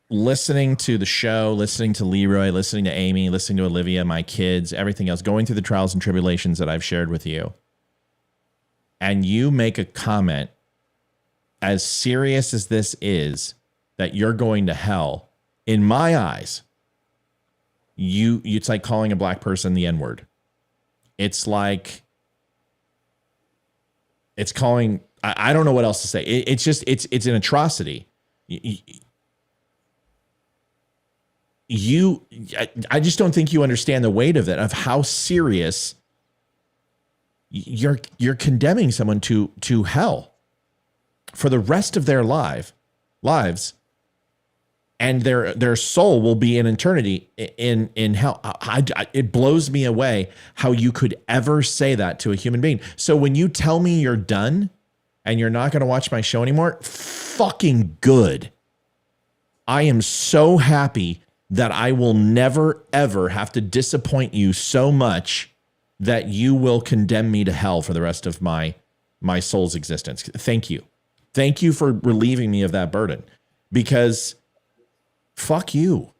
Speaker 4: listening to the show, listening to Leroy, listening to Amy, listening to Olivia, my kids, everything else, going through the trials and tribulations that I've shared with you, and you make a comment as serious as this is, that you're going to hell, in my eyes, it's like calling a black person the N-word. It's like, it's calling, I don't know what else to say. It's just, it's an atrocity. I just don't think you understand the weight of it, of how serious you're condemning someone to hell for the rest of their lives, and their soul will be in eternity in hell. It blows me away how you could ever say that to a human being. So when you tell me you're done and you're not going to watch my show anymore, fucking good. I am so happy that I will never, ever have to disappoint you so much that you will condemn me to hell for the rest of my soul's existence. Thank you. Thank you for relieving me of that burden, because fuck you.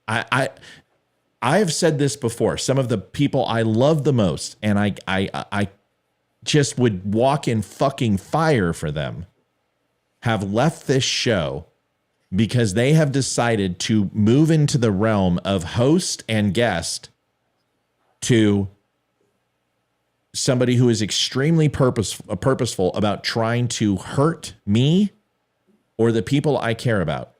Speaker 4: I have said this before. Some of the people I love the most, and I just would walk in fucking fire for them, have left this show because they have decided to move into the realm of host and guest to somebody who is extremely purposeful about trying to hurt me or the people I care about.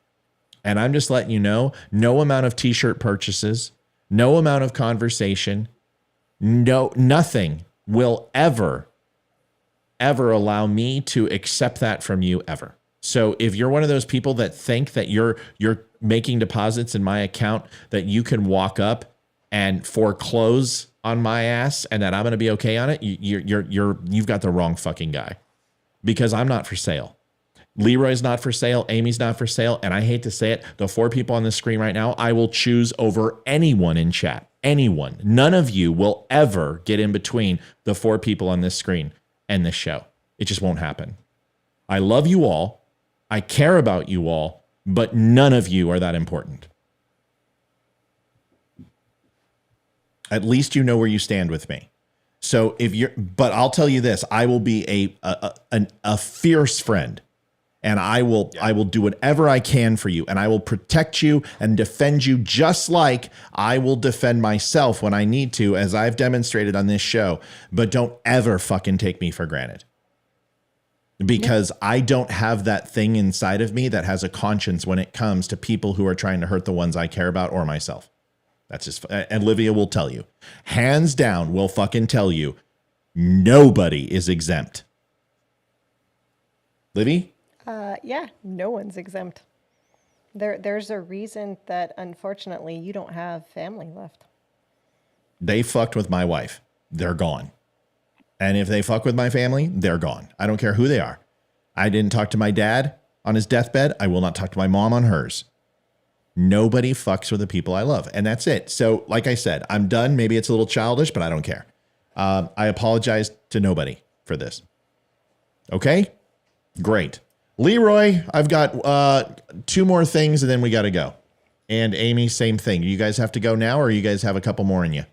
Speaker 4: And I'm just letting you know, no amount of t-shirt purchases, no amount of conversation, nothing will ever allow me to accept that from you ever. So if you're one of those people that think that you're making deposits in my account, that you can walk up and foreclose on my ass and that I'm going to be okay on it, you've got the wrong fucking guy, because I'm not for sale. Leroy's not for sale. Amy's not for sale. And I hate to say it, the 4 people on the screen right now, I will choose over anyone in chat. Anyone. None of you will ever get in between the 4 people on this screen and this show. It just won't happen. I love you all. I care about you all, but none of you are that important. At least you know where you stand with me. So but I'll tell you this, I will be a fierce friend, and I will do whatever I can for you, and I will protect you and defend you, just like I will defend myself when I need to, as I've demonstrated on this show. But don't ever fucking take me for granted, because I don't have that thing inside of me that has a conscience when it comes to people who are trying to hurt the ones I care about or myself. That's just, and Olivia will tell you, hands down, will fucking tell you, nobody is exempt. Livy?
Speaker 2: Yeah, no one's exempt. There's a reason that, unfortunately, you don't have family left.
Speaker 4: They fucked with my wife. They're gone. And if they fuck with my family, they're gone. I don't care who they are. I didn't talk to my dad on his deathbed. I will not talk to my mom on hers. Nobody fucks with the people I love. And that's it. So like I said, I'm done. Maybe it's a little childish, but I don't care. I apologize to nobody for this. Okay? Great. Leroy, I've got 2 more things and then we got to go. And Amy, same thing. You guys have to go now, or you guys have a couple more in you?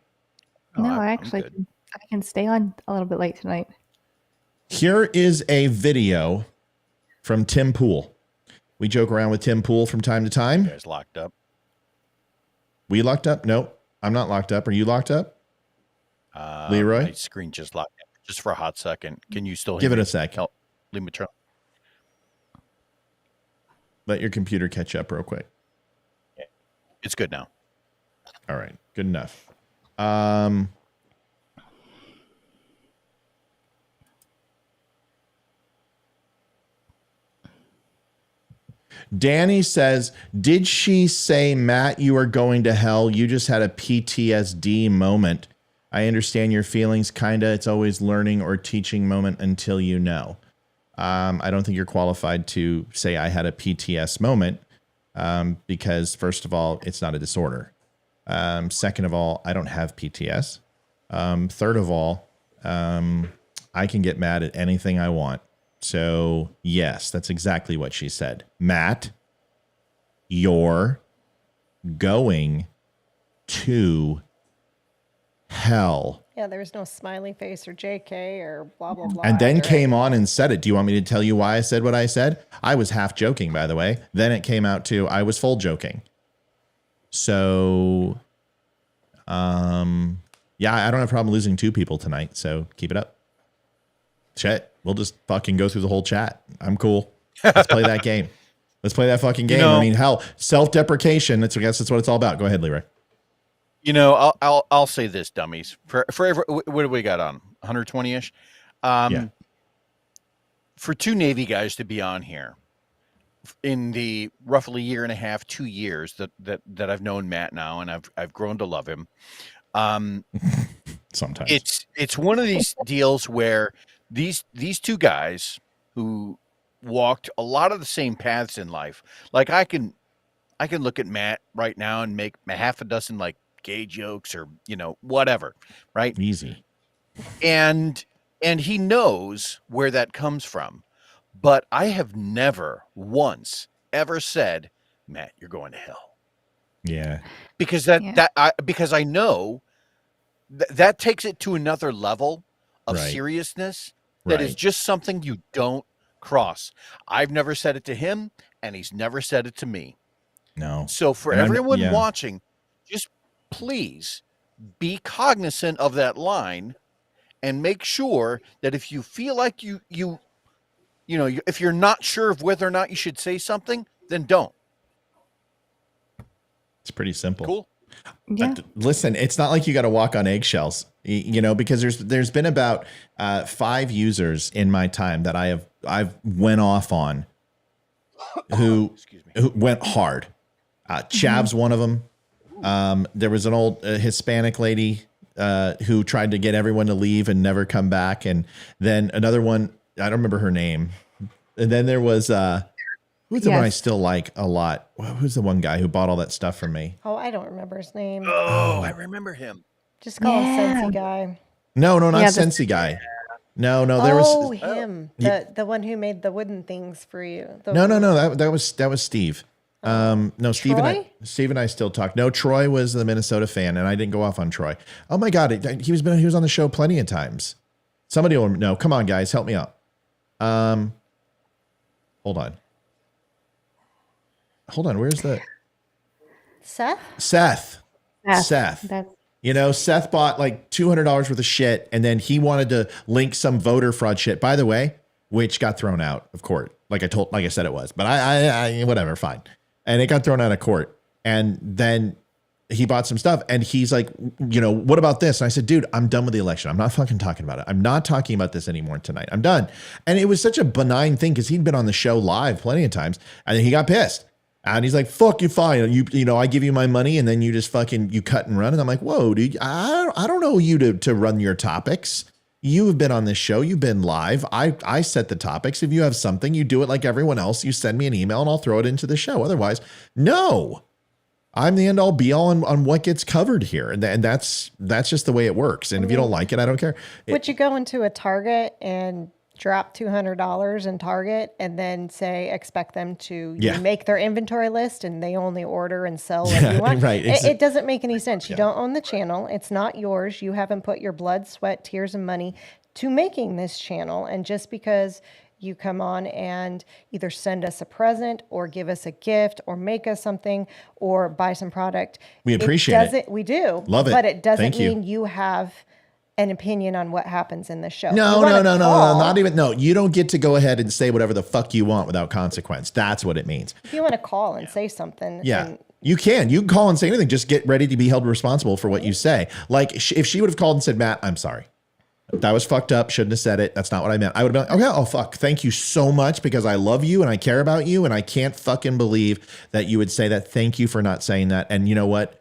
Speaker 7: No, I can stay on a little bit late tonight.
Speaker 4: Here is a video from Tim Pool. We joke around with Tim Pool from time to time.
Speaker 1: You guys locked up?
Speaker 4: We locked up? No, I'm not locked up. Are you locked up? Leroy?
Speaker 1: My screen just locked up just for a hot second. Can you still
Speaker 4: give
Speaker 1: hear
Speaker 4: it
Speaker 1: me?
Speaker 4: a sec?
Speaker 1: Help. Leave me turn.
Speaker 4: Let your computer catch up real quick.
Speaker 1: It's good now.
Speaker 4: All right, good enough. Danny says, did she say, Matt, you are going to hell? You just had a PTSD moment. I understand your feelings, kinda. It's always learning or teaching moment until you know. I don't think you're qualified to say I had a PTS moment because, first of all, it's not a disorder. Second of all, I don't have PTS. Third of all, I can get mad at anything I want. So, yes, that's exactly what she said. Matt, you're going to hell.
Speaker 2: Yeah, there was no smiley face or JK or blah, blah, blah.
Speaker 4: And then came on and said it. Do you want me to tell you why I said what I said? I was half joking, by the way. Then it came out to I was full joking. So, yeah, I don't have a problem losing 2 people tonight. So keep it up. Shit, we'll just fucking go through the whole chat. I'm cool. Let's play that game. Let's play that fucking game. I mean, hell, self-deprecation. I guess that's what it's all about. Go ahead, Leroy.
Speaker 1: You know, I'll say this, dummies. For every, what do we got on 120ish?
Speaker 4: Yeah.
Speaker 1: For 2 Navy guys to be on here in the roughly year and a half, 2 years that I've known Matt now, and I've grown to love him.
Speaker 4: Sometimes
Speaker 1: it's one of these deals where these 2 guys who walked a lot of the same paths in life, like I can look at Matt right now and make half a dozen like gay jokes or whatever, right?
Speaker 4: Easy.
Speaker 1: And he knows where that comes from, but I have never once ever said, Matt, you're going to hell.
Speaker 4: Yeah.
Speaker 1: Because because I know that takes it to another level of seriousness that is just something you don't cross. I've never said it to him, and he's never said it to me.
Speaker 4: No.
Speaker 1: So for everyone watching, just please be cognizant of that line and make sure that if you feel like if you're not sure of whether or not you should say something, then don't.
Speaker 4: It's pretty simple.
Speaker 1: Cool.
Speaker 7: Yeah.
Speaker 4: Listen, it's not like you got to walk on eggshells, because there's been about 5 users in my time that I've went off on who went hard. Chav's one of them. There was an old Hispanic lady who tried to get everyone to leave and never come back, and then another one, I don't remember her name. And then there was who's the one I still like a lot? Who's the one guy who bought all that stuff from me?
Speaker 2: Oh, I don't remember his name.
Speaker 1: Oh, I remember him.
Speaker 2: Just call him Sensi Guy.
Speaker 4: No, not Sensi Guy. No, there was
Speaker 2: him. The one who made the wooden things for you.
Speaker 4: No. That was Steve. No, Steve and I still talk. No, Troy was the Minnesota fan, and I didn't go off on Troy. Oh my God, he was on the show plenty of times. Somebody will know. Come on, guys, help me out. Hold on. Where's the
Speaker 2: Seth?
Speaker 4: Seth.
Speaker 7: That's
Speaker 4: Seth bought like $200 worth of shit, and then he wanted to link some voter fraud shit, by the way, which got thrown out of court. Like I said it was, but I whatever, fine. And it got thrown out of court. And then he bought some stuff, and he's like, what about this? And I said, dude, I'm done with the election. I'm not fucking talking about it. I'm not talking about this anymore tonight. I'm done. And it was such a benign thing because he'd been on the show live plenty of times, and then he got pissed. And he's like, fuck you, fine. I give you my money, and then you just you cut and run. And I'm like, whoa, dude, I don't know you to run your topics. You have been on this show. You've been live. I set the topics. If you have something, you do it like everyone else. You send me an email and I'll throw it into the show. Otherwise, no. I'm the end all be all on what gets covered here. And that's just the way it works. And if you don't like it, I don't care.
Speaker 2: Would you go into a Target and drop $200 in Target and then expect them to make their inventory list and they only order and sell what you want?
Speaker 4: Right.
Speaker 2: It doesn't make any sense. You don't own the channel. It's not yours. You haven't put your blood, sweat, tears, and money to making this channel. And just because you come on and either send us a present or give us a gift or make us something or buy some product.
Speaker 4: We appreciate it.
Speaker 2: We do.
Speaker 4: Love it.
Speaker 2: But it doesn't
Speaker 4: Thank you.
Speaker 2: mean you have an opinion on what happens in the show.
Speaker 4: No, not even. No, you don't get to go ahead and say whatever the fuck you want without consequence. That's what it means.
Speaker 2: If you want to call and say something.
Speaker 4: Yeah. You can call and say anything. Just get ready to be held responsible for what you say. Like if she would have called and said, Matt, I'm sorry. That was fucked up. Shouldn't have said it. That's not what I meant. I would have been like, okay, oh fuck. Thank you so much because I love you and I care about you. And I can't fucking believe that you would say that. Thank you for not saying that. And you know what?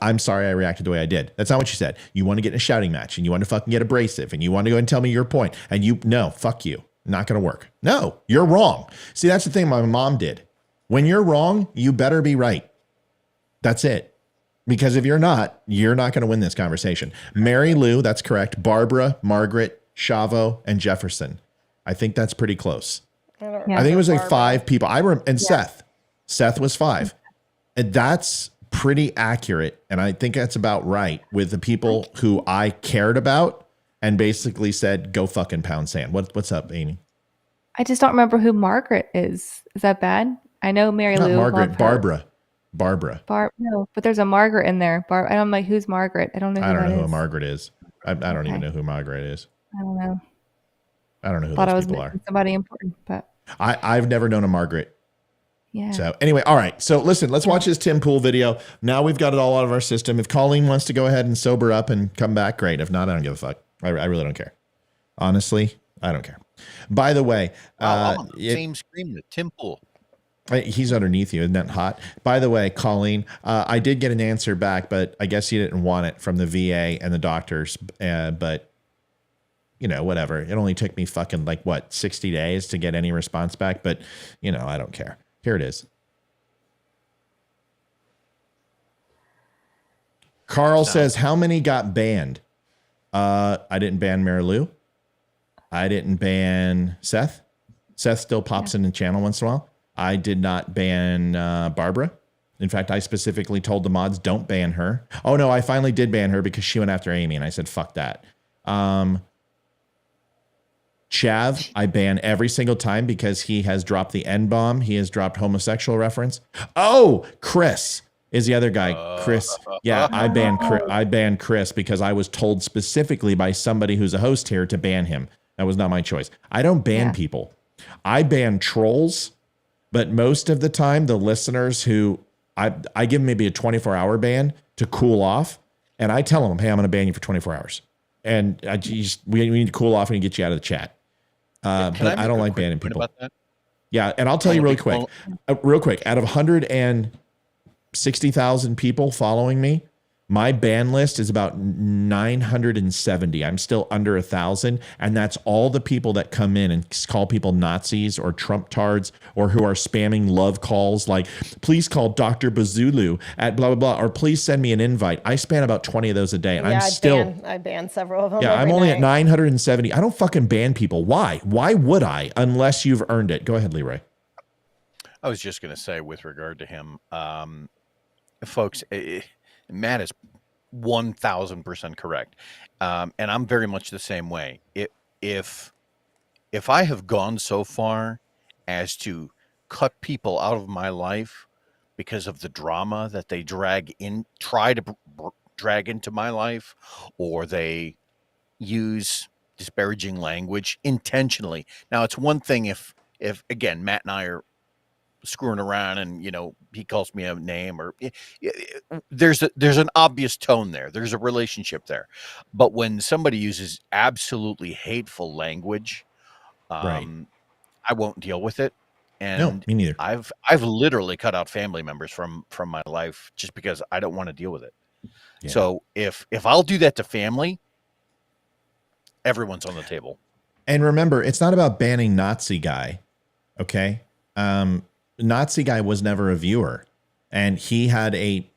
Speaker 4: I'm sorry I reacted the way I did. That's not what you said. You want to get in a shouting match and you want to fucking get abrasive and you want to go and tell me your point. And no, fuck you. Not going to work. No, you're wrong. See, that's the thing my mom did. When you're wrong, you better be right. That's it. Because if you're not going to win this conversation. Mary Lou, that's correct. Barbara, Margaret, Chavo, and Jefferson. I think that's pretty close. I think it was like 5 people. Seth. Seth was 5. And that's pretty accurate. And I think that's about right with the people who I cared about and basically said, go fucking pound sand. What's up, Amy?
Speaker 7: I just don't remember who Margaret is. Is that bad? I know Mary Lou.
Speaker 4: Not Margaret, Barbara.
Speaker 7: No, but there's a Margaret in there. And I'm like, who's Margaret? I don't know who
Speaker 4: a Margaret is. I don't even know who Margaret is.
Speaker 7: I don't know.
Speaker 4: I don't know who those people are.
Speaker 7: Somebody important, but
Speaker 4: I've never known a Margaret.
Speaker 7: Yeah.
Speaker 4: So anyway, all right. So listen, let's watch this Tim Pool video. Now we've got it all out of our system. If Colleen wants to go ahead and sober up and come back, great. If not, I don't give a fuck. I really don't care. Honestly, I don't care. By the way,
Speaker 1: I'm on the same screen with Tim Pool.
Speaker 4: He's underneath you. Isn't that hot? By the way, Colleen, I did get an answer back, but I guess you didn't want it from the VA and the doctors. But, whatever. It only took me fucking 60 days to get any response back. But, I don't care. Here it is. Carl says, how many got banned? I didn't ban Mary Lou. I didn't ban Seth. Seth still pops in the channel once in a while. I did not ban Barbara. In fact, I specifically told the mods, don't ban her. Oh, no, I finally did ban her because she went after Amy, and I said, fuck that. Chav, I ban every single time because he has dropped the N-bomb. He has dropped homosexual reference. Oh, Chris is the other guy. Chris. Yeah, I banned Chris because I was told specifically by somebody who's a host here to ban him. That was not my choice. I don't ban people. I ban trolls. But most of the time, the listeners who I give them maybe a 24-hour ban to cool off, and I tell them, hey, I'm going to ban you for 24 hours. And we need to cool off and get you out of the chat. But I don't like banning people. About that? Yeah, and I'll tell you really quick. Out of 160,000 people following me, my ban list is about 970. I'm still under 1,000. And that's all the people that come in and call people Nazis or Trump tards or who are spamming love calls like, please call Dr. Bazulu at blah, blah, blah, or please send me an invite. I span about 20 of those a day. And I
Speaker 2: ban several of them.
Speaker 4: Yeah, I'm only at 970. I don't fucking ban people. Why? Why would I? Unless you've earned it. Go ahead, Leroy.
Speaker 1: I was just going to say with regard to him, folks, Matt is 1,000% correct. And I'm very much the same way. If I have gone so far as to cut people out of my life because of the drama that they try to drag into my life, or they use disparaging language intentionally. Now, it's one thing if again, Matt and I are screwing around and he calls me a name, or there's an obvious tone there, there's a relationship there. But when somebody uses absolutely hateful language,
Speaker 4: right,
Speaker 1: I won't deal with it. And
Speaker 4: no, me neither.
Speaker 1: I've literally cut out family members from my life just because I don't want to deal with it. Yeah. So if I'll do that to family, everyone's on the table.
Speaker 4: And remember, it's not about banning Nazi guy. Okay. Nazi guy was never a viewer, and he had he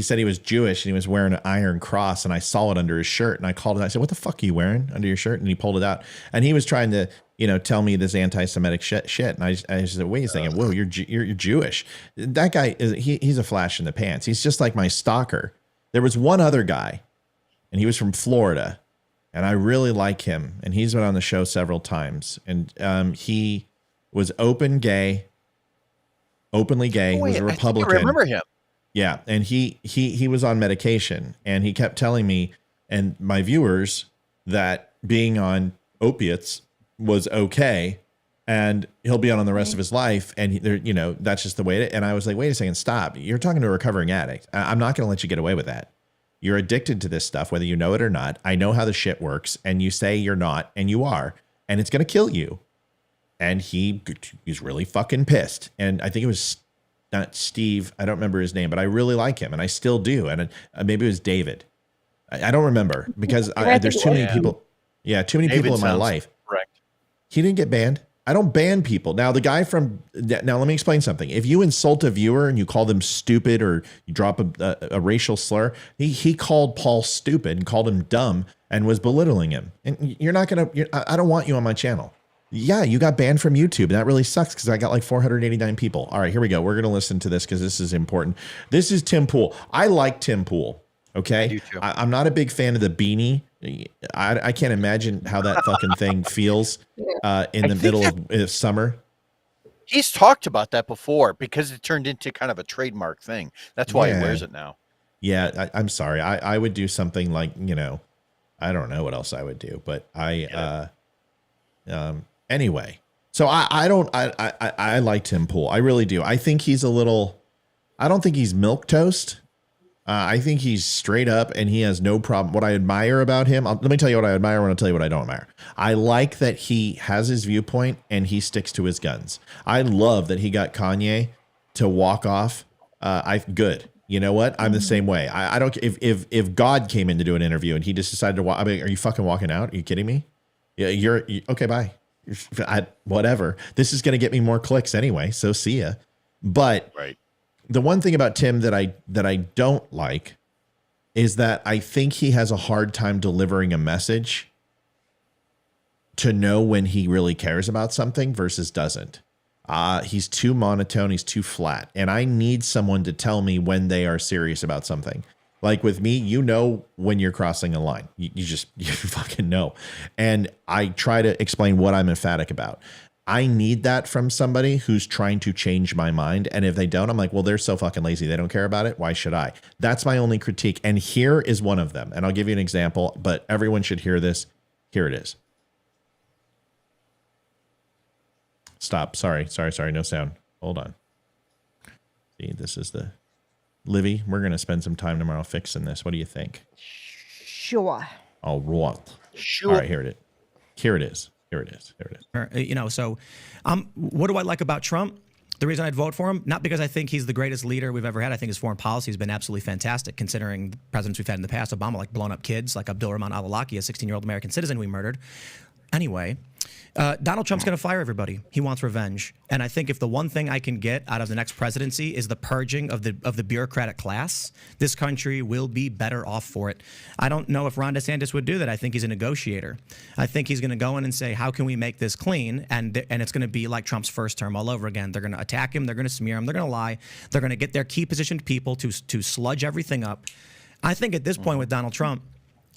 Speaker 4: said he was Jewish and he was wearing an iron cross, and I saw it under his shirt, and I called it. I said, what the fuck are you wearing under your shirt? And he pulled it out, and he was trying to, tell me this anti-Semitic shit. And I said, wait a second. Whoa, you're Jewish. That guy he's a flash in the pants. He's just like my stalker. There was one other guy, and he was from Florida, and I really like him. And he's been on the show several times, and he was openly gay, was a Republican.
Speaker 1: I remember him.
Speaker 4: Yeah, and he was on medication, and he kept telling me and my viewers that being on opiates was okay, and he'll be on the rest of his life, and that's just the way it. And I was like, wait a second, stop. You're talking to a recovering addict. I'm not going to let you get away with that. You're addicted to this stuff, whether you know it or not. I know how the shit works, and you say you're not, and you are, and it's going to kill you. And he's really fucking pissed. And I think it was not Steve. I don't remember his name, but I really like him, and I still do. And maybe it was David. I don't remember because there's too many people. Yeah, too many people in my life.
Speaker 1: Correct.
Speaker 4: He didn't get banned. I don't ban people. Now, the guy now let me explain something. If you insult a viewer and you call them stupid or you drop a racial slur, he called Paul stupid and called him dumb and was belittling him. And you're not going to, I don't want you on my channel. Yeah, you got banned from YouTube. And that really sucks because I got like 489 people. All right, here we go. We're going to listen to this because this is important. This is Tim Pool. I like Tim Pool. Okay. I do too. I'm not a big fan of the beanie. I can't imagine how that fucking thing feels in the middle of summer.
Speaker 1: He's talked about that before because it turned into kind of a trademark thing. That's why he wears it now.
Speaker 4: Yeah, I'm sorry. I would do something like, I don't know what else I would do, but anyway. So I like Tim Pool. I really do. I think he's I don't think he's milquetoast. I think he's straight up and he has no problem. What I admire about him, let me tell you what I admire and I'll tell you what I don't admire. I like that he has his viewpoint and he sticks to his guns. I love that he got Kanye to walk off. Good. You know what? I'm the same way. I don't, if God came in to do an interview and he just decided to walk, I mean, are you fucking walking out? Are you kidding me? Yeah, okay, bye. Whatever. This is going to get me more clicks anyway. So see ya. But
Speaker 1: right.
Speaker 4: The one thing about Tim that I don't like is that I think he has a hard time delivering a message to know when he really cares about something versus doesn't. He's too monotone. He's too flat. And I need someone to tell me when they are serious about something. Like with me, when you're crossing a line, you fucking know. And I try to explain what I'm emphatic about. I need that from somebody who's trying to change my mind. And if they don't, I'm like, well, they're so fucking lazy. They don't care about it. Why should I? That's my only critique. And here is one of them. And I'll give you an example, but everyone should hear this. Here it is. Stop. Sorry. No sound. Hold on. See, this is the Livy. We're going to spend some time tomorrow fixing this. What do you think?
Speaker 2: Sure.
Speaker 4: All right.
Speaker 1: Sure.
Speaker 4: All right. Here it is. Here it is.
Speaker 12: So what do I like about Trump? The reason I'd vote for him, not because I think he's the greatest leader we've ever had. I think his foreign policy has been absolutely fantastic, considering the presidents we've had in the past. Obama, like blown up kids, like Abdul Rahman al-Awlaki, a 16-year-old American citizen we murdered. Anyway, Donald Trump's going to fire everybody. He wants revenge. And I think if the one thing I can get out of the next presidency is the purging of the bureaucratic class, this country will be better off for it. I don't know if Ron DeSantis would do that. I think he's a negotiator. I think he's going to go in and say, how can we make this clean? And it's going to be like Trump's first term all over again. They're going to attack him. They're going to smear him. They're going to lie. They're going to get their key positioned people to sludge everything up. I think at this point with Donald Trump,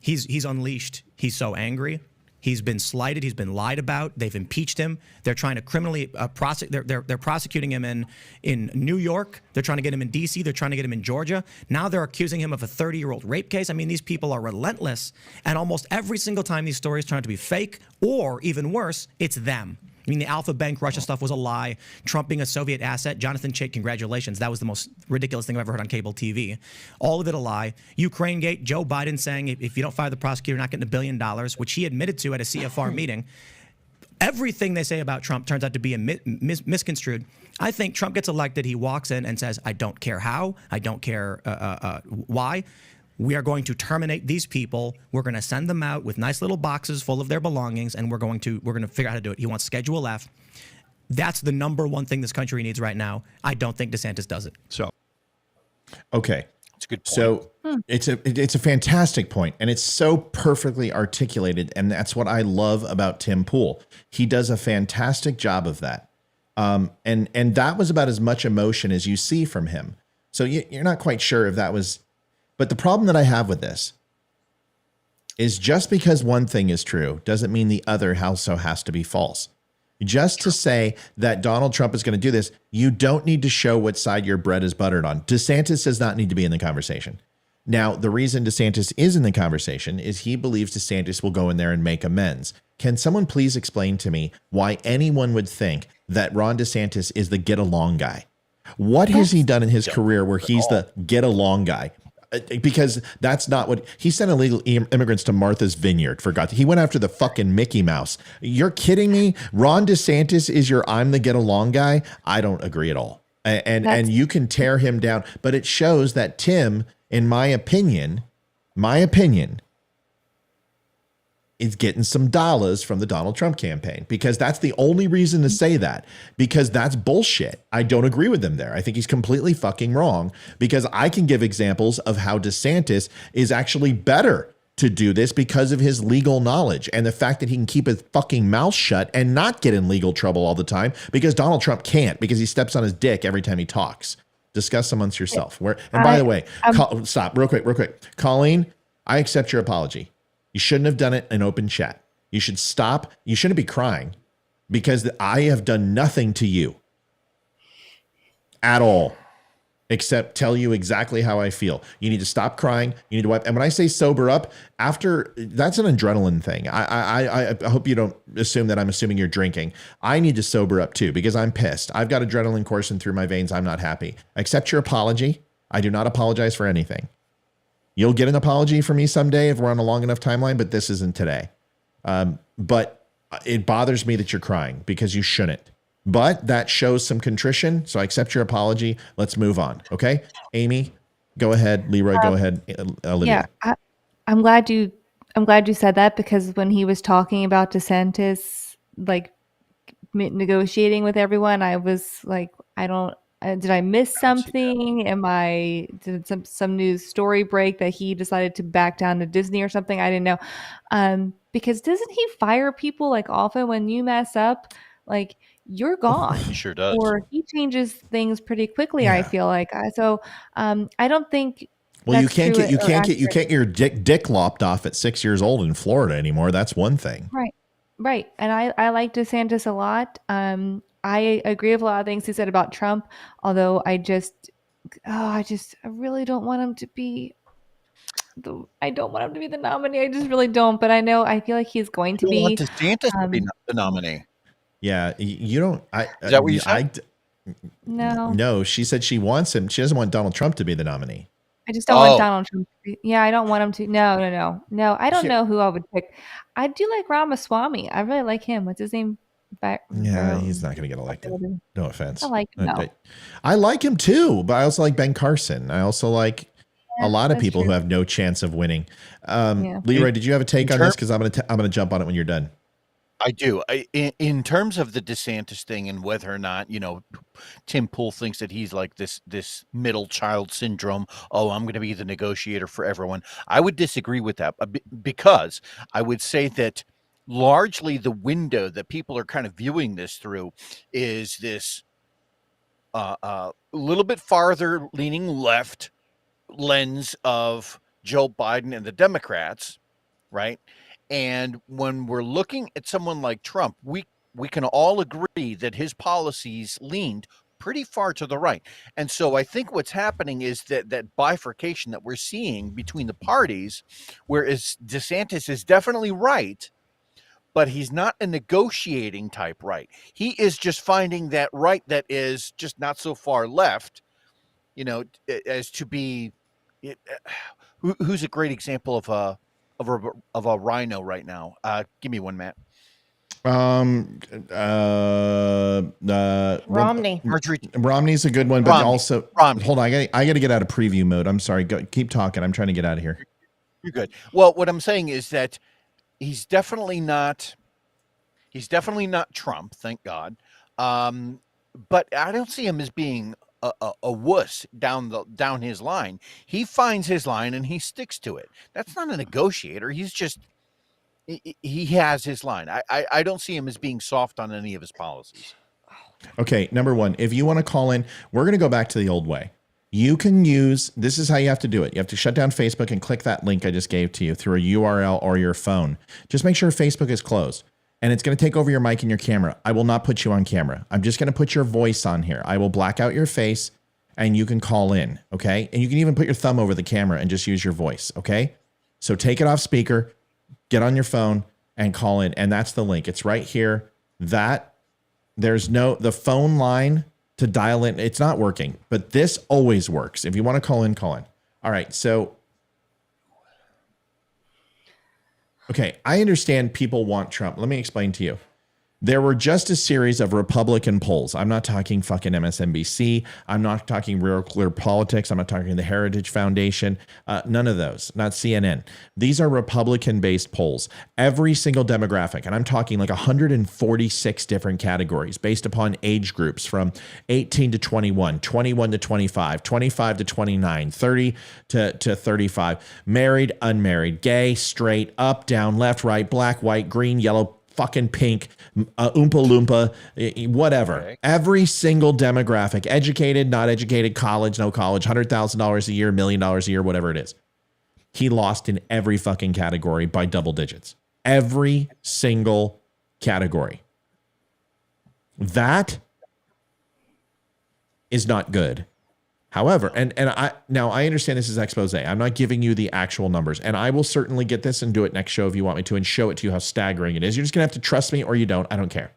Speaker 12: he's unleashed. He's so angry. He's been slighted. He's been lied about. They've impeached him. They're trying to criminally prosecute. They're prosecuting him in New York. They're trying to get him in D.C. They're trying to get him in Georgia. Now they're accusing him of a 30-year-old rape case. I mean, these people are relentless. And almost every single time these stories turn out to be fake, or even worse, it's them. I mean, the Alpha Bank Russia stuff was a lie. Trump being a Soviet asset. Jonathan Chait, congratulations. That was the most ridiculous thing I've ever heard on cable TV. All of it a lie. Ukraine Gate, Joe Biden saying if you don't fire the prosecutor, you're not getting $1 billion, which he admitted to at a CFR meeting. Everything they say about Trump turns out to be misconstrued. I think Trump gets elected. He walks in and says, I don't care how. I don't care why. We are going to terminate these people. We're going to send them out with nice little boxes full of their belongings, and we're going to figure out how to do it. He wants Schedule F. That's the number one thing this country needs right now. I don't think DeSantis does it.
Speaker 4: Okay.
Speaker 1: It's a good point.
Speaker 4: So it's a fantastic point, and it's so perfectly articulated, and that's what I love about Tim Pool. He does a fantastic job of that. And that was about as much emotion as you see from him. So you're not quite sure if that was. But the problem that I have with this is just because one thing is true doesn't mean the other also has to be false. Just to say that Donald Trump is going to do this, you don't need to show what side your bread is buttered on. DeSantis does not need to be in the conversation. Now, the reason DeSantis is in the conversation is he believes DeSantis will go in there and make amends. Can someone please explain to me why anyone would think that Ron DeSantis is the get along guy? What has he done in his career where he's the get along guy? Because that's not what he sent illegal immigrants to Martha's Vineyard. He went after the fucking Mickey Mouse. You're kidding me? Ron DeSantis is your I'm the get along guy? I don't agree at all. And you can tear him down, but it shows that Tim, in my opinion, is getting some dollars from the Donald Trump campaign, because that's the only reason to say that, because that's bullshit. I don't agree with him there. I think he's completely fucking wrong, because I can give examples of how DeSantis is actually better to do this because of his legal knowledge and the fact that he can keep his fucking mouth shut and not get in legal trouble all the time, because Donald Trump can't, because he steps on his dick every time he talks. Discuss amongst yourself. And by the way, stop real quick. Colleen, I accept your apology. You shouldn't have done it in open chat. You should stop. You shouldn't be crying, because I have done nothing to you at all, except tell you exactly how I feel. You need to stop crying. You need to wipe. And when I say sober up, that's an adrenaline thing. I hope you don't assume that I'm assuming you're drinking. I need to sober up too, because I'm pissed. I've got adrenaline coursing through my veins. I'm not happy. Accept your apology. I do not apologize for anything. You'll get an apology from me someday if we're on a long enough timeline, but this isn't today. But it bothers me that you're crying, because you shouldn't. But that shows some contrition, so I accept your apology. Let's move on, okay? Amy, go ahead. Leroy, go ahead. Olivia.
Speaker 7: Yeah, I'm glad you said that, because when he was talking about DeSantis, like negotiating with everyone, I was like, did I miss something? Did some news story break that he decided to back down to Disney or something? I didn't know. Because doesn't he fire people like often when you mess up? Like, you're gone.
Speaker 1: He sure does.
Speaker 7: Or he changes things pretty quickly. Yeah. I feel like I don't think.
Speaker 4: Well, you can't get your dick lopped off at 6 years old in Florida anymore. That's one thing.
Speaker 7: Right. And I like DeSantis a lot. I agree with a lot of things he said about Trump, although I really don't want him to be the nominee. I just really don't. But I feel like he's going to be.
Speaker 1: You want DeSantis to be the nominee?
Speaker 4: Yeah, you don't.
Speaker 1: Is that what you said?
Speaker 7: No,
Speaker 4: she said she wants him. She doesn't want Donald Trump to be the nominee.
Speaker 7: I just don't want Donald Trump to be. Yeah, I don't want him to. No. I don't know who I would pick. I do like Ramaswamy. I really like him. What's his name?
Speaker 4: He's not going to get elected. No offense.
Speaker 7: I like him. No.
Speaker 4: I like him too, but I also like Ben Carson. I also like a lot of people who have no chance of winning. Leroy, did you have a take on this? Because I'm gonna jump on it when you're done.
Speaker 1: I do. In terms of the DeSantis thing and whether or not, Tim Pool thinks that he's like this middle child syndrome. Oh, I'm going to be the negotiator for everyone. I would disagree with that, because I would say that largely the window that people are kind of viewing this through is this little bit farther leaning left lens of Joe Biden and the Democrats, right? And when we're looking at someone like Trump, we can all agree that his policies leaned pretty far to the right. And so I think what's happening is that bifurcation that we're seeing between the parties, whereas DeSantis is definitely right, but he's not a negotiating type right. He is just finding that right that is just not so far left, as to be. Who's a great example of a rhino right now? Give me one, Matt.
Speaker 2: Romney.
Speaker 4: Romney's a good one, but also Romney. Hold on, I got to get out of preview mode. I'm sorry. Keep talking. I'm trying to get out of here.
Speaker 1: You're good. Well, what I'm saying is that he's definitely not Trump, thank God. But I don't see him as being a wuss down his line. He finds his line and he sticks to it. That's not a negotiator. He's just he has his line. I don't see him as being soft on any of his policies.
Speaker 4: Okay, number one, if you want to call in, we're going to go back to the old way. You can this is how you have to do it. You have to shut down Facebook and click that link I just gave to you through a URL or your phone. Just make sure Facebook is closed. And it's going to take over your mic and your camera. I will not put you on camera. I'm just going to put your voice on here. I will black out your face, and you can call in, okay? And you can even put your thumb over the camera and just use your voice, okay? So take it off speaker, get on your phone, and call in. And that's the link. It's right here. The phone line to dial in, it's not working, but this always works. If you want to call in, call in. All right, so okay, I understand people want Trump. Let me explain to you. There were just a series of Republican polls. I'm not talking fucking MSNBC. I'm not talking Real Clear Politics. I'm not talking the Heritage Foundation. None of those, not CNN. These are Republican-based polls. Every single demographic, and I'm talking like 146 different categories based upon age groups from 18 to 21, 21 to 25, 25 to 29, 30 to 35, married, unmarried, gay, straight, up, down, left, right, black, white, green, yellow, fucking pink, oompa loompa, whatever. Okay. Every single demographic, educated, not educated, college, no college, $100,000 a year, $1 million a year, whatever it is. He lost in every fucking category by double digits. Every single category. That is not good. However, and I understand this is expose. I'm not giving you the actual numbers, and I will certainly get this and do it next show if you want me to, and show it to you how staggering it is. You're just gonna have to trust me, or you don't. I don't care.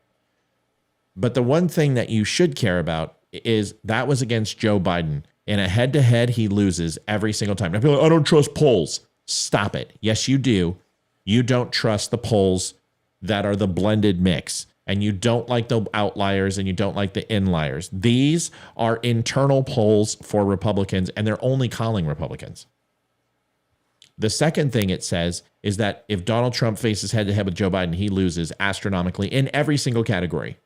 Speaker 4: But the one thing that you should care about is that was against Joe Biden. In a head-to-head, he loses every single time. Now people are like, I don't trust polls. Stop it. Yes, you do. You don't trust the polls that are the blended mix. And you don't like the outliers and you don't like the inliers. These are internal polls for Republicans, and they're only calling Republicans. The second thing it says is that if Donald Trump faces head-to-head with Joe Biden, he loses astronomically in every single category.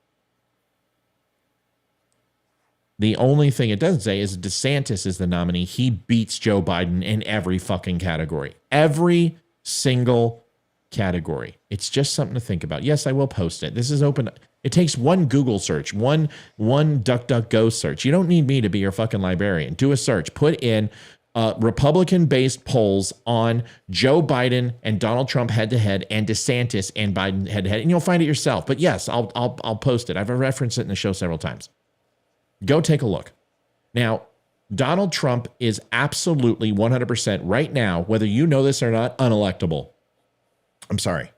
Speaker 4: The only thing it doesn't say is DeSantis is the nominee. He beats Joe Biden in every fucking category. Every single category. It's just something to think about. Yes, I will post it. This is open. It takes one Google search, one DuckDuckGo search. You don't need me to be your fucking librarian. Do a search. Put in Republican-based polls on Joe Biden and Donald Trump head-to-head and DeSantis and Biden head-to-head, and you'll find it yourself. But yes, I'll post it. I've referenced it in the show several times. Go take a look. Now, Donald Trump is absolutely 100% right now, whether you know this or not, unelectable. I'm sorry.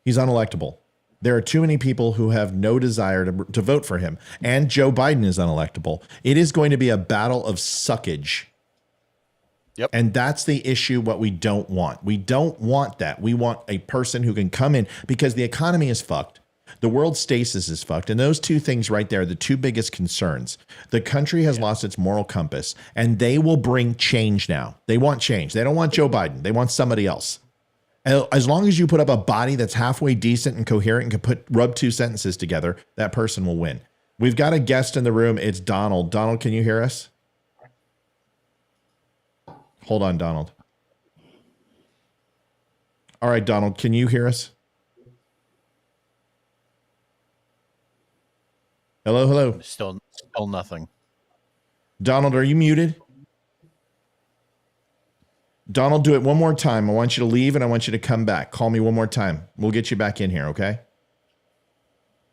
Speaker 4: He's unelectable. There are too many people who have no desire to vote for him. And Joe Biden is unelectable. It is going to be a battle of suckage. Yep. And that's the issue, what we don't want. We don't want that. We want a person who can come in, because the economy is fucked. The world stasis is fucked. And those two things right there are the two biggest concerns. The country has lost its moral compass, and they will bring change now. They want change. They don't want Joe Biden. They want somebody else. As long as you put up a body that's halfway decent and coherent and can rub two sentences together, that person will win. We've got a guest in the room. It's Donald. Donald, can you hear us? Hold on, Donald. All right, Donald, can you hear us? Hello, hello.
Speaker 1: Still nothing.
Speaker 4: Donald, are you muted? Donald, do it one more time. I want you to leave and I want you to come back. Call me one more time. We'll get you back in here, okay?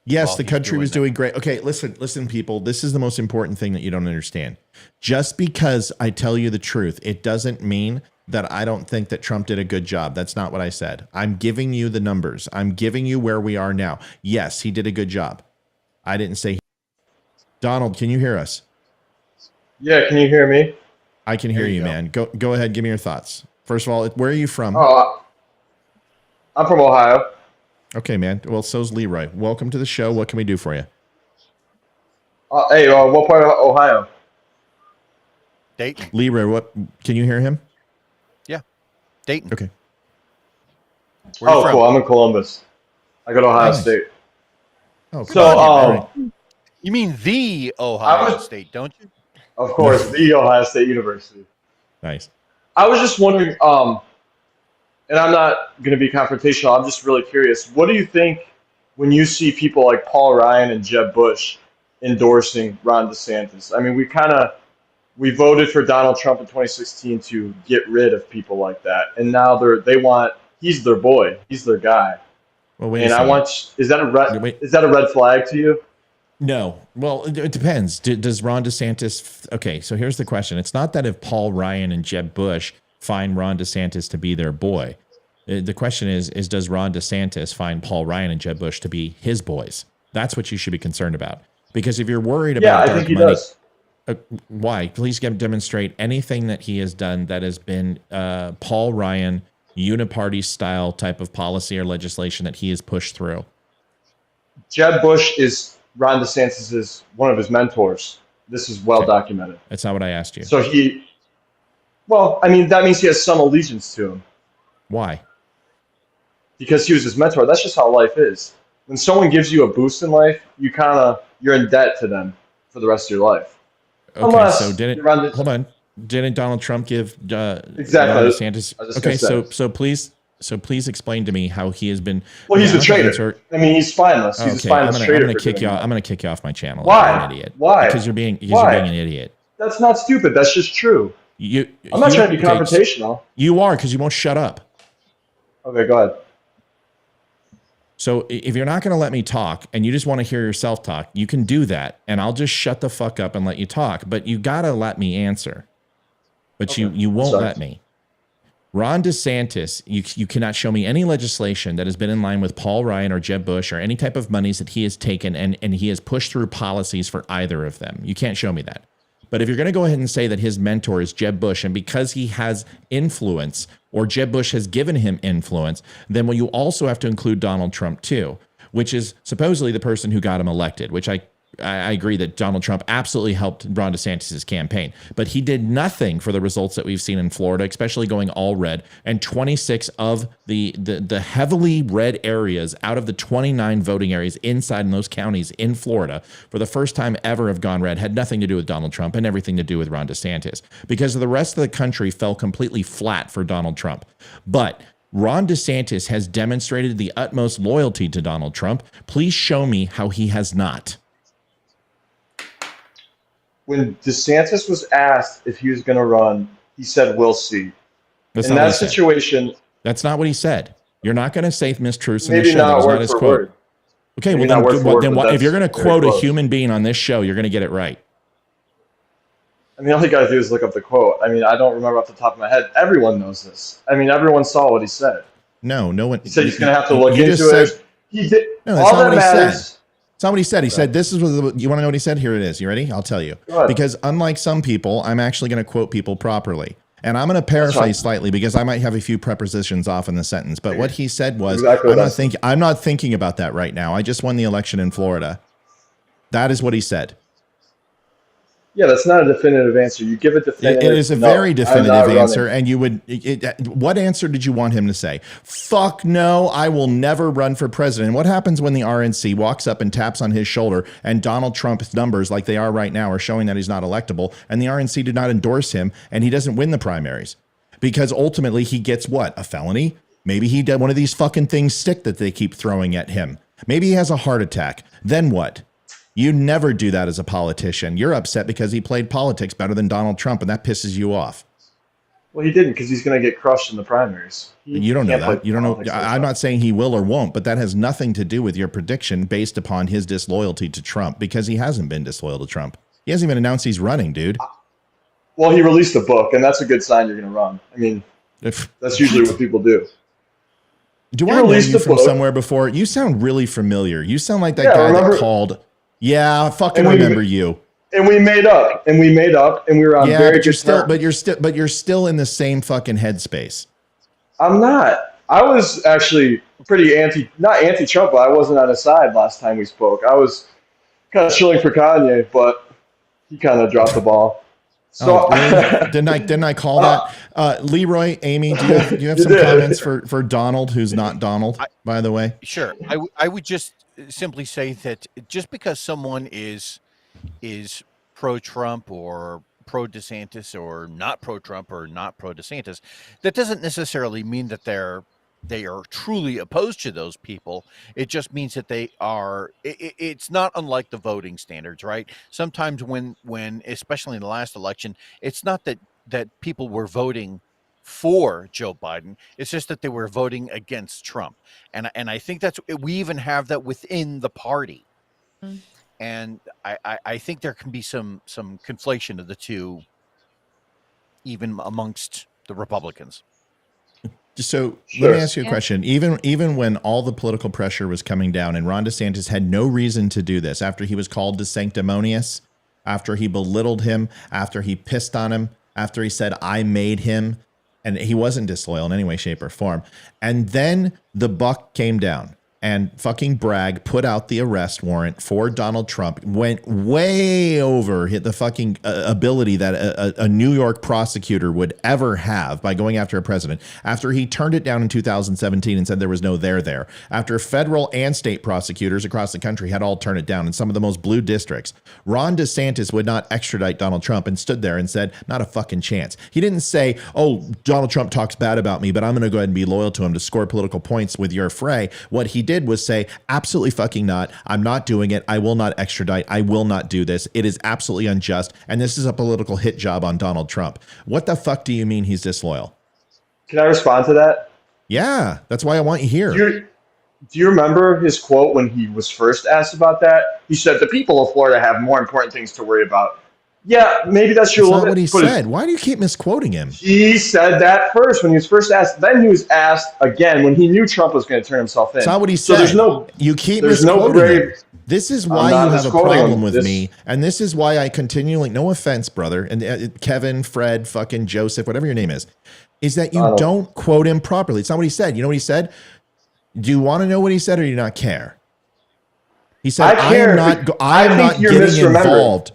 Speaker 4: Yes, the country was doing great. Okay, listen, people. This is the most important thing that you don't understand. Just because I tell you the truth, it doesn't mean that I don't think that Trump did a good job. That's not what I said. I'm giving you the numbers. I'm giving you where we are now. Yes, he did a good job. I didn't say. Donald, can you hear us?
Speaker 13: Yeah, can you hear me?
Speaker 4: I can hear you, man. Go ahead. Give me your thoughts. First of all, where are you from?
Speaker 13: Oh, I'm from Ohio.
Speaker 4: Okay, man. Well, so's Leroy. Welcome to the show. What can we do for you?
Speaker 13: Hey, what part of Ohio?
Speaker 1: Dayton.
Speaker 4: Leroy, what? Can you hear him?
Speaker 1: Yeah, Dayton.
Speaker 4: Okay.
Speaker 13: Oh, cool. I'm in Columbus. I go to Ohio State.
Speaker 4: Oh,
Speaker 13: so
Speaker 1: you mean the Ohio State, don't you?
Speaker 13: Of course, the Ohio State University.
Speaker 4: Nice.
Speaker 13: I was just wondering, and I'm not going to be confrontational. I'm just really curious. What do you think when you see people like Paul Ryan and Jeb Bush endorsing Ron DeSantis? I mean, we voted for Donald Trump in 2016 to get rid of people like that, and now he's their boy, he's their guy.
Speaker 4: Well, wait
Speaker 13: and
Speaker 4: a second.
Speaker 13: is that a red flag to you?
Speaker 4: No. Well, it depends. Does Ron DeSantis? Okay, so here's the question. It's not that if Paul Ryan and Jeb Bush find Ron DeSantis to be their boy. The question is does Ron DeSantis find Paul Ryan and Jeb Bush to be his boys? That's what you should be concerned about. Because if you're worried about
Speaker 13: I think he
Speaker 4: money,
Speaker 13: does.
Speaker 4: Why? Please demonstrate anything that he has done that has been Paul Ryan uniparty style type of policy or legislation that he has pushed through.
Speaker 13: Jeb Bush is Ron DeSantis' one of his mentors. This is well documented.
Speaker 4: That's not what I asked you.
Speaker 13: So that means he has some allegiance to him.
Speaker 4: Why?
Speaker 13: Because he was his mentor. That's just how life is. When someone gives you a boost in life, you're in debt to them for the rest of your life.
Speaker 4: Okay, so didn't Donald Trump give
Speaker 13: exactly
Speaker 4: Ron DeSantis? Okay, so please explain to me how he has been.
Speaker 13: Well, he's a traitor. I mean, he's spineless. He's a spineless traitor.
Speaker 4: I'm going to kick you off my channel.
Speaker 13: Why?
Speaker 4: You're an idiot.
Speaker 13: Why?
Speaker 4: Because you're being an idiot.
Speaker 13: That's not stupid. That's just true. I'm not trying to be confrontational.
Speaker 4: You are, because you won't shut up.
Speaker 13: Okay, go ahead.
Speaker 4: So if you're not going to let me talk and you just want to hear yourself talk, you can do that, and I'll just shut the fuck up and let you talk. But you got to let me answer. But you won't let me. Ron DeSantis, you cannot show me any legislation that has been in line with Paul Ryan or Jeb Bush or any type of monies that he has taken and he has pushed through policies for either of them. You can't show me that. But if you're going to go ahead and say that his mentor is Jeb Bush, and because he has influence or Jeb Bush has given him influence, then you also have to include Donald Trump too, which is supposedly the person who got him elected, which I agree that Donald Trump absolutely helped Ron DeSantis' campaign, but he did nothing for the results that we've seen in Florida, especially going all red. And 26 of the heavily red areas out of the 29 voting areas inside in those counties in Florida for the first time ever have gone red, had nothing to do with Donald Trump and everything to do with Ron DeSantis, because the rest of the country fell completely flat for Donald Trump. But Ron DeSantis has demonstrated the utmost loyalty to Donald Trump. Please show me how he has not.
Speaker 13: When DeSantis was asked if he was going to run, he said, "We'll see."
Speaker 4: That's
Speaker 13: in that situation,
Speaker 4: that's not what he said. You're not going to say mistruths in the
Speaker 13: maybe
Speaker 4: show. That
Speaker 13: not
Speaker 4: was
Speaker 13: word
Speaker 4: not his
Speaker 13: for
Speaker 4: quote.
Speaker 13: word.
Speaker 4: Okay,
Speaker 13: Maybe
Speaker 4: well
Speaker 13: not word for word,
Speaker 4: then
Speaker 13: but
Speaker 4: if you're going to
Speaker 13: that's
Speaker 4: quote
Speaker 13: very
Speaker 4: a
Speaker 13: close.
Speaker 4: human being on this show, you're going to get it right.
Speaker 13: I mean, all you got to do is look up the quote. I mean, I don't remember off the top of my head. Everyone knows this. I mean, everyone saw what he said.
Speaker 4: No one.
Speaker 13: He said he's going to have to look into it. He did.
Speaker 4: No, that's
Speaker 13: all
Speaker 4: not
Speaker 13: that
Speaker 4: what he
Speaker 13: matters.
Speaker 4: said. That's not what he said. He said, this is what you want to know what he said? Here it is. You ready? I'll tell you. Because unlike some people, I'm actually going to quote people properly. And I'm going to paraphrase slightly because I might have a few prepositions off in the sentence. But what he said was, I'm not thinking about that right now. I just won the election in Florida. That is what he said.
Speaker 13: Yeah, that's not a definitive answer. You give a definitive.
Speaker 4: It is a very definitive answer, and you would. What answer did you want him to say? Fuck no, I will never run for president. What happens when the RNC walks up and taps on his shoulder, and Donald Trump's numbers, like they are right now, are showing that he's not electable, and the RNC did not endorse him, and he doesn't win the primaries because ultimately he gets what? A felony? Maybe he did one of these fucking things stick that they keep throwing at him. Maybe he has a heart attack. Then what? You never do that as a politician. You're upset because he played politics better than Donald Trump, and that pisses you off.
Speaker 13: Well, he didn't because he's going to get crushed in the primaries.
Speaker 4: You don't know that. You don't know. I'm not saying he will or won't, but that has nothing to do with your prediction based upon his disloyalty to Trump, because he hasn't been disloyal to Trump. He hasn't even announced he's running, dude.
Speaker 13: Well, he released a book, and that's a good sign you're going to run. I mean, that's usually what people do.
Speaker 4: Do I know you from somewhere before? You sound really familiar. You sound like that guy that called. Yeah, I fucking remember you.
Speaker 13: And we made up, and we were on very good terms.
Speaker 4: But you're still in the same fucking headspace.
Speaker 13: I'm not. I was actually pretty not anti-Trump, but I wasn't on his side last time we spoke. I was kind of shilling for Kanye, but he kind of dropped the ball. So
Speaker 4: really? Didn't I call that? Leroy, Amy, do you have some comments for Donald, who's not Donald, by the way?
Speaker 1: Sure. I would just simply say that just because someone is pro-Trump or pro-DeSantis or not pro-Trump or not pro-DeSantis, that doesn't necessarily mean that they are truly opposed to those people. It just means that they are. It's not unlike the voting standards, right? Sometimes when especially in the last election, it's not that people were voting for Joe Biden. It's just that they were voting against Trump. And I think we even have that within the party. and I think there can be some conflation of the two, even amongst the Republicans.
Speaker 4: So let me ask you a question. Even when all the political pressure was coming down and Ron DeSantis had no reason to do this, after he was called to sanctimonious, after he belittled him, after he pissed on him, after he said, I made him, and he wasn't disloyal in any way, shape, or form. And then the buck came down. And fucking Bragg put out the arrest warrant for Donald Trump, went way over hit the fucking ability that a New York prosecutor would ever have by going after a president. After he turned it down in 2017 and said there was no there. After federal and state prosecutors across the country had all turned it down in some of the most blue districts, Ron DeSantis would not extradite Donald Trump and stood there and said, not a fucking chance. He didn't say, oh, Donald Trump talks bad about me, but I'm going to go ahead and be loyal to him to score political points with your fray. What he did was say, absolutely fucking not. I'm not doing it. I will not extradite. I will not do this. It is absolutely unjust. And this is a political hit job on Donald Trump. What the fuck do you mean he's disloyal?
Speaker 13: Can I respond to that?
Speaker 4: Yeah, that's why I want you here.
Speaker 13: Do you remember his quote when he was first asked about that? He said, the people of Florida have more important things to worry about. Yeah, maybe that's true.
Speaker 4: That's not what he said. Why do you keep misquoting him?
Speaker 13: He said that first when he was first asked. Then he was asked again when he knew Trump was going to turn himself in.
Speaker 4: That's not what he said.
Speaker 13: So there's no.
Speaker 4: You keep
Speaker 13: there's
Speaker 4: misquoting
Speaker 13: no
Speaker 4: him. This is why you have a problem with me, and this is why I continually. No offense, brother, and Kevin, Fred, fucking Joseph, whatever your name is that you don't quote him properly. It's not what he said. You know what he said? Do you want to know what he said, or do you not care? He said, "I'm not getting involved."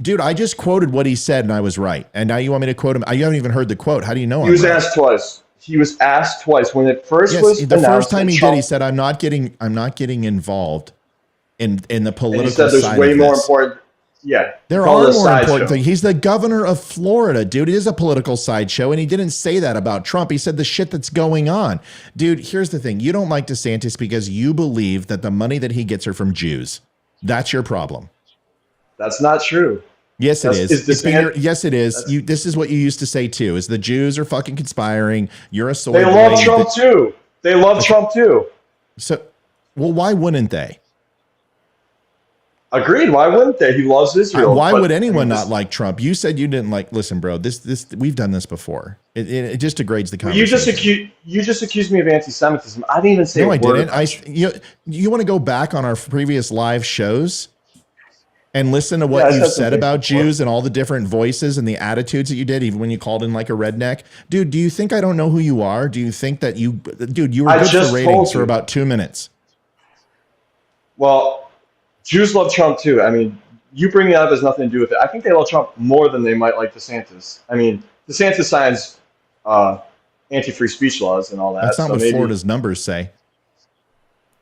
Speaker 4: Dude, I just quoted what he said and I was right. And now you want me to quote him? You haven't even heard the quote. How do you know?
Speaker 13: He was asked twice. He was asked twice when it first was
Speaker 4: the first time he did. He said, "I'm not getting involved in the political."
Speaker 13: And he said, "There's way more important." Yeah,
Speaker 4: there are more important things. He's the governor of Florida, dude. It is a political sideshow, and he didn't say that about Trump. He said the shit that's going on, dude. Here's the thing: you don't like DeSantis because you believe that the money that he gets are from Jews. That's your problem.
Speaker 13: That's not true.
Speaker 4: Yes, it is. Yes, it is. This is what you used to say too: is the Jews are fucking conspiring. You're a soy.
Speaker 13: They love Trump too. They love Trump too.
Speaker 4: So, well, why wouldn't they?
Speaker 13: Agreed. Why wouldn't they? He loves Israel.
Speaker 4: Why would anyone not like Trump? You said you didn't like. Listen, bro. This we've done this before. It just degrades the conversation.
Speaker 13: You just accused me of anti-Semitism. I didn't even say.
Speaker 4: No, I didn't. You want to go back on our previous live shows and listen to what you've said about Jews and all the different voices and the attitudes that you did, even when you called in like a redneck. Dude, do you think I don't know who you are? Do you think that you were good for ratings for about 2 minutes?
Speaker 13: Well, Jews love Trump too. I mean, you bringing it up has nothing to do with it. I think they love Trump more than they might like DeSantis. I mean, DeSantis signs anti-free speech laws and all that.
Speaker 4: That's not what Florida's numbers say.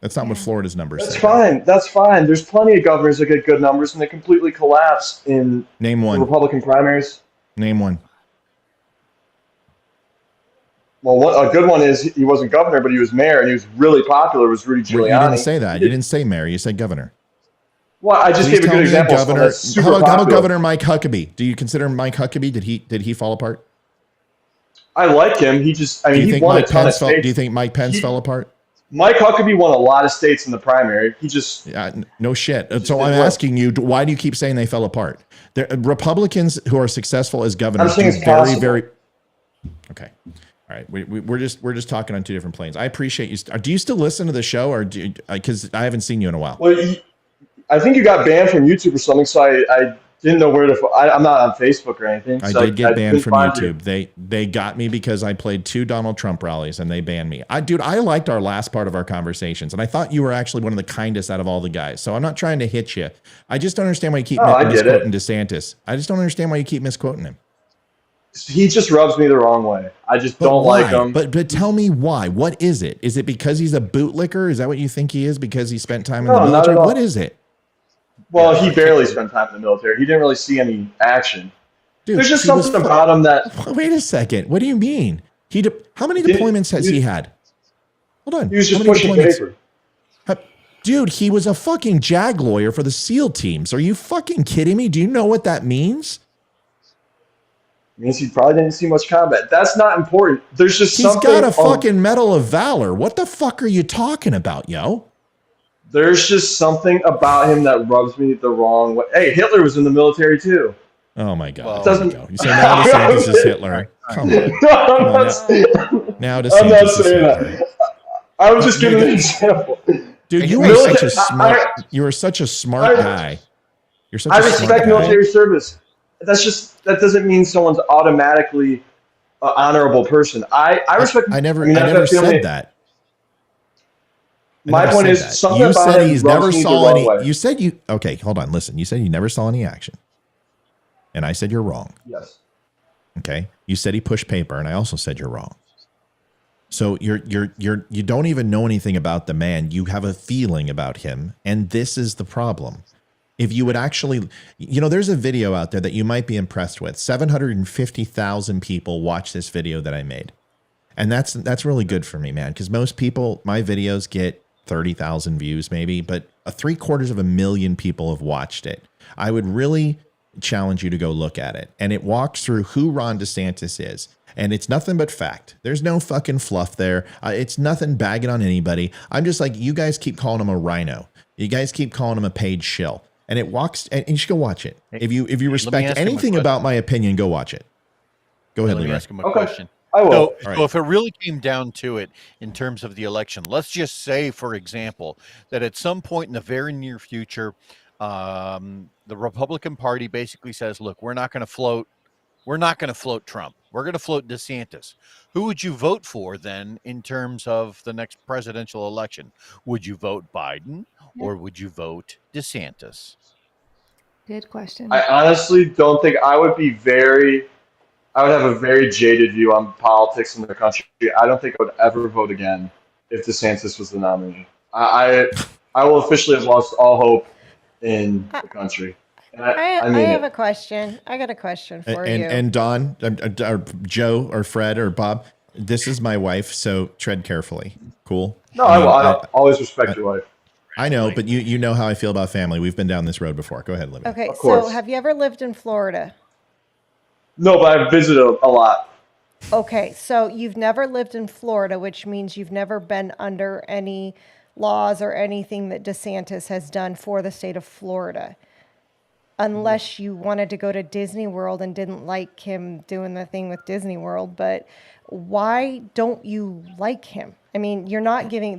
Speaker 4: That's not what Florida's numbers say.
Speaker 13: That's fine. That's fine. There's plenty of governors that get good numbers, and they completely collapse in
Speaker 4: the
Speaker 13: Republican primaries.
Speaker 4: Name one.
Speaker 13: Well, a good one is he wasn't governor, but he was mayor, and he was really popular. Was Rudy Giuliani?
Speaker 4: You didn't say that. You didn't say mayor. You said governor.
Speaker 13: Well, I just gave a good example.
Speaker 4: How about Governor Mike Huckabee? Do you consider Mike Huckabee? Did he fall apart?
Speaker 13: I like him. He just. I mean, he won a ton of states.
Speaker 4: Do you think Mike Pence fell apart?
Speaker 13: Mike Huckabee won a lot of states in the primary. He just
Speaker 4: no shit. So I'm asking you, why do you keep saying they fell apart? Republicans who are successful as governors do very. Okay, all right. We're just talking on two different planes. I appreciate you. Do you still listen to the show, or because I haven't seen you in a while?
Speaker 13: Well, I think you got banned from YouTube or something, so I didn't know where to. I'm not on Facebook or anything.
Speaker 4: I did get banned from YouTube. They got me because I played 2 Donald Trump rallies and they banned me. I liked our last part of our conversations, and I thought you were actually one of the kindest out of all the guys. So I'm not trying to hit you. I just don't understand why you keep misquoting DeSantis. I just don't understand why you keep misquoting him.
Speaker 13: He just rubs me the wrong way. I just don't like him.
Speaker 4: But tell me why. What is it? Is it because he's a bootlicker? Is that what you think he is because he spent time in the military?
Speaker 13: Not at all.
Speaker 4: What is it?
Speaker 13: Well, he barely spent time in the military. He didn't really see any action.
Speaker 4: Dude,
Speaker 13: there's just something about him that.
Speaker 4: Wait a second. What do you mean? How many deployments has he had? Hold on.
Speaker 13: He was just pushing paper.
Speaker 4: Dude, he was a fucking JAG lawyer for the SEAL teams. Are you fucking kidding me? Do you know what that means?
Speaker 13: It means he probably didn't see much combat. That's not important. There's just something.
Speaker 4: He's got a fucking Medal of Valor. What the fuck are you talking about, yo?
Speaker 13: there's just something about him that rubs me the wrong way. Hey, Hitler was in the military too.
Speaker 4: Oh my God!
Speaker 13: It doesn't.
Speaker 4: You say now DeSantis is Hitler? Come on. Now DeSantis
Speaker 13: I'm not
Speaker 4: is
Speaker 13: saying
Speaker 4: Hitler.
Speaker 13: that. I was just giving an example.
Speaker 4: Dude, you are such a smart. You are such a smart guy. You're such.
Speaker 13: I
Speaker 4: a smart
Speaker 13: respect
Speaker 4: guy.
Speaker 13: military service. That doesn't mean someone's automatically an honorable person. I respect.
Speaker 4: I never said that.
Speaker 13: My point is something
Speaker 4: you
Speaker 13: about
Speaker 4: said
Speaker 13: him
Speaker 4: he's
Speaker 13: rubs
Speaker 4: never
Speaker 13: me the
Speaker 4: saw
Speaker 13: wrong
Speaker 4: any.
Speaker 13: way.
Speaker 4: You said you okay. Hold on, listen. You said you never saw any action, and I said you're wrong.
Speaker 13: Yes.
Speaker 4: Okay. You said he pushed paper, and I also said you're wrong. So you don't even know anything about the man. You have a feeling about him, and this is the problem. If you would actually, there's a video out there that you might be impressed with. 750,000 people watch this video that I made. And that's really good for me, man, because most people, my videos get 30,000 views maybe, but 750,000 people have watched it. I would really challenge you to go look at it. And it walks through who Ron DeSantis is. And it's nothing but fact. There's no fucking fluff there. It's nothing bagging on anybody. I'm just like, you guys keep calling him a rhino. You guys keep calling him a paid shill. And it walks, and you should go watch it. If you respect anything about my opinion, go watch it. Go ahead,
Speaker 1: Let me
Speaker 4: Leroy.
Speaker 1: ask him a question.
Speaker 13: I will.
Speaker 1: So if it really came down to it in terms of the election, let's just say, for example, that at some point in the very near future, the Republican Party basically says, look, we're not going to float Trump. We're going to float DeSantis. Who would you vote for then in terms of the next presidential election? Would you vote Biden or would you vote DeSantis?
Speaker 7: Good question.
Speaker 13: I honestly don't think I would have a very jaded view on politics in the country. I don't think I would ever vote again if DeSantis was the nominee. I will officially have lost all hope in the country. And I mean
Speaker 2: have a question. I got a question for you.
Speaker 4: And Don, or Joe, or Fred, or Bob, this is my wife, so tread carefully. Cool?
Speaker 13: No, I always respect your wife.
Speaker 4: I know, but you know how I feel about family. We've been down this road before. Go ahead, Olivia.
Speaker 2: Okay, so have you ever lived in Florida?
Speaker 13: No, but I've visited a lot.
Speaker 2: Okay, so you've never lived in Florida, which means you've never been under any laws or anything that DeSantis has done for the state of Florida. Unless you wanted to go to Disney World and didn't like him doing the thing with Disney World. But why don't you like him? I mean,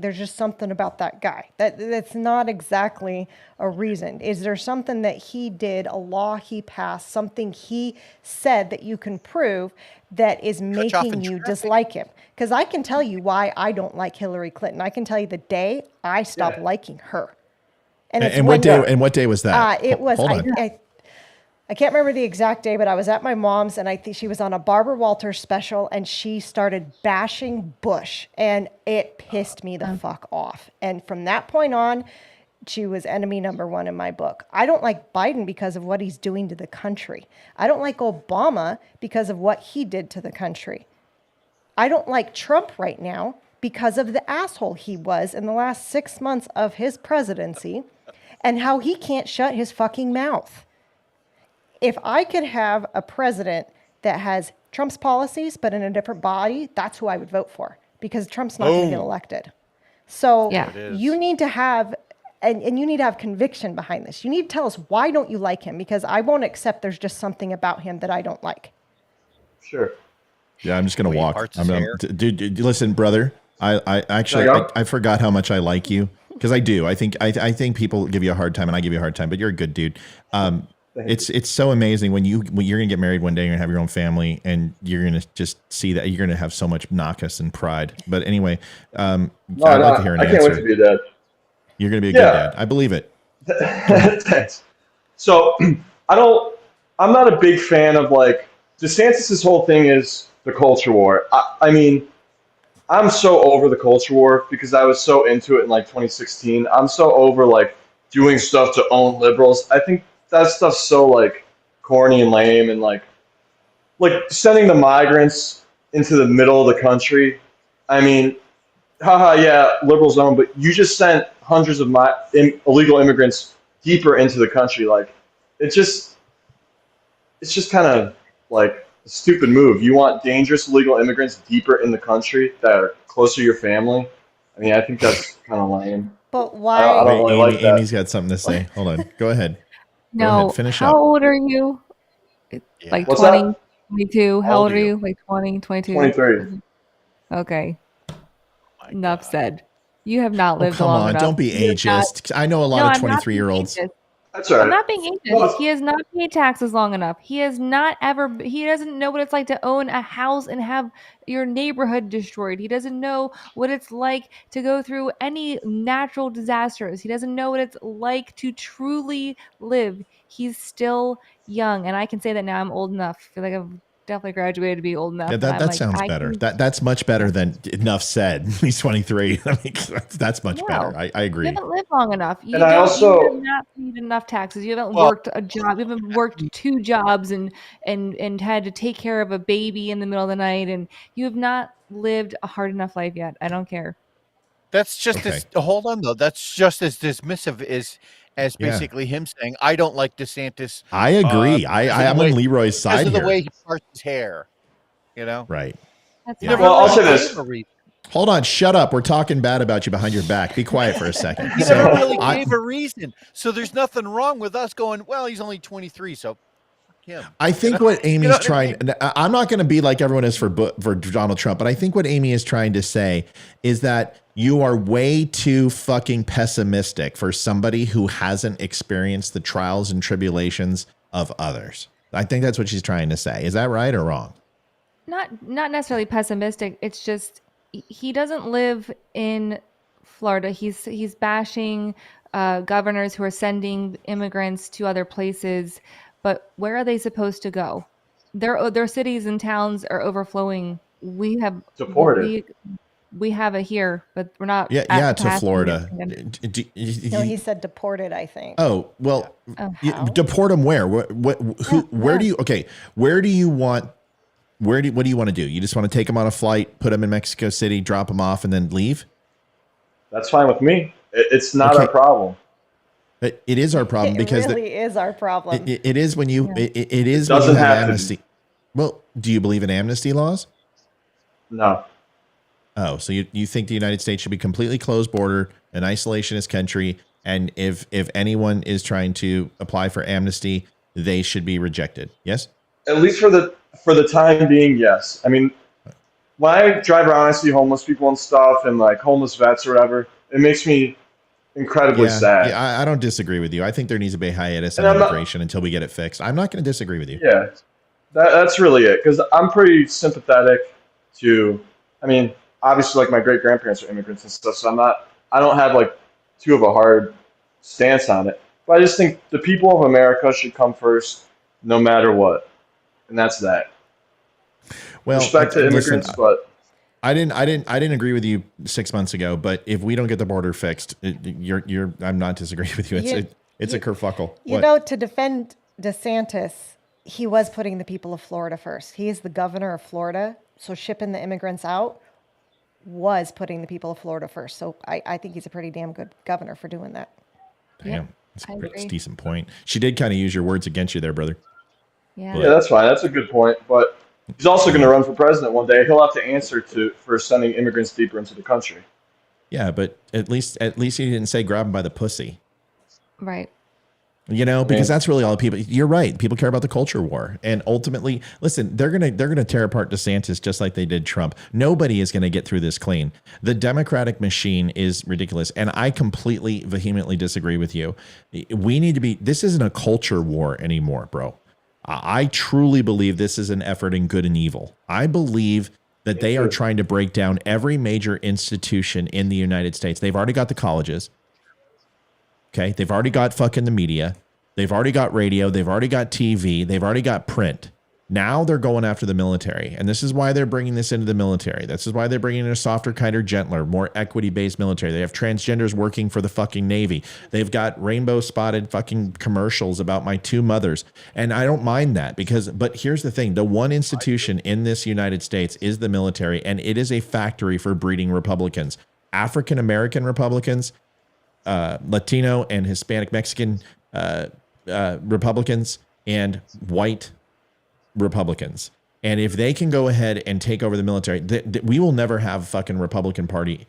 Speaker 2: there's just something about that guy. That's not exactly a reason. Is there something that he did, a law he passed, something he said that you can prove that is making you dislike him? Because I can tell you why I don't like Hillary Clinton. I can tell you the day I stopped liking her.
Speaker 4: And what day was that?
Speaker 2: It was.
Speaker 4: Hold on.
Speaker 2: I can't remember the exact day, but I was at my mom's, and I think she was on a Barbara Walters special, and she started bashing Bush, and it pissed me the fuck off. And from that point on, she was enemy number one in my book. I don't like Biden because of what he's doing to the country. I don't like Obama because of what he did to the country. I don't like Trump right now because of the asshole he was in the last 6 months of his presidency and how he can't shut his fucking mouth. If I could have a president that has Trump's policies but in a different body, that's who I would vote for, because Trump's not going to get elected. So you need to have, and you need to have conviction behind this. You need to tell us, why don't you like him? Because I won't accept there's just something about him that I don't like.
Speaker 13: Sure.
Speaker 4: Yeah, I'm just going to walk. Dude, listen, brother. I forgot how much I like you, because I do. I think people give you a hard time, and I give you a hard time, but you're a good dude. It's so amazing when you're gonna get married one day, you're gonna have your own family, and you're gonna just see that you're gonna have so much knockus and pride. But anyway, I'd like to hear an answer.
Speaker 13: I can't wait to be a dad.
Speaker 4: You're gonna be a good dad. I believe it.
Speaker 13: Thanks. So I'm not a big fan of DeSantis' whole thing is the culture war. I mean, I'm so over the culture war because I was so into it in 2016. I'm so over doing stuff to own liberals. I think that stuff's so corny and lame, and like sending the migrants into the middle of the country. I mean, haha, yeah, liberals own, but you just sent hundreds of illegal immigrants deeper into the country. It's just kind of a stupid move. You want dangerous illegal immigrants deeper in the country that are closer to your family? I mean, I think that's kind of lame.
Speaker 2: But
Speaker 13: I
Speaker 2: why?
Speaker 13: don't
Speaker 4: Wait,
Speaker 13: really
Speaker 4: Amy,
Speaker 13: like that.
Speaker 4: Amy's got something to say. Hold on. Go ahead. Go
Speaker 7: No,
Speaker 4: ahead. Finish
Speaker 7: how
Speaker 4: up.
Speaker 7: old are you? Like
Speaker 13: What's
Speaker 7: 20,
Speaker 13: that?
Speaker 7: 22?
Speaker 1: How
Speaker 7: How
Speaker 1: old
Speaker 7: old
Speaker 1: are
Speaker 7: are
Speaker 1: you?
Speaker 7: you? Like 20, 22?
Speaker 13: 23.
Speaker 7: Okay,
Speaker 1: My
Speaker 7: enough
Speaker 1: God.
Speaker 7: said. You have not
Speaker 4: Oh,
Speaker 7: lived
Speaker 4: come
Speaker 7: long
Speaker 4: on.
Speaker 7: enough.
Speaker 4: Don't be
Speaker 7: You have not.
Speaker 4: ageist. I know a lot
Speaker 7: No,
Speaker 4: of
Speaker 7: I'm not
Speaker 4: 23
Speaker 7: being
Speaker 4: year olds.
Speaker 7: ageist.
Speaker 13: That's all
Speaker 7: I'm
Speaker 13: right.
Speaker 7: not being ageist.
Speaker 13: No,
Speaker 7: He has not paid taxes long enough. He has not ever, he doesn't know what it's like to own a house and have your neighborhood destroyed. He doesn't know what it's like to go through any natural disasters. He doesn't know what it's like to truly live. He's still young. And I can say that now I'm old enough. I feel like I've definitely graduated to be old enough.
Speaker 4: Yeah,
Speaker 7: And
Speaker 4: that,
Speaker 7: I'm
Speaker 4: that
Speaker 7: like,
Speaker 4: sounds
Speaker 7: I
Speaker 4: better.
Speaker 7: can,
Speaker 4: That's much better than enough said. He's 23. I mean, that's much better.
Speaker 7: no.
Speaker 4: I
Speaker 7: You
Speaker 4: agree.
Speaker 7: haven't lived long enough.
Speaker 13: and
Speaker 7: You
Speaker 13: I
Speaker 7: don't. You have
Speaker 13: also,
Speaker 7: not paid enough taxes. You haven't
Speaker 1: Well,
Speaker 7: worked a job. You haven't worked two jobs and had to take care of a baby in the middle of the night. And you have not lived a hard enough life yet. I don't care.
Speaker 1: that's just
Speaker 4: Okay.
Speaker 1: as hold on though. That's just as dismissive as
Speaker 4: Yeah.
Speaker 1: basically him saying, "I don't like DeSantis."
Speaker 4: I agree.
Speaker 1: Because of the
Speaker 4: I'm
Speaker 1: way
Speaker 4: on Leroy's
Speaker 1: because
Speaker 4: side
Speaker 1: of the
Speaker 4: here.
Speaker 1: way he parts his hair. You know,
Speaker 4: Right.
Speaker 7: That's
Speaker 1: you
Speaker 4: Yeah.
Speaker 1: never
Speaker 13: well, I'll
Speaker 1: really
Speaker 13: say
Speaker 1: gave
Speaker 13: this.
Speaker 1: a reason.
Speaker 4: Hold on. Shut up. We're talking bad about you behind your back. Be quiet for a second.
Speaker 1: He
Speaker 4: So
Speaker 1: never really
Speaker 4: I,
Speaker 1: gave a reason. So there's nothing wrong with us going, well, he's only 23, so fuck him.
Speaker 4: I think what
Speaker 1: You know
Speaker 4: Amy's
Speaker 1: what I
Speaker 4: trying,
Speaker 1: mean?
Speaker 4: I'm not going to be like everyone is for Donald Trump, but I think what Amy is trying to say is that you are way too fucking pessimistic for somebody who hasn't experienced the trials and tribulations of others. I think that's what she's trying to say. Is that right or wrong?
Speaker 7: Not necessarily pessimistic. It's just he doesn't live in Florida. He's bashing governors who are sending immigrants to other places, but where are they supposed to go? Their cities and towns are overflowing. We have
Speaker 13: Deported.
Speaker 7: we have it here, but we're not
Speaker 4: Yeah,
Speaker 7: at
Speaker 4: to
Speaker 7: capacity.
Speaker 4: Florida.
Speaker 2: No, he said deported, I think.
Speaker 4: Oh, well,
Speaker 7: Oh, how?
Speaker 4: deport them where? Where do you, okay, what do you want to do? You just want to take them on a flight, put them in Mexico City, drop them off, and then leave?
Speaker 13: That's fine with me. It's not
Speaker 4: Okay.
Speaker 13: our problem.
Speaker 4: It is our problem
Speaker 2: It
Speaker 4: because
Speaker 2: really is our problem.
Speaker 4: it is when you,
Speaker 7: Yeah.
Speaker 4: it is when you
Speaker 13: doesn't
Speaker 4: have
Speaker 13: have to be.
Speaker 4: amnesty. Well, do you believe in amnesty laws?
Speaker 13: No.
Speaker 4: Oh, so you think the United States should be completely closed border, an isolationist country, and if anyone is trying to apply for amnesty, they should be rejected. Yes?
Speaker 13: At least for the time being, yes. I mean, when I drive around, I see homeless people and stuff, and like homeless vets or whatever. It makes me incredibly sad.
Speaker 4: Yeah, I don't disagree with you. I think there needs to be a hiatus on
Speaker 13: And I'm not-
Speaker 4: immigration until we get it fixed. I'm not going to disagree with you.
Speaker 13: Yeah, that's really it. Because I'm pretty sympathetic to. I mean, obviously, like my great grandparents are immigrants and stuff, so I don't have like too of a hard stance on it. But I just think the people of America should come first, no matter what, and that's that.
Speaker 4: Well,
Speaker 13: Respect to
Speaker 4: listen,
Speaker 13: immigrants, but
Speaker 4: I didn't agree with you 6 months ago. But if we don't get the border fixed, I'm not disagreeing with you. It's a kerfuffle.
Speaker 2: You know, to defend DeSantis, he was putting the people of Florida first. He is the governor of Florida, so shipping the immigrants out was putting the people of Florida first. So I think he's a pretty damn good governor for doing that.
Speaker 4: Damn, that's
Speaker 7: I
Speaker 4: a
Speaker 7: agree.
Speaker 4: decent point. She did kind of use your words against you there, brother.
Speaker 7: Yeah.
Speaker 13: yeah, that's fine. That's a good point. But he's also going to run for president one day. He'll have to answer for sending immigrants deeper into the country.
Speaker 4: Yeah, but at least he didn't say grab him by the pussy.
Speaker 7: Right.
Speaker 4: You know, because that's really all people. You're right. People care about the culture war, and ultimately, listen, they're gonna tear apart DeSantis just like they did Trump. Nobody is gonna get through this clean. The Democratic machine is ridiculous, and I completely vehemently disagree with you. We need to be. This isn't a culture war anymore, bro. I truly believe this is an effort in good and evil. I believe that they are trying to break down every major institution in the United States. They've already got the colleges. Okay, they've already got fucking the media. They've already got radio. They've already got TV. They've already got print. Now they're going after the military. And this is why they're bringing this into the military. This is why they're bringing in a softer, kinder, gentler, more equity-based military. They have transgenders working for the fucking Navy. They've got rainbow-spotted fucking commercials about my two mothers. And I don't mind that but here's the thing. The one institution in this United States is the military, and it is a factory for breeding Republicans. African-American Republicans, Latino and Hispanic Mexican Republicans, and white Republicans. And if they can go ahead and take over the military, we will never have fucking Republican Party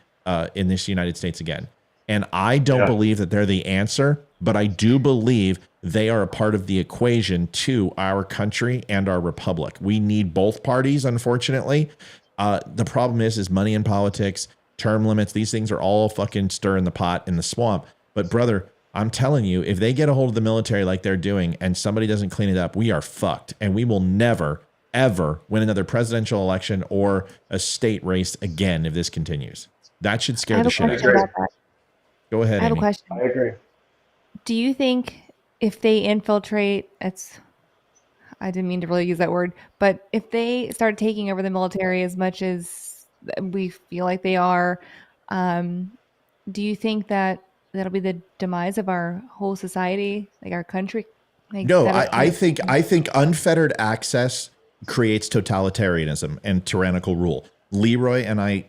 Speaker 4: in this United States again. And I don't
Speaker 13: Yeah.
Speaker 4: believe that they're the answer, but I do believe they are a part of the equation to our country and our republic. We need both parties, unfortunately. The problem is money in politics, term limits. These things are all fucking stirring the pot in the swamp. But brother, I'm telling you, if they get a hold of the military like they're doing and somebody doesn't clean it up, we are fucked. And we will never, ever win another presidential election or a state race again if this continues. That should scare the shit out of you. Go ahead,
Speaker 7: I have
Speaker 4: Amy.
Speaker 7: a question.
Speaker 13: I agree.
Speaker 7: Do you think if they infiltrate, I didn't mean to really use that word, but if they start taking over the military as much as we feel like they are, do you think that that'll be the demise of our whole society, like our country? Like,
Speaker 4: No,
Speaker 7: that'll
Speaker 4: I
Speaker 7: kind of-
Speaker 4: think unfettered access creates totalitarianism and tyrannical rule. Leroy and I'm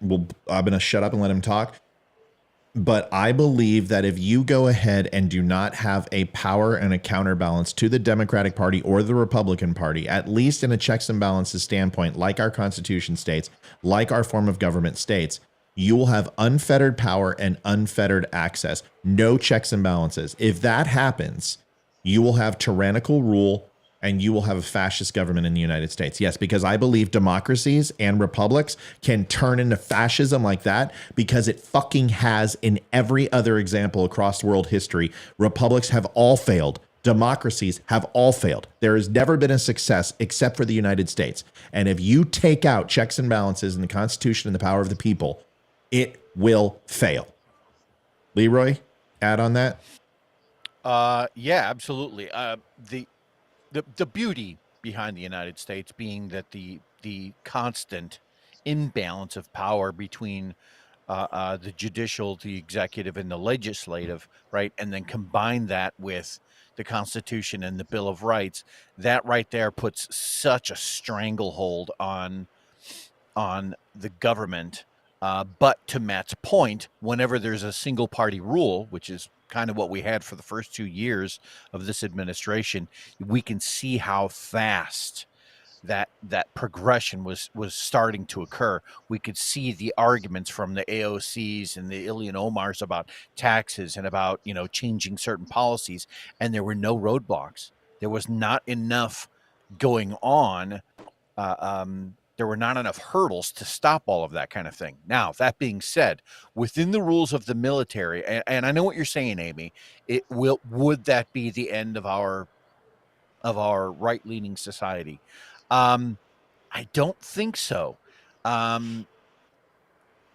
Speaker 4: going to shut up and let him talk. But I believe that if you go ahead and do not have a power and a counterbalance to the Democratic Party or the Republican Party, at least in a checks and balances standpoint, like our Constitution states, like our form of government states, you will have unfettered power and unfettered access. No checks and balances. If that happens, you will have tyrannical rule and you will have a fascist government in the United States. Yes, because I believe democracies and republics can turn into fascism like that because it fucking has in every other example across world history. Republics have all failed. Democracies have all failed. There has never been a success except for the United States. And if you take out checks and balances in the Constitution and the power of the people, it will fail. Leroy, add on that?
Speaker 1: Yeah, absolutely. The beauty behind the United States being that the constant imbalance of power between the judicial, the executive, and the legislative, right, and then combine that with the Constitution and the Bill of Rights, that right there puts such a stranglehold on the government. But to Matt's point, whenever there's a single party rule, which is kind of what we had for the first 2 years of this administration, we can see how fast that progression was starting to occur. We could see the arguments from the AOCs and the Ilhan Omars about taxes and about, changing certain policies, and there were no roadblocks. There was not enough going on. There were not enough hurdles to stop all of that kind of thing. Now, that being said, within the rules of the military, and I know what you're saying, Amy, would that be the end of our right-leaning society? I don't think so. On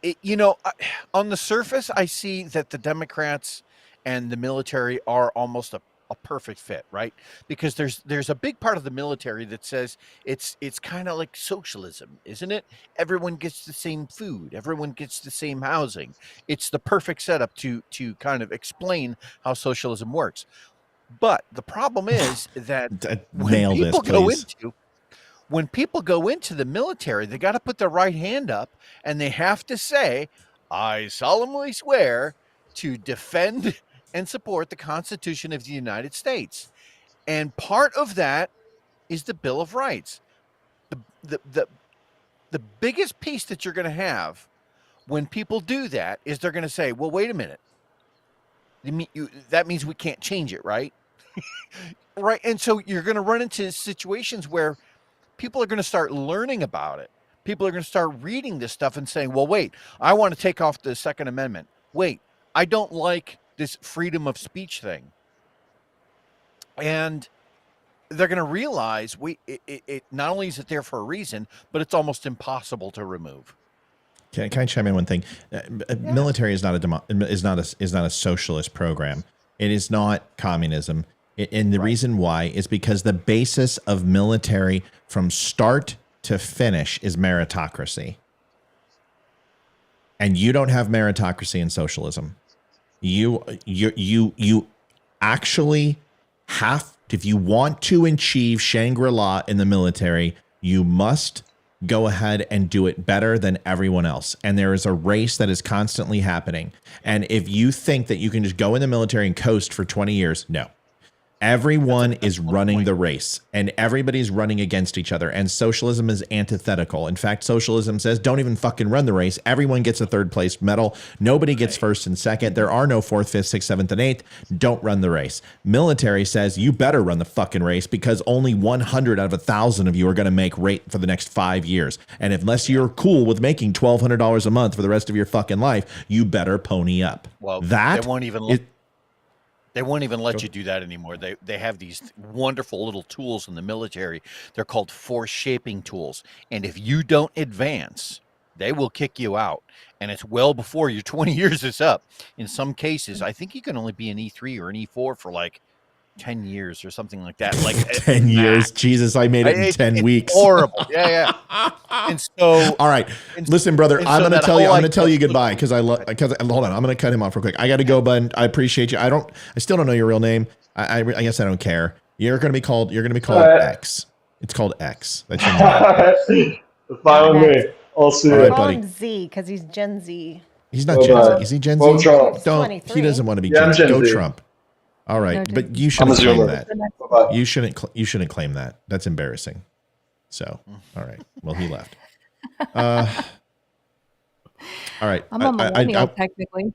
Speaker 1: the surface, I see that the Democrats and the military are almost a perfect fit, right? Because there's a big part of the military that says it's kind of like socialism, isn't it? Everyone gets the same food, everyone gets the same housing. It's the perfect setup to kind of explain how socialism works. But the problem is that when people go into the military, they got to put their right hand up and they have to say, "I solemnly swear to defend and support the Constitution of the United States." And part of that is the Bill of Rights. The biggest piece that you're going to have when people do that is they're going to say, "Well, wait a minute. That means we can't change it, right?" Right. And so you're going to run into situations where people are going to start learning about it. People are going to start reading this stuff and saying, "Well, wait, I want to take off the Second Amendment. Wait, I don't like this freedom of speech thing." And they're going to realize it not only is it there for a reason, but it's almost impossible to remove.
Speaker 4: Can I chime in one thing? Military is not a socialist program. It is not communism. And the reason why is because the basis of military from start to finish is meritocracy. And you don't have meritocracy in socialism. You actually have, if you want to achieve Shangri-La in the military, you must go ahead and do it better than everyone else. And there is a race that is constantly happening. And if you think that you can just go in the military and coast for 20 years, no. Everyone is running the race, and everybody's running against each other, and socialism is antithetical. In fact, socialism says don't even fucking run the race. Everyone gets a third place medal. Nobody gets first and second. There are no fourth, fifth, sixth, seventh, and eighth. Don't run the race. Military says you better run the fucking race because only 100 out of 1,000 of you are going to make rate for the next 5 years. And unless you're cool with making $1,200 a month for the rest of your fucking life, you better pony up.
Speaker 1: Well,
Speaker 4: that
Speaker 1: they won't even let you do that anymore. They have these wonderful little tools in the military. They're called force shaping tools. And if you don't advance, they will kick you out. And it's well before your 20 years is up. In some cases, I think you can only be an E3 or an E4 for like 10 years or something like that. Like
Speaker 4: 10 years. Jesus, I made it in 10 weeks.
Speaker 1: Horrible. Yeah. And so,
Speaker 4: all right, listen, brother, I'm going to tell you goodbye because hold on. I'm going to cut him off real quick. I got to go, bud. I appreciate you. I still don't know your real name. I guess I don't care. You're going to be called X. It's called X. That's your name.
Speaker 13: Fine with me. I'll see you.
Speaker 4: All right,
Speaker 2: Call
Speaker 4: buddy.
Speaker 2: him Z because he's Gen Z.
Speaker 4: He's not Gen Z. Is he Gen Z?
Speaker 13: Trump.
Speaker 4: He doesn't want to be
Speaker 13: Gen Z.
Speaker 4: Go Trump. All right,
Speaker 2: No,
Speaker 4: but you shouldn't claim
Speaker 13: Zoomer.
Speaker 4: that. You shouldn't claim that. That's embarrassing. So, all right. Well, he left. All right.
Speaker 7: I'm a millennial, technically.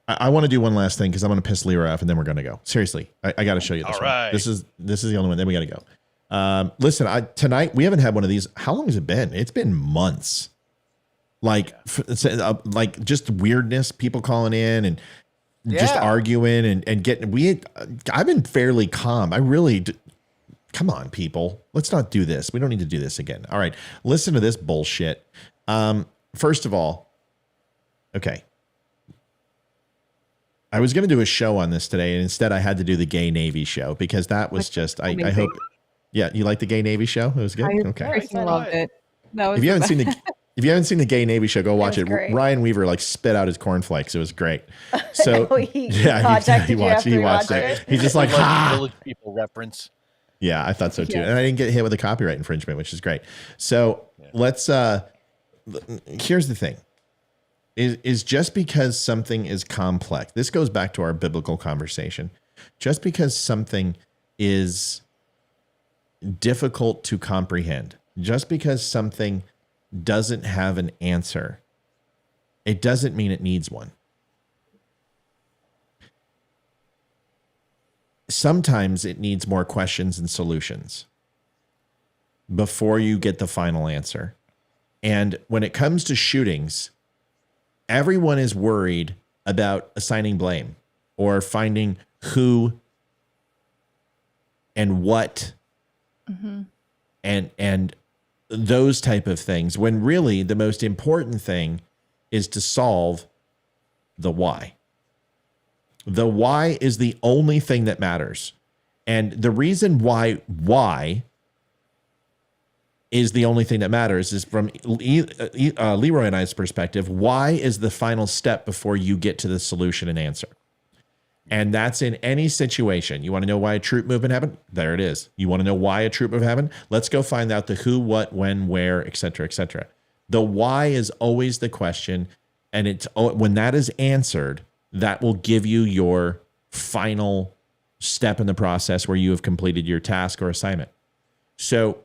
Speaker 4: I want to do one last thing because I'm going to piss Leroy off, and then we're going to go. Seriously, I got to show you this.
Speaker 1: All
Speaker 4: one.
Speaker 1: right.
Speaker 4: This is the only one. Then we got to go. Listen, tonight we haven't had one of these. How long has it been? It's been months. Like just weirdness. People calling in and just arguing and getting. I've been fairly calm. I really. Come on, people. Let's not do this. We don't need to do this again. All right. Listen to this bullshit. First of all, okay. I was going to do a show on this today, and instead I had to do the Gay Navy show because that was just, I hope. Yeah, you like the Gay Navy show? It was good? Okay.
Speaker 7: I loved it. That was
Speaker 4: If you haven't seen the Gay Navy show, go watch it.
Speaker 2: Great.
Speaker 4: Ryan Weaver spit out his cornflakes. It was great. So
Speaker 2: he watched it.
Speaker 4: He's just like,
Speaker 1: Village People reference.
Speaker 4: Yeah, I thought so too. And I didn't get hit with a copyright infringement, which is great. So let's here's the thing. Is just because something is complex. This goes back to our biblical conversation. Just because something is difficult to comprehend, just because something doesn't have an answer, it doesn't mean it needs one. Sometimes it needs more questions and solutions before you get the final answer. And when it comes to shootings, everyone is worried about assigning blame or finding who and what and those type of things, when really the most important thing is to solve the why. The why is the only thing that matters. And the reason why is the only thing that matters is from Leroy and I's perspective, why is the final step before you get to the solution and answer. And that's in any situation. You want to know why a troop movement happened? There it is. You want to know why a troop movement happened? Let's go find out the who, what, when, where, et cetera, et cetera. The why is always the question. And it's when that is answered, that will give you your final step in the process where you have completed your task or assignment. So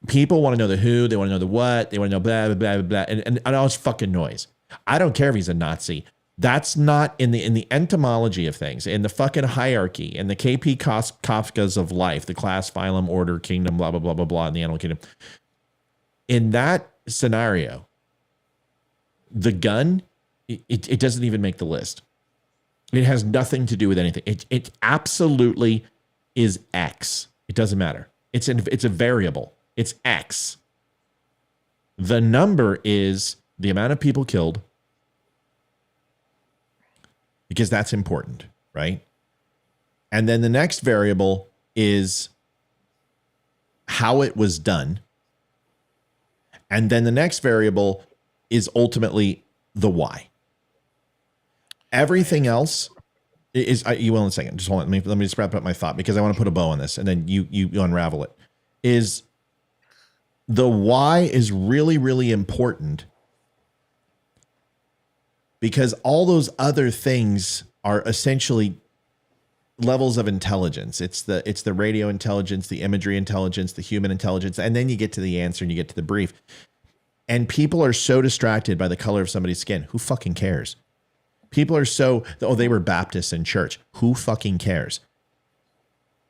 Speaker 4: people want to know the who, they want to know the what, they want to know blah, blah, blah, blah, and all this fucking noise. I don't care if he's a Nazi. That's not in the entomology of things, in the fucking hierarchy, in the KP Kafkas of life, the class, phylum, order, kingdom, blah, blah, blah, blah, blah, in the animal kingdom. In that scenario, the gun, it doesn't even make the list. It has nothing to do with anything. It absolutely is X. It doesn't matter. It's a variable. It's X. The number is the amount of people killed, because that's important, right? And then the next variable is how it was done. And then the next variable is ultimately the why. Everything else is, you will in a second. Just hold on. Let me just wrap up my thought because I want to put a bow on this and then you unravel it. Is the why is really, really important because all those other things are essentially levels of intelligence. It's the radio intelligence, the imagery intelligence, the human intelligence, and then you get to the answer and you get to the brief. And people are so distracted by the color of somebody's skin. Who fucking cares? People are so, they were Baptists in church. Who fucking cares?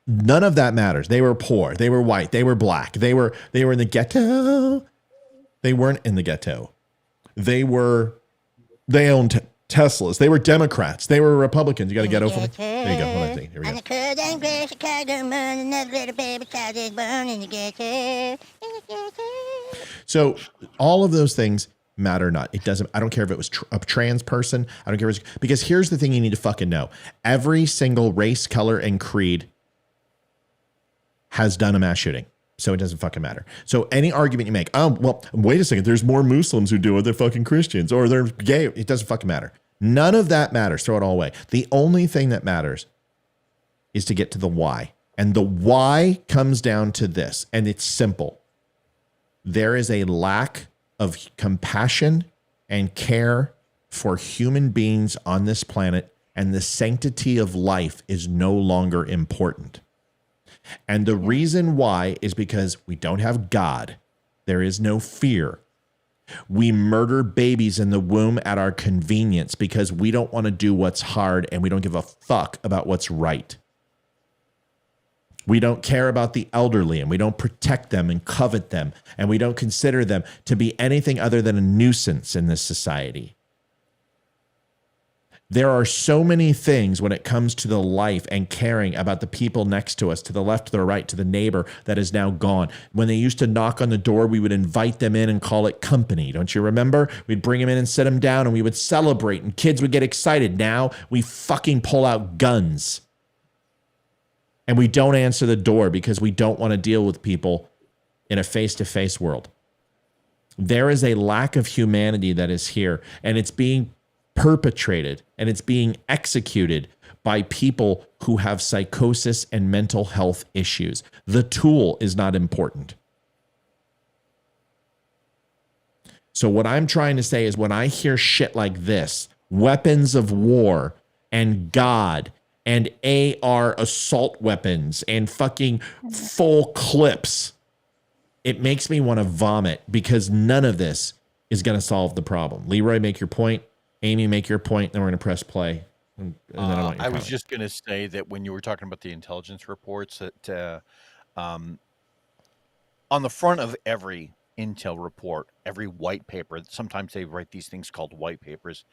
Speaker 4: None of that matters. They were poor. They were white. They were black. They were in the ghetto. They weren't in the ghetto. They owned Teslas. They were Democrats. They were Republicans. You got to ghetto for me. There you go. Hold on, here we go. So all of those things matter not. It doesn't. I don't care if it was a trans person. I don't care if it was, because here's the thing you need to fucking know. Every single race, color, and creed has done a mass shooting. So it doesn't fucking matter. So any argument you make, well, wait a second, there's more Muslims who do it than fucking Christians, or they're gay. It doesn't fucking matter. None of that matters. Throw it all away. The only thing that matters is to get to the why. And the why comes down to this, and it's simple. There is a lack of compassion and care for human beings on this planet, and the sanctity of life is no longer important. And the reason why is because we don't have God. There is no fear. We murder babies in the womb at our convenience because we don't want to do what's hard and we don't give a fuck about what's right. We don't care about the elderly and we don't protect them and covet them, and we don't consider them to be anything other than a nuisance in this society. There are so many things when it comes to the life and caring about the people next to us, to the left, to the right, to the neighbor that is now gone. When they used to knock on the door, we would invite them in and call it company. Don't you remember? We'd bring them in and sit them down and we would celebrate and kids would get excited. Now we fucking pull out guns and we don't answer the door because we don't want to deal with people in a face-to-face world. There is a lack of humanity that is here, and it's being perpetrated and it's being executed by people who have psychosis and mental health issues. The tool is not important. So what I'm trying to say is when I hear shit like this, weapons of war and God and AR assault weapons and fucking full clips, it makes me want to vomit because none of this is going to solve the problem. Leroy, make your point. Amy, make your point, then we're going to press play. And then
Speaker 1: I was just going to say that when you were talking about the intelligence reports, that on the front of every intel report, every white paper, sometimes they write these things called white papers,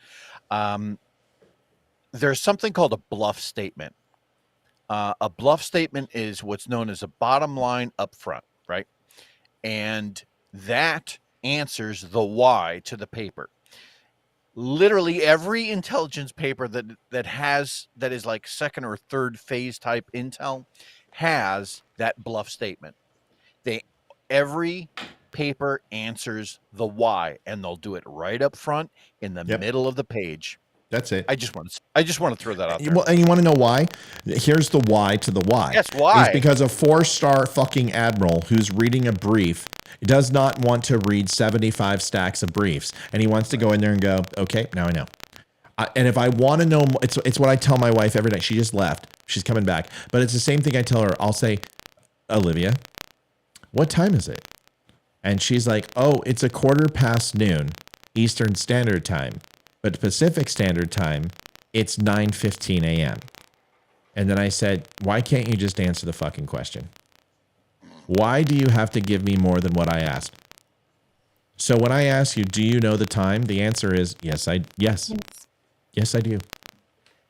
Speaker 1: there's something called a bluff statement. A bluff statement is what's known as a bottom line up front, right? And that answers the why to the paper. Literally every intelligence paper that is like second or third phase type intel has that bluff statement. Every paper answers the why, and they'll do it right up front in the middle of the page.
Speaker 4: That's it.
Speaker 1: I just want to throw that out there.
Speaker 4: Well, and you want to know why? Here's the why to the why.
Speaker 1: Yes, why?
Speaker 4: It's because a 4-star fucking admiral who's reading a brief does not want to read 75 stacks of briefs, and he wants to go in there and go, okay, now I know. And if I want to know, it's what I tell my wife every night. She just left. She's coming back. But it's the same thing I tell her. I'll say, Olivia, what time is it? And she's like, oh, it's 1:15 noon Eastern Standard Time. But Pacific Standard Time, it's 9:15 a.m. And then I said, why can't you just answer the fucking question? Why do you have to give me more than what I asked? So when I ask you, do you know the time? The answer is yes, I do.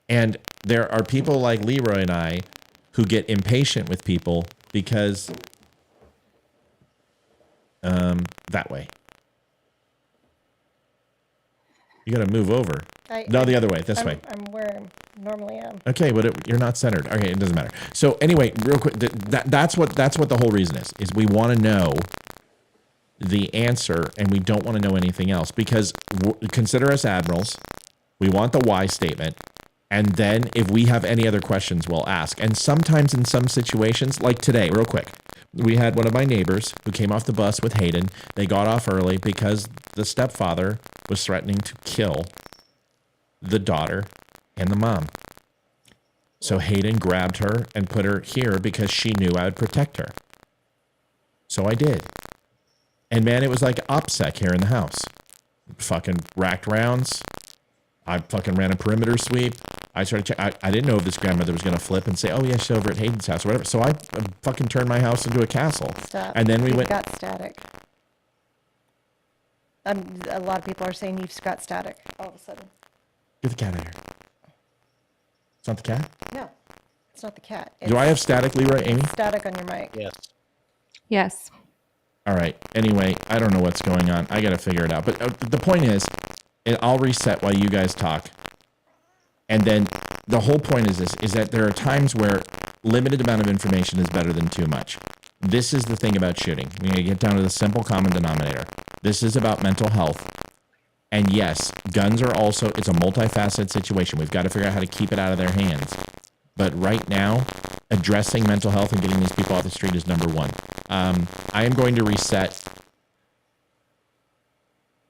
Speaker 4: And there are people like Leroy and I who get impatient with people because that way. You got to move over. The other way, this way.
Speaker 2: I'm where I normally am.
Speaker 4: Okay, but you're not centered. Okay, it doesn't matter. So anyway, real quick, that's what the whole reason is we want to know the answer and we don't want to know anything else because consider us admirals. We want the why statement. And then if we have any other questions, we'll ask. And sometimes in some situations, like today, real quick, we had one of my neighbors who came off the bus with Hayden. They got off early because the stepfather was threatening to kill the daughter and the mom. So Hayden grabbed her and put her here because she knew I would protect her. So I did. And man, it was like OPSEC here in the house. Fucking racked rounds. I fucking ran a perimeter sweep. I started. I didn't know if this grandmother was going to flip and say, "Oh yeah, she's over at Hayden's house or whatever." So I fucking turned my house into a castle.
Speaker 2: Stop.
Speaker 4: And then we
Speaker 2: You've
Speaker 4: went.
Speaker 2: got static. A lot of people are saying you've got static all of a sudden.
Speaker 4: Get the cat out of here. It's not the cat.
Speaker 2: No, it's not the cat.
Speaker 4: Do I have static, Leroy? Amy?
Speaker 2: Static on your mic.
Speaker 1: Yes.
Speaker 7: Yes.
Speaker 4: All right. Anyway, I don't know what's going on. I got to figure it out. But the point is, I'll reset while you guys talk. And then the whole point is this, is that there are times where limited amount of information is better than too much. This is the thing about shooting. We got to get down to the simple common denominator. This is about mental health. And yes, guns are also, it's a multifaceted situation. We've got to figure out how to keep it out of their hands. But right now, addressing mental health and getting these people off the street is number one. I am going to reset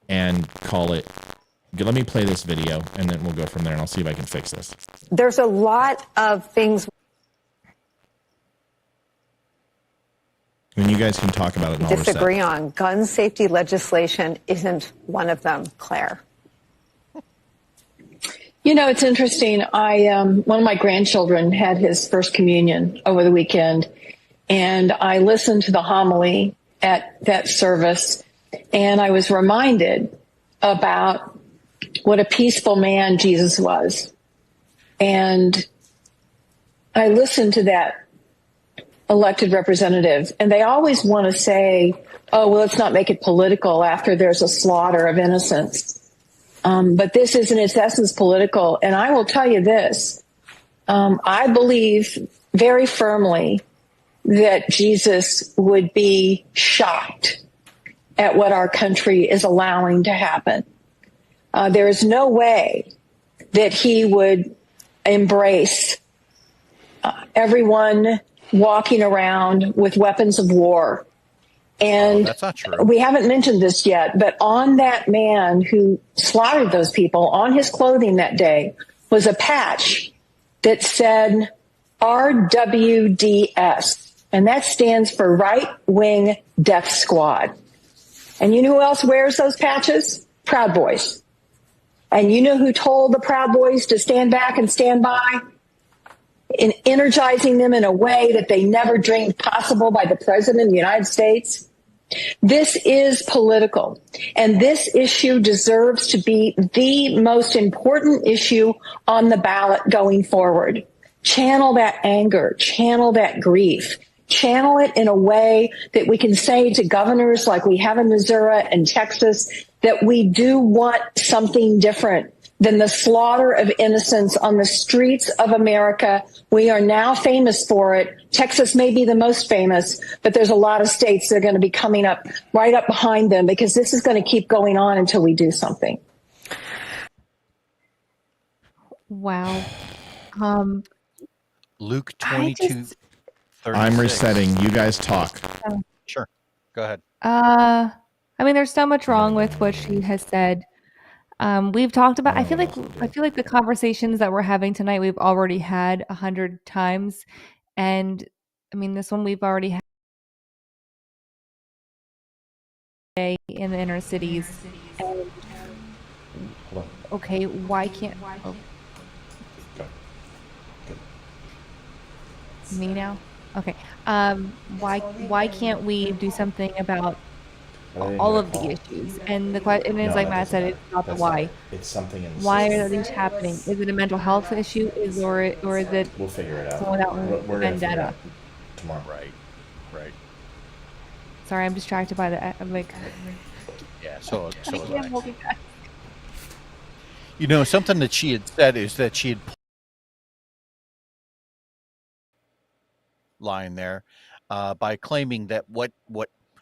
Speaker 4: and call it. Let me play this video, and then we'll go from there, and I'll see if I can fix this.
Speaker 14: There's a lot of things.
Speaker 4: And you guys can talk about it. And I'll
Speaker 14: Disagree
Speaker 4: reset.
Speaker 14: on. Gun safety legislation isn't one of them, Claire.
Speaker 15: You know, it's interesting. One of my grandchildren had his first communion over the weekend, and I listened to the homily at that service, and I was reminded about what a peaceful man Jesus was. And I listened to that elected representative, and they always want to say, oh, well, let's not make it political after there's a slaughter of innocents. But this is in its essence political. And I will tell you this, I believe very firmly that Jesus would be shocked at what our country is allowing to happen. There is no way that he would embrace everyone walking around with weapons of war. And
Speaker 1: that's not true.
Speaker 15: We haven't mentioned this yet, but on that man who slaughtered those people, on his clothing that day was a patch that said RWDS, and that stands for Right Wing Death Squad. And you know who else wears those patches? Proud Boys. And you know who told the Proud Boys to stand back and stand by? In energizing them in a way that they never dreamed possible by the President of the United States. This is political, and this issue deserves to be the most important issue on the ballot going forward. Channel that anger, channel that grief, channel it in a way that we can say to governors like we have in Missouri and Texas that we do want something different than the slaughter of innocents on the streets of America. We are now famous for it. Texas may be the most famous, but there's a lot of states that are going to be coming up right up behind them because this is going to keep going on until we do something.
Speaker 7: Wow.
Speaker 1: Luke 22:36.
Speaker 4: I'm resetting. You guys talk.
Speaker 1: Sure. Go ahead.
Speaker 7: I mean, there's so much wrong with what she has said. We've talked about, I feel like the conversations that we're having tonight, we've already had 100 times. And I mean, this one we've already had in the inner cities. And, okay, why can't, me now? Okay. Why can't we do something about all of the issues? And the question is, like Matt said, it's not the why.
Speaker 4: It's something in the
Speaker 7: Why are these happening? Is it a mental health issue? Or is it
Speaker 4: We'll figure it out.
Speaker 7: someone out
Speaker 4: We're gonna figure it
Speaker 7: vendetta?
Speaker 4: out tomorrow.
Speaker 1: Right.
Speaker 7: Sorry, I'm distracted by the like.
Speaker 1: Yeah. So
Speaker 7: I
Speaker 1: was
Speaker 7: can't
Speaker 1: I.
Speaker 7: multitask.
Speaker 1: You know, something that she had said is that she had line there by claiming that what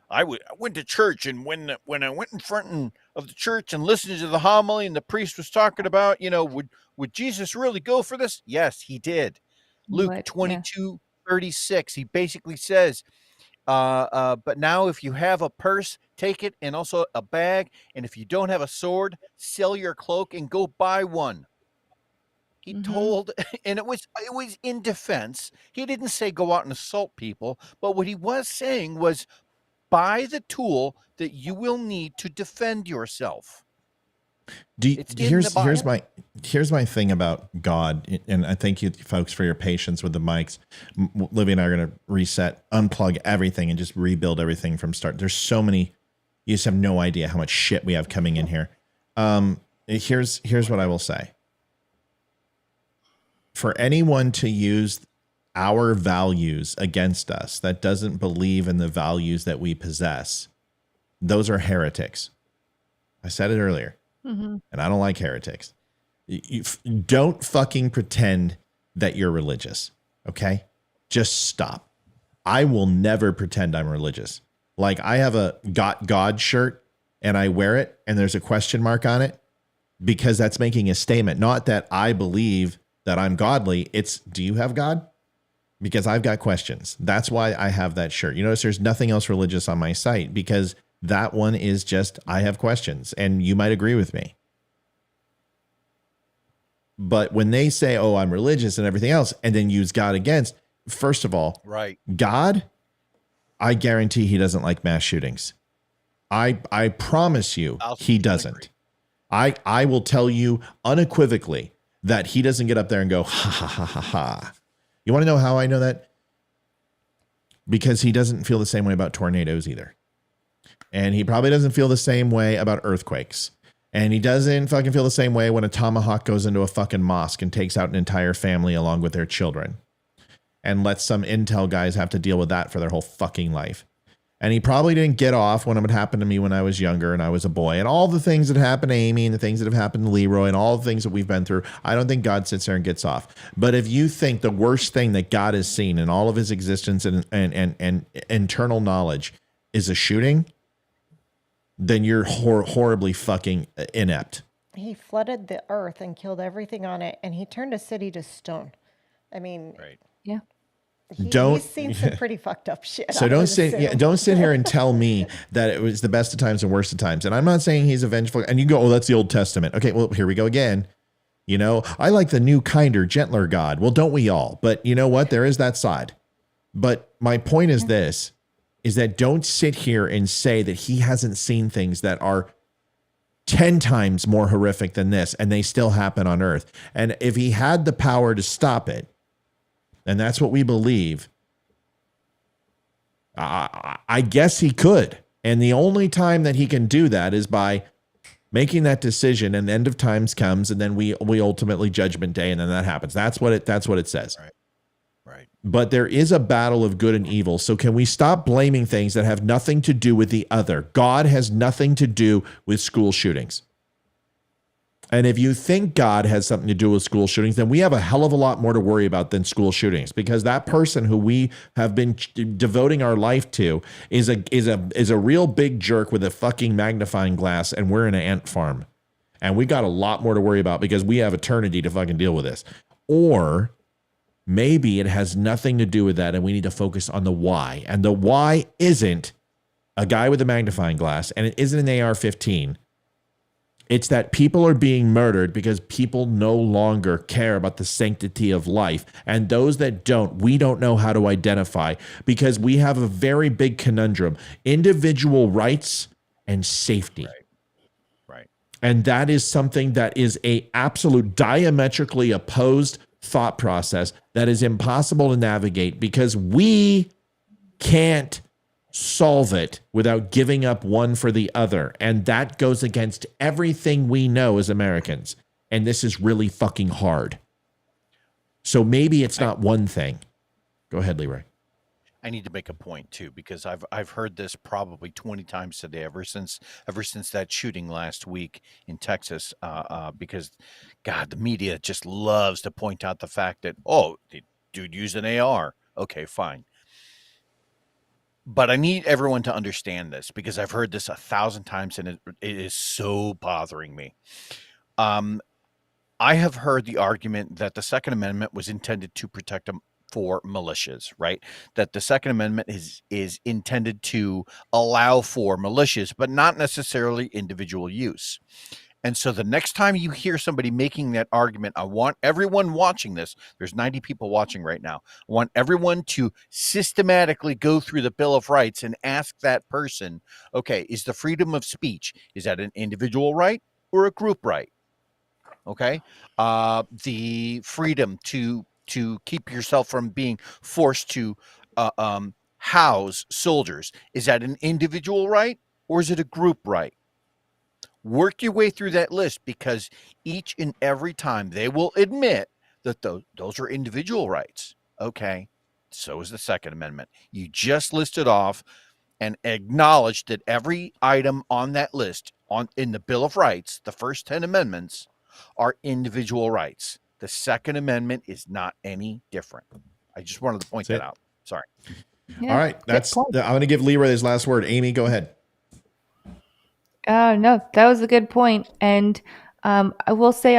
Speaker 1: I went to church, and when I went in front of the church and listened to the homily and the priest was talking about, you know, would Jesus really go for this? Yes, he did. Luke 22:36. He basically says, but now if you have a purse, take it, and also a bag, and if you don't have a sword, sell your cloak and go buy one. He told, and it was in defense. He didn't say go out and assault people, but what he was saying was buy the tool that you will need to defend yourself. It's in the Bible.
Speaker 4: Here's my thing about God, and I thank you folks for your patience with the mics. Livy and I are going to reset, unplug everything, and just rebuild everything from start. There's so many. You just have no idea how much shit we have coming in here. Here's what I will say. For anyone to use our values against us that doesn't believe in the values that we possess, those are heretics. I said it earlier, and I don't like heretics. You don't fucking pretend that you're religious, okay? Just stop. I will never pretend I'm religious. Like, I have a Got God shirt, and I wear it, and there's a question mark on it, because that's making a statement. Not that I believe that I'm godly. It's, do you have God? Because I've got questions. That's why I have that shirt. You notice there's nothing else religious on my site, because that one is just, I have questions, and you might agree with me. But when they say, oh, I'm religious and everything else, and then use God against, first of all,
Speaker 1: right,
Speaker 4: God, I guarantee he doesn't like mass shootings. I promise you he doesn't. I will tell you unequivocally that he doesn't get up there and go, ha, ha, ha, ha, ha. You want to know how I know that? Because he doesn't feel the same way about tornadoes either. And he probably doesn't feel the same way about earthquakes. And he doesn't fucking feel the same way when a tomahawk goes into a fucking mosque and takes out an entire family along with their children. And lets some intel guys have to deal with that for their whole fucking life. And he probably didn't get off when it would happen to me when I was younger and I was a boy. And all the things that happened to Amy and the things that have happened to Leroy and all the things that we've been through, I don't think God sits there and gets off. But if you think the worst thing that God has seen in all of his existence and internal knowledge is a shooting, then you're horribly fucking inept.
Speaker 2: He flooded the earth and killed everything on it, and he turned a city to stone. I mean,
Speaker 7: yeah.
Speaker 2: He's seen some pretty fucked up shit.
Speaker 4: So don't sit here and tell me that it was the best of times and worst of times. And I'm not saying he's a vengeful. And you go, oh, that's the Old Testament. Okay, well, here we go again. You know, I like the new, kinder, gentler God. Well, don't we all? But you know what? There is that side. But my point is this, is that don't sit here and say that he hasn't seen things that are 10 times more horrific than this, and they still happen on Earth. And if he had the power to stop it, and that's what we believe, I guess he could. And the only time that he can do that is by making that decision, and the end of times comes, and then we ultimately judgment day, and then that happens. That's what it says.
Speaker 1: Right.
Speaker 4: But there is a battle of good and evil. So can we stop blaming things that have nothing to do with the other? God has nothing to do with school shootings. And if you think God has something to do with school shootings, then we have a hell of a lot more to worry about than school shootings, because that person who we have been devoting our life to is a real big jerk with a fucking magnifying glass, and we're in an ant farm. And we got a lot more to worry about because we have eternity to fucking deal with this. Or maybe it has nothing to do with that, and we need to focus on the why. And the why isn't a guy with a magnifying glass, and it isn't an AR-15. It's that people are being murdered because people no longer care about the sanctity of life. And those that don't, we don't know how to identify, because we have a very big conundrum: individual rights and safety.
Speaker 1: Right.
Speaker 4: And that is something that is a absolute diametrically opposed thought process that is impossible to navigate, because we can't solve it without giving up one for the other. And that goes against everything we know as Americans. And this is really fucking hard. So maybe it's not one thing. Go ahead, Leroy.
Speaker 1: I need to make a point too, because I've heard this probably 20 times today, ever since that shooting last week in Texas, because God, the media just loves to point out the fact that, oh, the dude used an AR. Okay, fine. But I need everyone to understand this, because I've heard this 1,000 times, and it is so bothering me. I have heard the argument that the Second Amendment was intended to protect them for militias, right? That the Second Amendment is intended to allow for militias, but not necessarily individual use. And so the next time you hear somebody making that argument, I want everyone watching this. There's 90 people watching right now. I want everyone to systematically go through the Bill of Rights and ask that person, okay, is the freedom of speech, is that an individual right or a group right? Okay. The freedom to keep yourself from being forced to house soldiers, is that an individual right or is it a group right? Work your way through that list, because each and every time they will admit that those are individual rights. Okay, so is the Second Amendment. You just listed off and acknowledged that every item on that list in the Bill of Rights, the first 10 amendments, are individual rights. The Second Amendment is not any different. I just wanted to point that out. Sorry.
Speaker 4: All right, I'm going to give Leroy his last word. Amy, go ahead.
Speaker 7: No, that was a good point. And I will say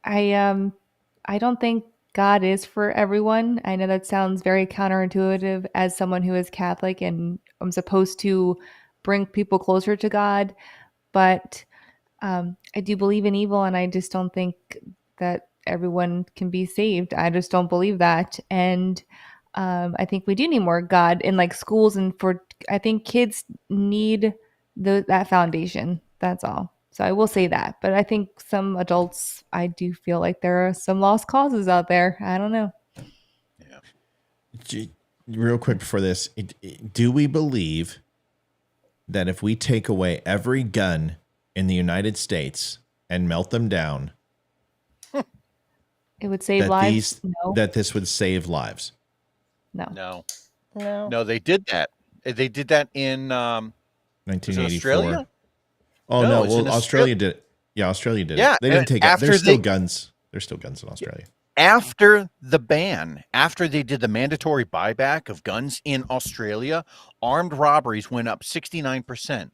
Speaker 7: I don't think God is for everyone. I know that sounds very counterintuitive as someone who is Catholic and I'm supposed to bring people closer to God, but I do believe in evil, and I just don't think that everyone can be saved. I just don't believe that. And I think we do need more God in like schools, and I think kids need that foundation. That's all. So I will say that. But I think some adults, I do feel like there are some lost causes out there. I don't know.
Speaker 4: Yeah. Real quick before this, do we believe that if we take away every gun in the United States and melt them down,
Speaker 7: it would save lives? No.
Speaker 4: That this would save lives?
Speaker 7: No.
Speaker 1: No, they did that. They did that in
Speaker 4: 1984.
Speaker 1: Australia?
Speaker 4: Oh, no. Well, Australia did it. Yeah, Australia did it. They didn't take it. There's still guns. There's still guns in Australia.
Speaker 1: After the ban, after they did the mandatory buyback of guns in Australia, armed robberies went up 69%.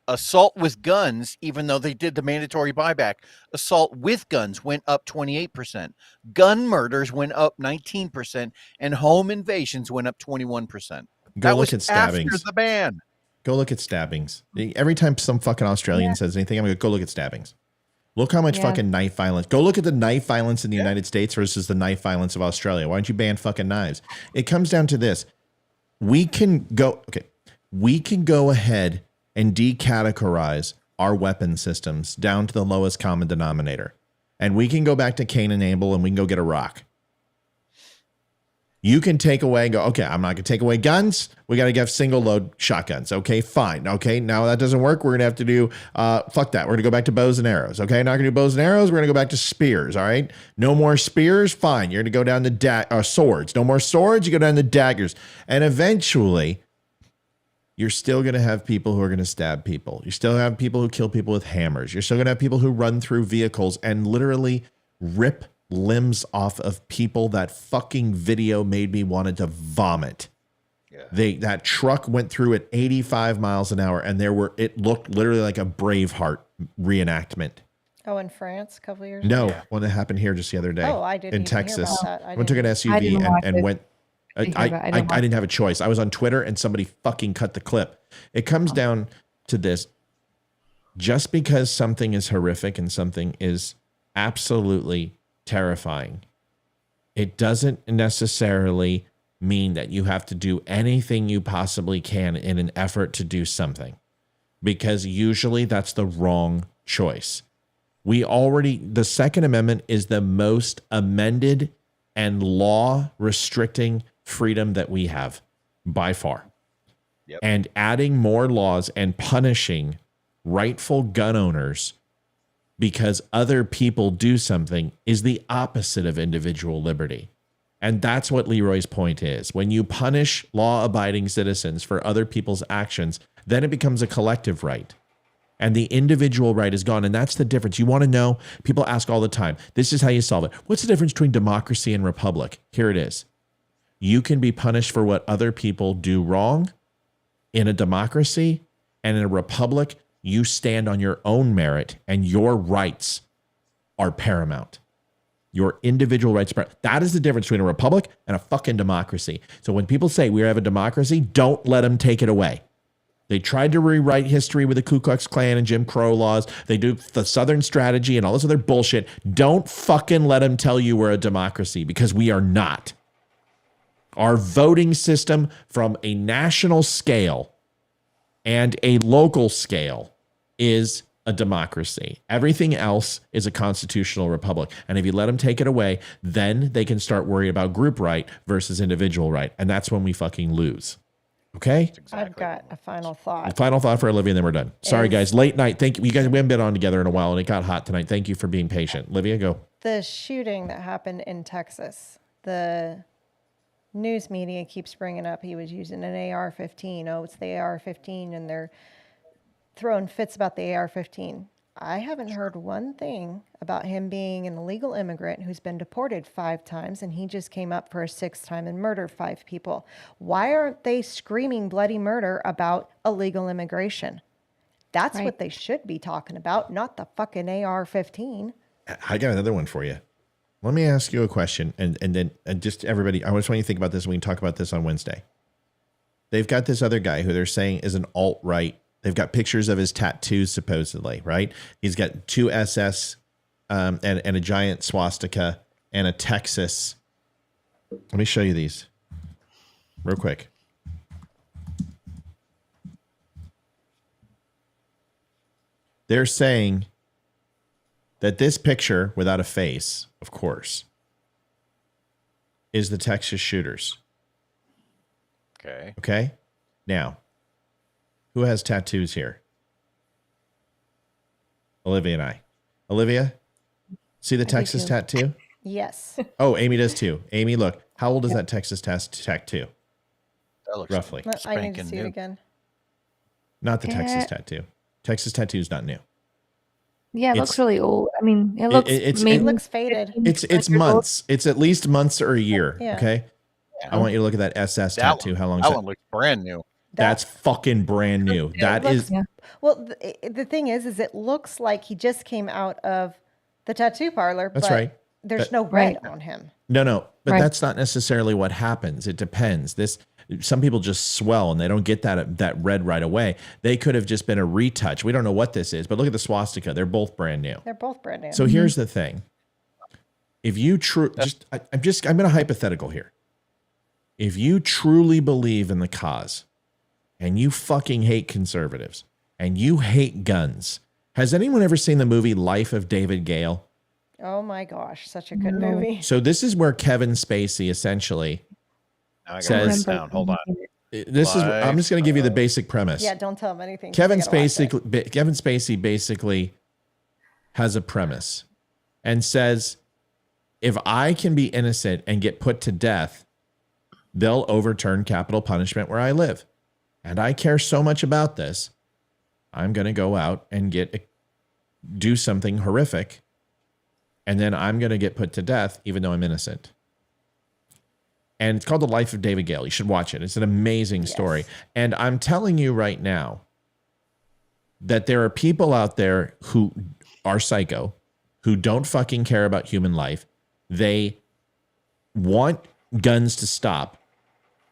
Speaker 1: Assault with guns, even though they did the mandatory buyback, assault with guns went up 28%. Gun murders went up 19%, and home invasions went up 21%.
Speaker 4: Go look at stabbings.
Speaker 1: After the ban.
Speaker 4: Go look at stabbings. Every time some fucking Australian says anything, I'm going to go look at stabbings. Look how much fucking knife violence. Go look at the knife violence in the United States versus the knife violence of Australia. Why don't you ban fucking knives? It comes down to this. We can go ahead and decategorize our weapon systems down to the lowest common denominator. And we can go back to Cain and Abel and we can go get a rock. You can take away and go, okay, I'm not going to take away guns. We got to get single load shotguns. Okay, fine. Okay, now that doesn't work. We're going to have to do, fuck that. We're going to go back to bows and arrows. Okay, not going to do bows and arrows. We're going to go back to spears. All right, no more spears. Fine. You're going to go down to swords. No more swords. You go down to daggers. And eventually, you're still going to have people who are going to stab people. You still have people who kill people with hammers. You're still going to have people who run through vehicles and literally rip limbs off of people. That fucking video made me wanted to vomit. Yeah. That truck went through at 85 miles an hour, and it looked literally like a Braveheart reenactment.
Speaker 2: Oh, in France a couple of years
Speaker 4: ago?
Speaker 2: No,
Speaker 4: one that happened here just the other day.
Speaker 2: Oh, I didn't
Speaker 4: in
Speaker 2: even
Speaker 4: Texas.
Speaker 2: Hear about that.
Speaker 4: One took an SUV and went. I didn't have a choice. I was on Twitter and somebody fucking cut the clip. It comes down to this. Just because something is horrific and something is absolutely terrifying, it doesn't necessarily mean that you have to do anything you possibly can in an effort to do something, because usually that's the wrong choice. The Second Amendment is the most amended and law restricting freedom that we have by far. Yep. And adding more laws and punishing rightful gun owners because other people do something is the opposite of individual liberty. And that's what Leroy's point is. When you punish law-abiding citizens for other people's actions, then it becomes a collective right. And the individual right is gone. And that's the difference. You want to know? People ask all the time, this is how you solve it. What's the difference between democracy and republic? Here it is. You can be punished for what other people do wrong in a democracy, and in a republic, you stand on your own merit and your rights are paramount. Your individual rights. That is the difference between a republic and a fucking democracy. So when people say we have a democracy, don't let them take it away. They tried to rewrite history with the Ku Klux Klan and Jim Crow laws. They do the Southern strategy and all this other bullshit. Don't fucking let them tell you we're a democracy, because we are not. Our voting system from a national scale and a local scale is a democracy. Everything else is a constitutional republic. And if you let them take it away, then they can start worrying about group right versus individual right. And that's when we fucking lose. Okay?
Speaker 2: I've got a final thought.
Speaker 4: Final thought for Olivia, and then we're done. Sorry, guys. Late night. Thank you. You guys, we haven't been on together in a while, and it got hot tonight. Thank you for being patient. Olivia, go.
Speaker 2: The shooting that happened in Texas, the news media keeps bringing up he was using an AR-15. Oh, it's the AR-15, and they're throwing fits about the AR-15. I haven't heard one thing about him being an illegal immigrant who's been deported 5 times, and he just came up for a 6th time and murdered 5 people. Why aren't they screaming bloody murder about illegal immigration? That's what they should be talking about, not the fucking AR-15.
Speaker 4: I got another one for you. Let me ask you a question, and then just everybody, I just want you to think about this, and we can talk about this on Wednesday. They've got this other guy who they're saying is an alt-right. They've got pictures of his tattoos, supposedly, right? He's got 2 SS and a giant swastika and a Texas. Let me show you these real quick. They're saying that this picture, without a face, of course, is the Texas shooters.
Speaker 1: Okay.
Speaker 4: Okay? Now, who has tattoos here? Olivia and I. Olivia, see the Texas tattoo?
Speaker 2: Yes.
Speaker 4: Oh, Amy does too. Amy, look. How old is that Texas tattoo?
Speaker 1: That looks
Speaker 4: roughly.
Speaker 2: I need to see it again.
Speaker 4: Not the Texas tattoo. Texas tattoo is not new.
Speaker 7: Yeah, it looks really old. I mean, it looks
Speaker 2: It looks faded.
Speaker 4: It's months. It's at least months or a year.
Speaker 2: Yeah.
Speaker 4: Okay.
Speaker 1: Yeah.
Speaker 4: I want you to look at that SS tattoo. How long is
Speaker 1: that
Speaker 4: that?
Speaker 1: one looks brand new.
Speaker 4: That's fucking brand new. That is.
Speaker 2: Well, the thing is it looks like he just came out of the tattoo parlor.
Speaker 4: That's
Speaker 2: but
Speaker 4: right.
Speaker 2: There's no red on him.
Speaker 4: No, but that's not necessarily what happens. It depends. Some people just swell and they don't get that red right away. They could have just been a retouch. We don't know what this is, but look at the swastika. They're both brand new.
Speaker 2: They're both brand new.
Speaker 4: So here's the thing. If you I'm going to hypothetical here. If you truly believe in the cause and you fucking hate conservatives and you hate guns, has anyone ever seen the movie Life of David Gale?
Speaker 2: Oh my gosh, such a good movie.
Speaker 4: So this is where Kevin Spacey essentially says,
Speaker 1: hold on.
Speaker 4: I'm just going to give you the basic premise.
Speaker 2: Yeah, don't tell him anything.
Speaker 4: Kevin Spacey basically has a premise and says, if I can be innocent and get put to death, they'll overturn capital punishment where I live. And I care so much about this, I'm going to go out and do something horrific. And then I'm going to get put to death, even though I'm innocent. And it's called The Life of David Gale. You should watch it. It's an amazing story. And I'm telling you right now that there are people out there who are psycho, who don't fucking care about human life. They want guns to stop.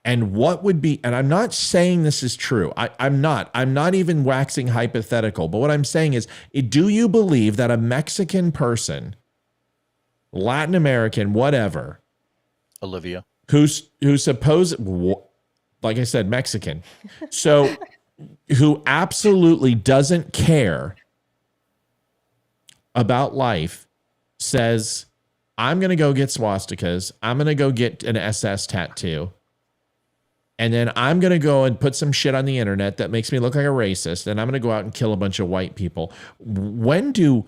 Speaker 4: And what would be, and I'm not saying this is true. I'm not even waxing hypothetical. But what I'm saying is, do you believe that a Mexican person, Latin American, whatever,
Speaker 1: Olivia,
Speaker 4: who's supposed, like I said, Mexican, so who absolutely doesn't care about life, says, I'm going to go get swastikas, I'm going to go get an SS tattoo, and then I'm going to go and put some shit on the internet that makes me look like a racist, and I'm going to go out and kill a bunch of white people. When do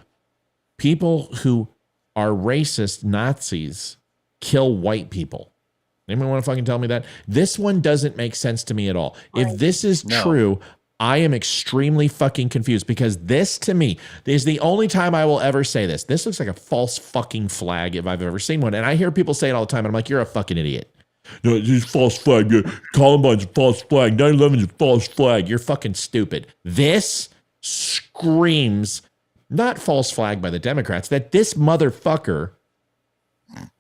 Speaker 4: people who are racist Nazis kill white people? Anyone want to fucking tell me that? This one doesn't make sense to me at all. If this is true, I am extremely fucking confused, because this, to me, is the only time I will ever say this. This looks like a false fucking flag if I've ever seen one. And I hear people say it all the time, and I'm like, you're a fucking idiot. No, it's a false flag. Columbine's a false flag. 9/11 is a false flag. You're fucking stupid. This screams, not false flag by the Democrats, that this motherfucker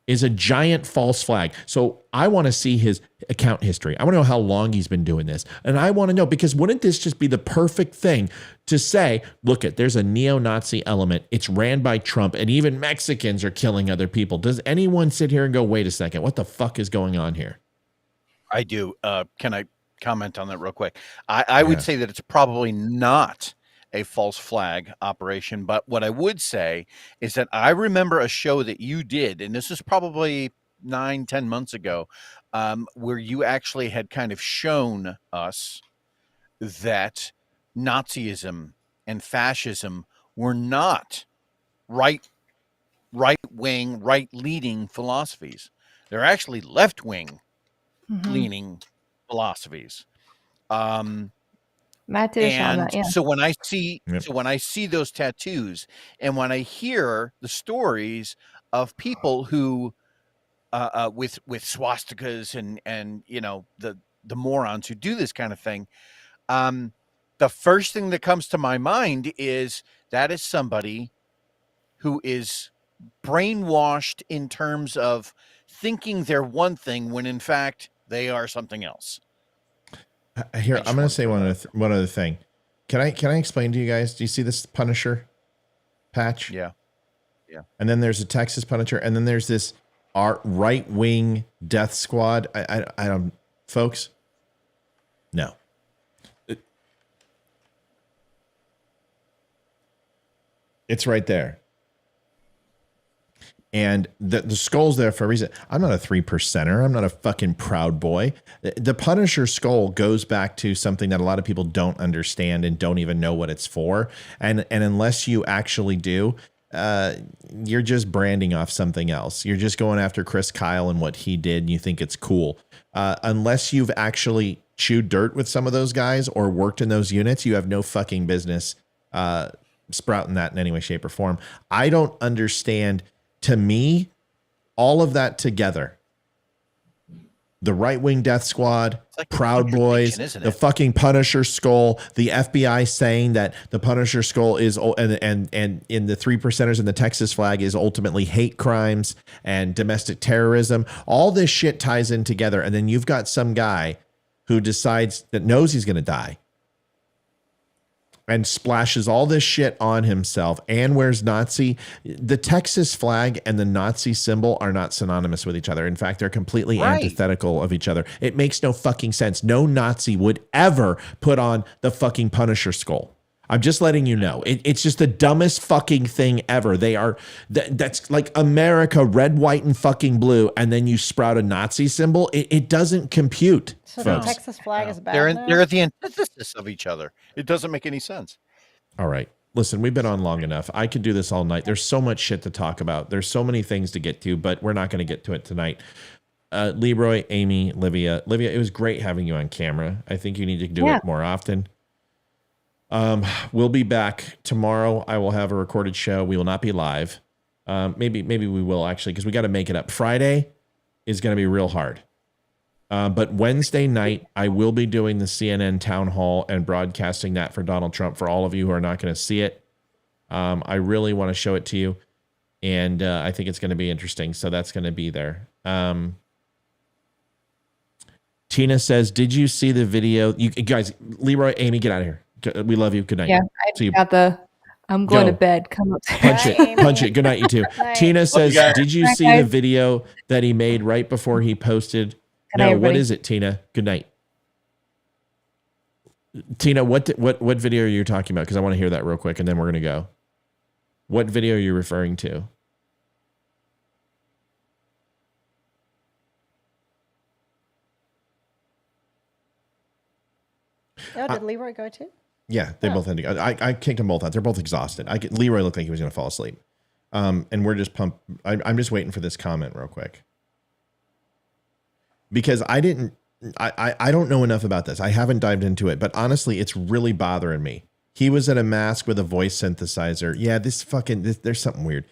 Speaker 4: is a giant false flag. So I want to see his account history. I want to know how long he's been doing this. And I want to know, because wouldn't this just be the perfect thing to say, look, there's a neo-Nazi element. It's ran by Trump, and even Mexicans are killing other people. Does anyone sit here and go, wait a second, what the fuck is going on here?
Speaker 1: I do. Can I comment on that real quick? I would say that it's probably not a false flag operation, but what I would say is that I remember a show that you did, and this is probably 9-10 months ago, where you actually had kind of shown us that Nazism and fascism were not right-wing, right-leaning philosophies. They're actually left-wing leaning philosophies.
Speaker 7: Matt did a show on
Speaker 1: And
Speaker 7: that, yeah.
Speaker 1: so when I see those tattoos, and when I hear the stories of people who with swastikas and you know the morons who do this kind of thing, the first thing that comes to my mind is that is somebody who is brainwashed in terms of thinking they're one thing when in fact they are something else.
Speaker 4: Here, I'm going to say one other thing. Can I explain to you guys? Do you see this Punisher patch?
Speaker 1: Yeah.
Speaker 4: And then there's a Texas Punisher, and then there's this right wing death squad. I don't, folks. No. It's right there. And the skull's there for a reason. I'm not a 3%er. I'm not a fucking Proud Boy. The Punisher skull goes back to something that a lot of people don't understand and don't even know what it's for. And unless you actually do, you're just branding off something else. You're just going after Chris Kyle and what he did, and you think it's cool. Unless you've actually chewed dirt with some of those guys or worked in those units, you have no fucking business sprouting that in any way, shape, or form. I don't understand. To me, all of that together, the right-wing death squad, like Proud Boys, the fucking Punisher skull, the FBI saying that the Punisher skull is, and in the 3%ers and the Texas flag is ultimately hate crimes and domestic terrorism. All this shit ties in together. And then you've got some guy who decides that knows he's going to die and splashes all this shit on himself and wears Nazi. The Texas flag and the Nazi symbol are not synonymous with each other. In fact, they're completely antithetical of each other. It makes no fucking sense. No Nazi would ever put on the fucking Punisher skull. I'm just letting you know. It's just the dumbest fucking thing ever. That's like America, red, white, and fucking blue, and then you sprout a Nazi symbol. It doesn't compute.
Speaker 2: So
Speaker 4: folks.
Speaker 2: the Texas flag is bad.
Speaker 1: They're the antithesis of each other. It doesn't make any sense.
Speaker 4: All right. Listen, we've been on long enough. I could do this all night. There's so much shit to talk about. There's so many things to get to, but we're not going to get to it tonight. Leroy, Amy, Livia, it was great having you on camera. I think you need to do it more often. We'll be back tomorrow. I will have a recorded show. We will not be live. Maybe we will actually, because we got to make it up. Friday is going to be real hard. But Wednesday night, I will be doing the CNN town hall and broadcasting that for Donald Trump for all of you who are not going to see it. I really want to show it to you. And I think it's going to be interesting. So that's going to be there. Tina says, did you see the video? You guys, Leroy, Amy, get out of here. We love you. Good night.
Speaker 7: Yeah, I got I'm going to bed. Come up.
Speaker 4: Punch it. Good night, you two. Tina says, did you see the video that he made right before he posted? No, what is it, Tina? Good night. Tina, what video are you talking about? Because I want to hear that real quick, and then we're going to go. What video are you referring to?
Speaker 2: Oh, did Leroy go too?
Speaker 4: Yeah, they both had to go. I kicked them both out. They're both exhausted. Leroy looked like he was going to fall asleep. And we're just pumped. I'm just waiting for this comment real quick. Because I don't know enough about this. I haven't dived into it, but honestly, it's really bothering me. He was at a mask with a voice synthesizer. Yeah, there's something weird.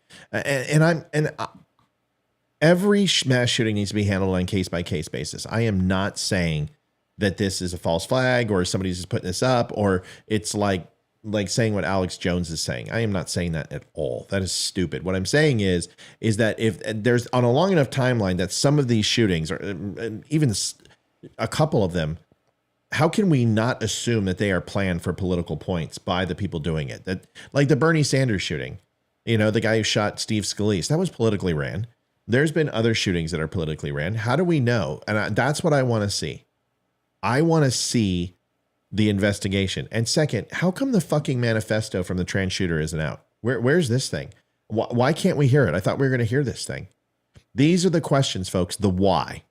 Speaker 4: Every mass shooting needs to be handled on case by case basis. I am not saying that this is a false flag or somebody's just putting this up or it's like like saying what Alex Jones is saying. I am not saying that at all. That is stupid. What I'm saying is that if there's on a long enough timeline that some of these shootings, or even a couple of them, how can we not assume that they are planned for political points by the people doing it? That, like the Bernie Sanders shooting, you know, the guy who shot Steve Scalise, that was politically ran. There's been other shootings that are politically ran. How do we know? And that's what I want to see. I want to see the investigation. And second, how come the fucking manifesto from the trans shooter isn't out? Where's this thing? Why can't we hear it? I thought we were going to hear this thing. These are the questions, folks. The why.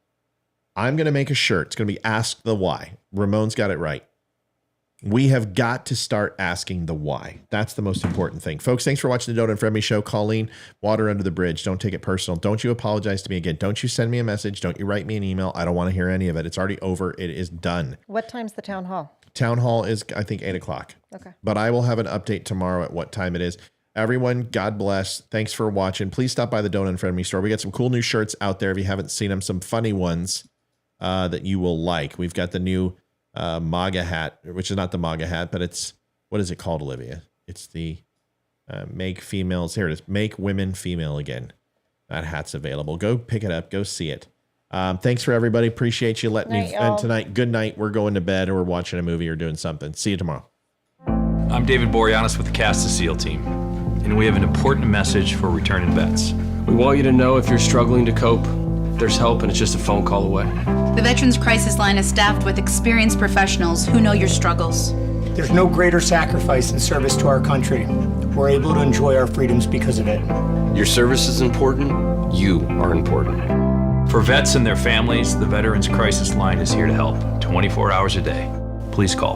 Speaker 4: I'm going to make a shirt. It's going to be Ask the Why. Ramon's got it right. We have got to start asking the why. That's the most important thing. Folks, thanks for watching the Donut and Friendly Show. Colleen, water under the bridge. Don't take it personal. Don't you apologize to me again. Don't you send me a message. Don't you write me an email. I don't want to hear any of it. It's already over. It is done.
Speaker 2: What time's the town hall?
Speaker 4: Town hall is, I think, 8 o'clock.
Speaker 2: Okay.
Speaker 4: But I will have an update tomorrow at what time it is. Everyone, God bless. Thanks for watching. Please stop by the Donut and Friendly store. We got some cool new shirts out there if you haven't seen them. Some funny ones that you will like. We've got the new MAGA hat, which is not the MAGA hat, but it's, what is it called, Olivia? It's the Make Females, here it is, Make Women Female Again. That hat's available. Go pick it up. Go see it. Thanks for everybody. Appreciate you letting me vent tonight. Good night. We're going to bed or we're watching a movie or doing something. See you tomorrow.
Speaker 9: I'm David Boreanaz with the Cast of SEAL team, and we have an important message for returning vets.
Speaker 16: We want you to know if you're struggling to cope, there's help and it's just a phone call away.
Speaker 17: The Veterans Crisis Line is staffed with experienced professionals who know your struggles.
Speaker 18: There's no greater sacrifice in service to our country. We're able to enjoy our freedoms because of it.
Speaker 16: Your service is important. You are important.
Speaker 9: For vets and their families, the Veterans Crisis Line is here to help 24 hours a day. Please call